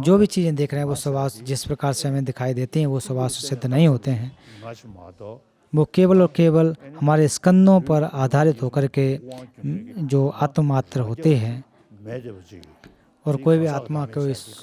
जो भी चीज़ें देख रहे हैं वो स्वभाव जिस प्रकार से हमें दिखाई देती हैं वो स्वभाव से सिद्ध नहीं होते हैं। 마도 वो केवल और केवल हमारे स्कंदों पर आधारित होकर के जो आत्ममात्र होते हैं, 매제버지 और कोई भी आत्मा को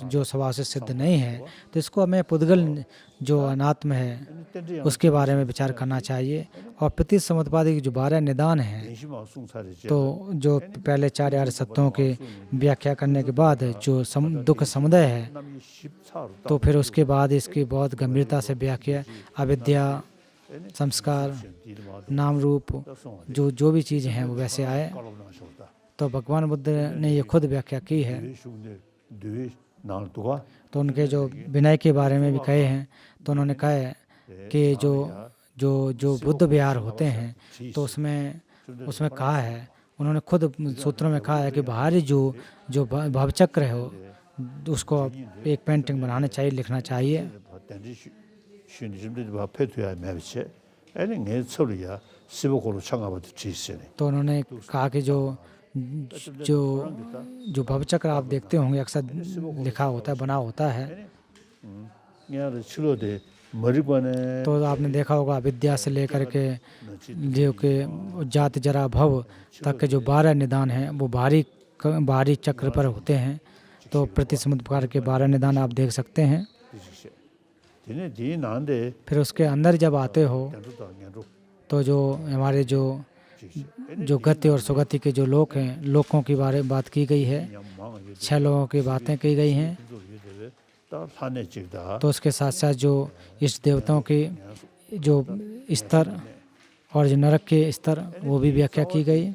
जो स्वभाव से सिद्ध नहीं है, तो इसको हमें पुद्गल जो अनात्म है उसके बारे में विचार करना चाहिए। और प्रति समुत्पादी जो 12 निदान हैं, 인심하고 숭사를 तो जो पहले 4 आर्य सत्यों की व्याख्या करने के बाद जो दुख समुदय है, 남이 14로 तो फिर उसके बाद इसकी बहुत गंभीरता से व्याख्या अविद्या, संस्कार, नाम रूप, जो जो भी चीज़ें हैं वो वैसे आए। 깔아나셨다 तो भगवान बुद्ध ने ये खुद व्याख्या की है। 뇌슈네 뇌 나도가 तो उनके जो विनय के बारे में भी कहे हैं, तो उन्होंने कहा है कि जो जो जो बुद्ध विहार होते हैं तो उसमें कहा है, उन्होंने खुद सूत्रों में कहा है कि बाहरी जो भवचक्र है उसको एक पेंटिंग बनाना चाहिए, लिखना चाहिए। 단지 쉬는 좀들 봐 패트야 매비체 아니 내 소리야 15고로 창가부터 지시네 तो उन्होंने कहा कि जो जो जो भवचक्र आप देखते होंगे अक्सर लिखा होता है, बना होता है। यार छिलो데 머리관에 तो आपने देखा होगा विद्या से लेकर के जो कि जात जरा भव तक के जो 12 निदान हैं वो बाहरी चक्र पर होते हैं। तो प्रति समुद्र के 12 निदान आप देख सकते हैं। दिने दी नांदे फिर उसके अंदर जब आते हो तो जो हमारे जो गति और सुगति के जो लोक हैं, लोकों की बात की गई है, 6 लोगों की बातें की गई हैं। तो उसके साथ साथ जो इष्ट देवताओं के जो स्तर और जो नरक के स्तर वो भी व्याख्या की गई।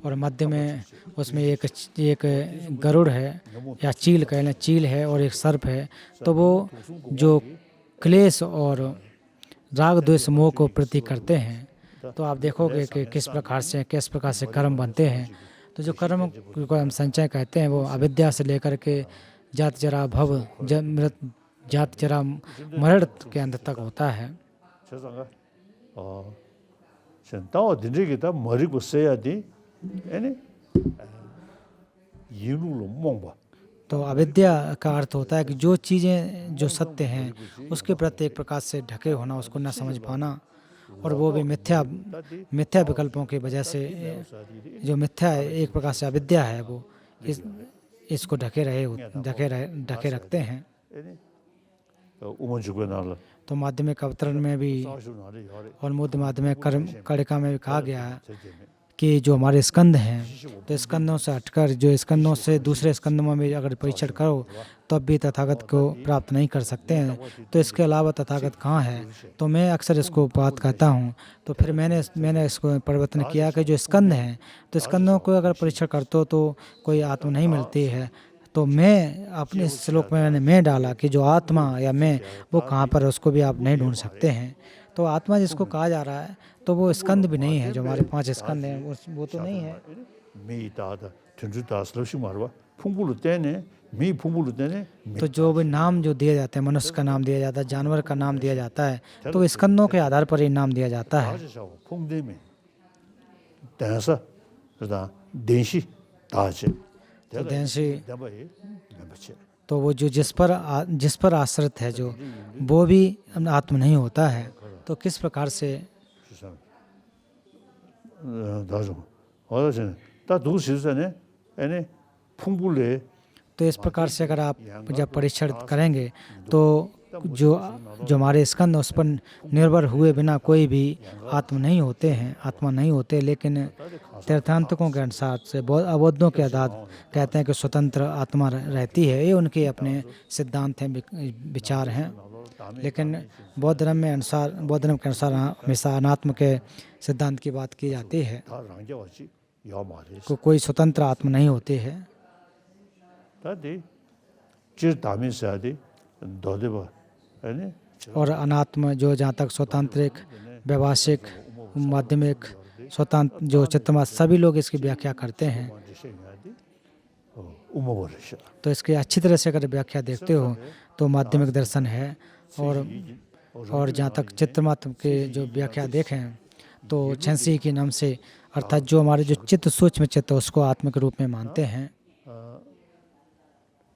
और मध्य में उसमें एक गरुड़ है या चील कह लें, चील है और एक सर्प है। तो वो जो क्लेश और राग द्वेष मोह को प्रतीक करते हैं। तो आप देखोगे कि किस प्रकार से कर्म बनते हैं। तो जो कर्म को हम संचय कहते हैं वो अविद्या से लेकर के जात जरा भव जात जरा मरण के अंत तक होता है। ताओ दिनजिगिता 머리고 써야지 아니 이루로 몽바 तो अविद्या का अर्थ होता है कि जो चीज़ें जो सत्य हैं उसके प्रति एक प्रकार से ढके होना, उसको न समझ पाना, और वो भी मिथ्या विकल्पों की वजह से जो मिथ्या एक प्रकार से अविद्या है वो इसको ढके रखते हैं। तो माध्यमिक अवतरण में भी और मूल माध्यमिक कारिका में भी कहा गया है कि जो हमारे स्कंद हैं, तो स्कंदों से हटकर जो स्कंदों से दूसरे स्कंदों में अगर परीक्षण करो तब भी तथागत को प्राप्त नहीं कर सकते हैं। तो इसके अलावा तथागत कहाँ है? तो मैं अक्सर इसको बात कहता हूँ। तो फिर मैंने इसको परिवर्तन किया कि जो स्कंद हैं, तो स्कंदों को अगर परीक्षण करते हो तो कोई आत्मा नहीं मिलती है। तो मैं अपने श्लोक में मैं डाला कि जो आत्मा या मैं वो कहाँ पर है उसको भी आप नहीं ढूंढ सकते हैं। तो आत्मा जिसको कहा जा रहा है तो वो स्कंद भी नहीं है, जो हमारे 5 स्कंद हैं वो तो नहीं है। 미 다다 전주다 슬로시 말와 풍부로 때네 미 풍부로 때네 तो जो भी नाम जो दिया जाता है, मनुष्य का नाम दिया जाता है, जानवर का नाम दिया जाता है, तो स्कंदों के आधार पर ही नाम दिया जाता है। 다지샤고 풍대미 대사 그다 den시 다지 तो देंशी 대바이 membership तो वो जो जिस पर आश्रित है जो वो भी आत्म नहीं होता है, तो किस प्रकार से 주상 다죠 어제 다 두시잖아요 एने 풍불레 तो इस प्रकार से अगर आप जब परीक्षण करेंगे तो जो हमारे स्कंद उस पर निर्भर हुए बिना कोई भी आत्मा नहीं होते, लेकिन तीर्थांतकों के अनुसार से अबौद्धों के आधार कहते हैं कि स्वतंत्र आत्मा रहती है। ये उनके अपने सिद्धांत हैं, विचार हैं। लेकिन बौद्ध धर्म के अनुसार हमेशा अनात्म के सिद्धांत की बात की जाती है कि कोई स्वतंत्र आत्मा नहीं होती है। 다디 질 다미사디 도데바 아니 और अनात्म जो जहाँ तक स्वतंत्रिक, व्यवसायिक, माध्यमिक, स्वतंत्र जो चित्तमत सभी लोग इसकी व्याख्या करते हैं। उमोबरशा तो इसकी अच्छी तरह से अगर व्याख्या देखते हो तो माध्यमिक दर्शन है। और जहाँ तक चित्तमात्र के जो व्याख्या देखें तो छंसी के नाम से, अर्थात जो हमारे जो चित्त सूक्ष्म चित्त उसको आत्म के रूप में मानते हैं।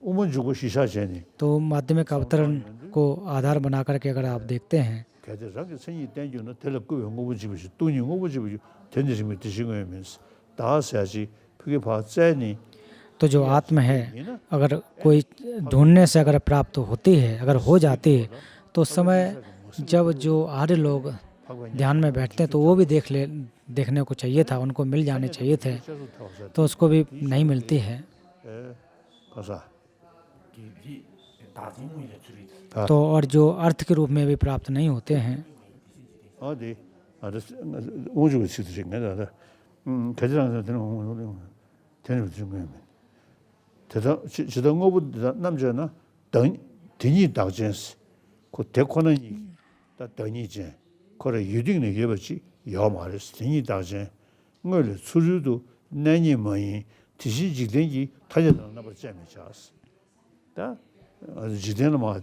उमजु고 시사제니 तो माध्यमिक अवतरण को आधार बना करके अगर आप देखते हैं 걔들하게 생이 땡기는 텔레코 연구부 집이지 또 연구부 집이지 전제심이 드시고면서 다서야지 그게 봐자니 तो जो आत्म है अगर कोई ढूंढने से अगर प्राप्त होती है, अगर हो जाती है, तो उस समय जब जो आर्य लोग ध्यान में बैठते हैं तो वो भी देखने को चाहिए था, उनको मिल जाने चाहिए थे, तो उसको भी नहीं मिलती है। 가서 이 다중의 줄이 तो और जो अर्थ के रूप में भी प्राप्त नहीं होते हैं। 어디 알았어 우주가 시도식 내가 대장한테 되는 되는 중요해 대장 지동어부 남자나 등 뒤니 다전스 그 대코는 다 등이제 그래 유딩의 예버지 여 말했어 뒤니 다전 뭘 수주도 내니 뭐이 지시 직den기 타져는 나버 재미 잤어 다 지대는 뭐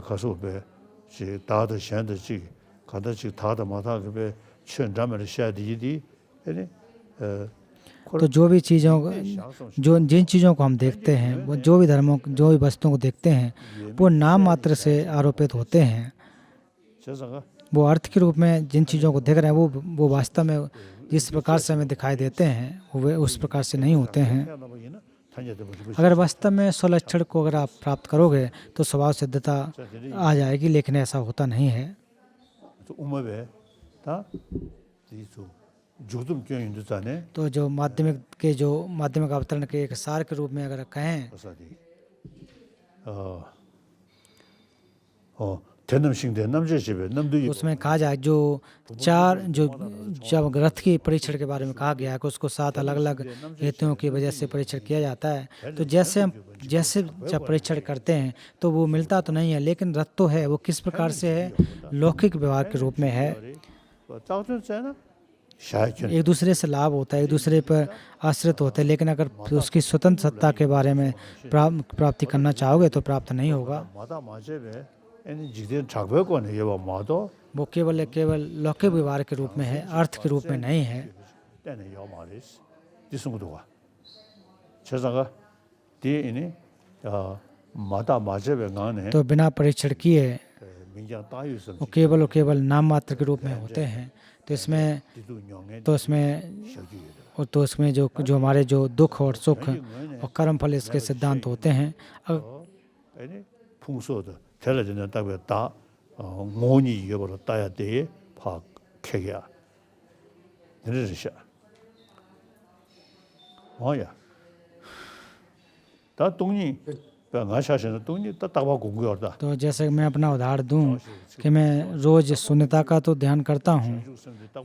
가서 배 다도 현대지 가다지 다다 마다 그 천자면을 해야 되지 아니 तो जो भी चीज़ों जिन चीज़ों को हम देखते हैं, वो जो भी धर्मों जो भी वस्तुओं को देखते हैं, वो नाम मात्र से आरोपित होते हैं। 저자가 वो अर्थ के रूप में जिन चीज़ों को देख रहे हैं वो वास्तव में जिस प्रकार से हमें दिखाई देते हैं वो उस प्रकार से नहीं होते हैं। अगर वास्तव में स्वलक्षण को अगर आप प्राप्त करोगे तो स्वभाव सिद्धता आ जाएगी, लेकिन ऐसा होता नहीं है। 또 우마베 다 이소 조금 교인도 자네 तो जो माध्यमिक अवतरण के एक सार के रूप में अगर कहें 어사디 대남싱대 남자 집에 남도 उसमें कहा जाए जो जब ग्रथ की परीक्षण के बारे में कहा गया है कि उसको 7 अलग अलग हेतुओं की वजह से परीक्षण किया जाता है। तो जैसे जब परीक्षण करते हैं तो वो मिलता तो नहीं है, लेकिन रथ तो है, वो किस प्रकार से है, लौकिक व्यवहार के रूप में है। 짜증잖아 शायद एक दूसरे से लाभ होता है, एक दूसरे पर आश्रित होते हैं, लेकिन अगर उसकी स्वतंत्र सत्ता के बारे में प्राप्ति करना चाहोगे तो प्राप्त नहीं होगा। 마다 마제베 애니 지대 작별권에 예와 마도 वो केवल लौकिक व्यवहार के रूप में है, अर्थ के रूप में नहीं है। 때네 요 말이스 지승도가 저자가 뒤에니 마다 마제베 가네 तो बिना परीक्षण किए 민장 따유선 वो केवल नाम मात्र के रूप में होते हैं। तो इसमें जो हमारे जो दुख और सुख और कर्म फल इसके सिद्धांत होते हैं। 애니 풍소도 텔레전에 딱에 다 모니 여버로 따야 돼 파케야 내려주셔 뭐야 다 동니 방아샤셔는 동니 다 따와 공부하다 तो जैसे मैं अपना उदाहरण दूं कि मैं रोज शून्यता का तो ध्यान करता हूं,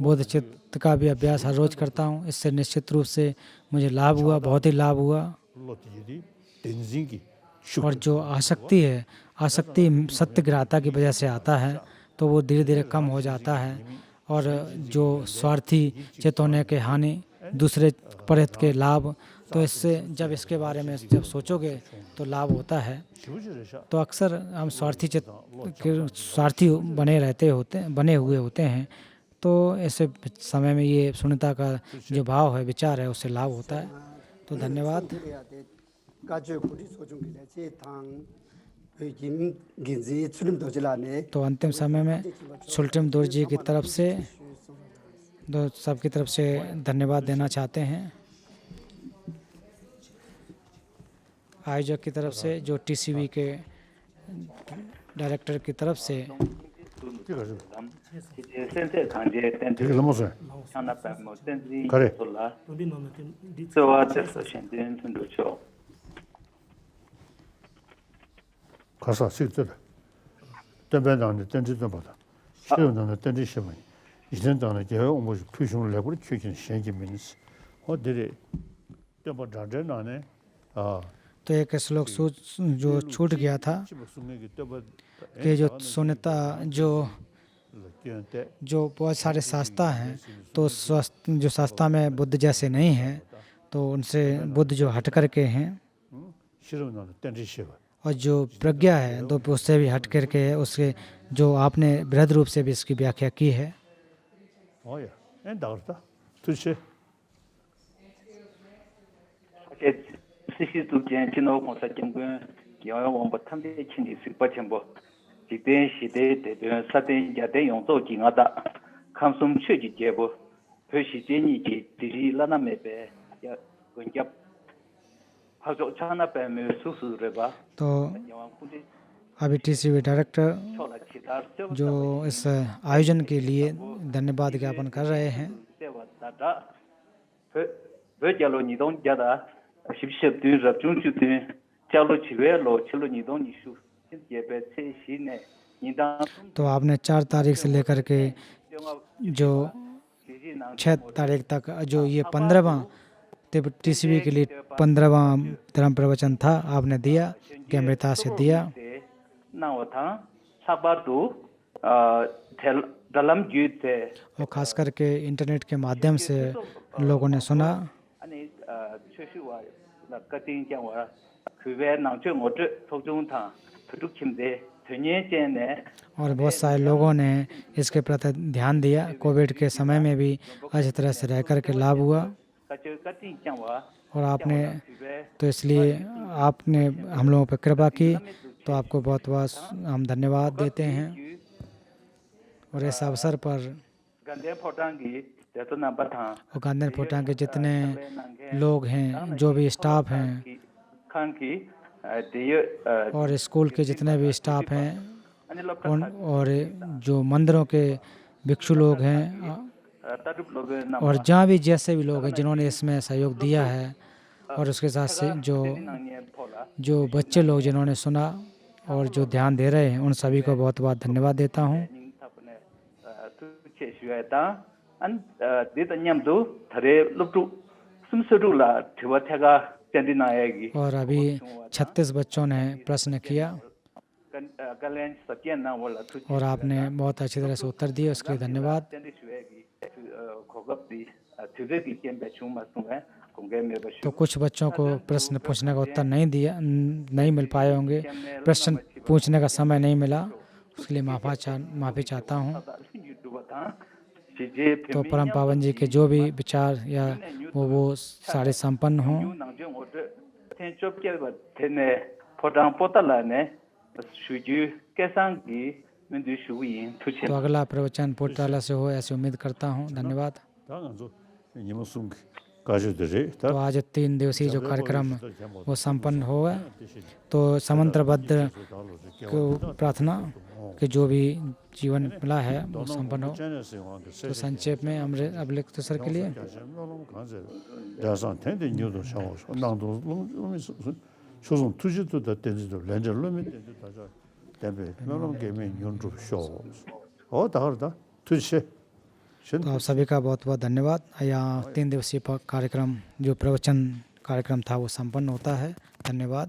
बोध चित्त का भी अभ्यास हर रोज करता हूं। इससे निश्चित रूप से मुझे लाभ हुआ, बहुत ही लाभ हुआ। 로티디 덴징기 और जो आसक्ति सत्यग्राहता की वजह से आता है तो वो धीरे धीरे कम हो जाता है। और जो स्वार्थी चित्त होने के हानि दूसरे परत के लाभ, तो इससे जब इसके बारे में जब सोचोगे तो लाभ होता है। तो अक्सर हम स्वार्थी बने हुए होते हैं, तो ऐसे समय में ये शून्यता का जो भाव है, विचार है, उससे लाभ होता है। तो धन्यवाद। तो अंतिम समय में सुल्टिम दोरजी की तरफ से सबकी तरफ से धन्यवाद देना चाहते हैं। आयोजक की तरफ से, जो टीसीवी के डायरेक्टर की तरफ से, 가서 식들 때배당에 던지던 보다 쉬우는 던지 시면 이전단에 제가 뭐 표시를 내고 최근 생기면서 어디에 또 다른나네 तो एक श्लोक जो छूट गया था कि जो शून्यता, जो बहुत सारे शास्त्रा हैं, तो जो शास्त्रा में बुद्ध जैसे नहीं हैं, तो उनसे बुद्ध जो हट करके हैं, और जो प्रज्ञा है तो उससे भी हट करके है, उसके जो आपने बृहद रूप से भी इसकी व्याख्या की है। तो अभी टीसीवी डायरेक्टर जो इस आयोजन के लिए धन्यवाद ज्ञापन कर रहे हैं। तो आपने 4 तारीख से लेकर के जो 6 तारीख तक, जो ये 15वां टीसीवी के लिए 15वां धर्म प्रवचन था, आपने दिया, गंभीरता से दिया। और खास करके इंटरनेट के माध्यम से लोगों ने सुना। और बहुत सारे लोगों ने इसके प्रति ध्यान दिया। कोविड के समय में भी अच्छी तरह से रह कर के लाभ हुआ। और आपने तो इसलिए आपने हम लोगों पर कृपा की, तो आपको बहुत बहुत हम धन्यवाद देते हैं। और इस अवसर पर और गांधी फोटांग के जितने लोग हैं, जो भी स्टाफ हैं, और स्कूल के जितने भी स्टाफ हैं, और जो मंदिरों के भिक्षु लोग हैं, और जहाँ भी जैसे भी लोग हैं जिन्होंने इसमें सहयोग दिया है, और उसके साथ से जो बच्चे लोग जिन्होंने सुना और जो ध्यान दे रहे हैं, उन सभी को बहुत बहुत धन्यवाद देता हूँ। और अभी 36 बच्चों ने प्रश्न किया और आपने बहुत अच्छी तरह से उत्तर दिए, उसके लिए धन्यवाद। तो कुछ बच्चों को प्रश्न पूछने का उत्तर नहीं मिल पाए होंगे, प्रश्न पूछने का समय नहीं मिला, उसके लिए माफ़ी चाहता हूँ। तो परम पावन जी के जो भी विचार या वो सारे संपन्न हों। तो अगला प्रवचन पोर्टाला से हो, ऐसी उम्मीद करता हूँ। धन्यवाद। तो आज 3 दिवसीय जो कार्यक्रम वो संपन्न होगा। तो समंत्रबद्ध को प्रार्थना कि जो भी जीवन मिला है वो संपन्न हो। तो संक्षेप में अभिलिखित सर के लिए तो आप सभी का बहुत बहुत धन्यवाद। यहाँ 3 दिवसीय कार्यक्रम जो प्रवचन कार्यक्रम था वो संपन्न होता है। धन्यवाद।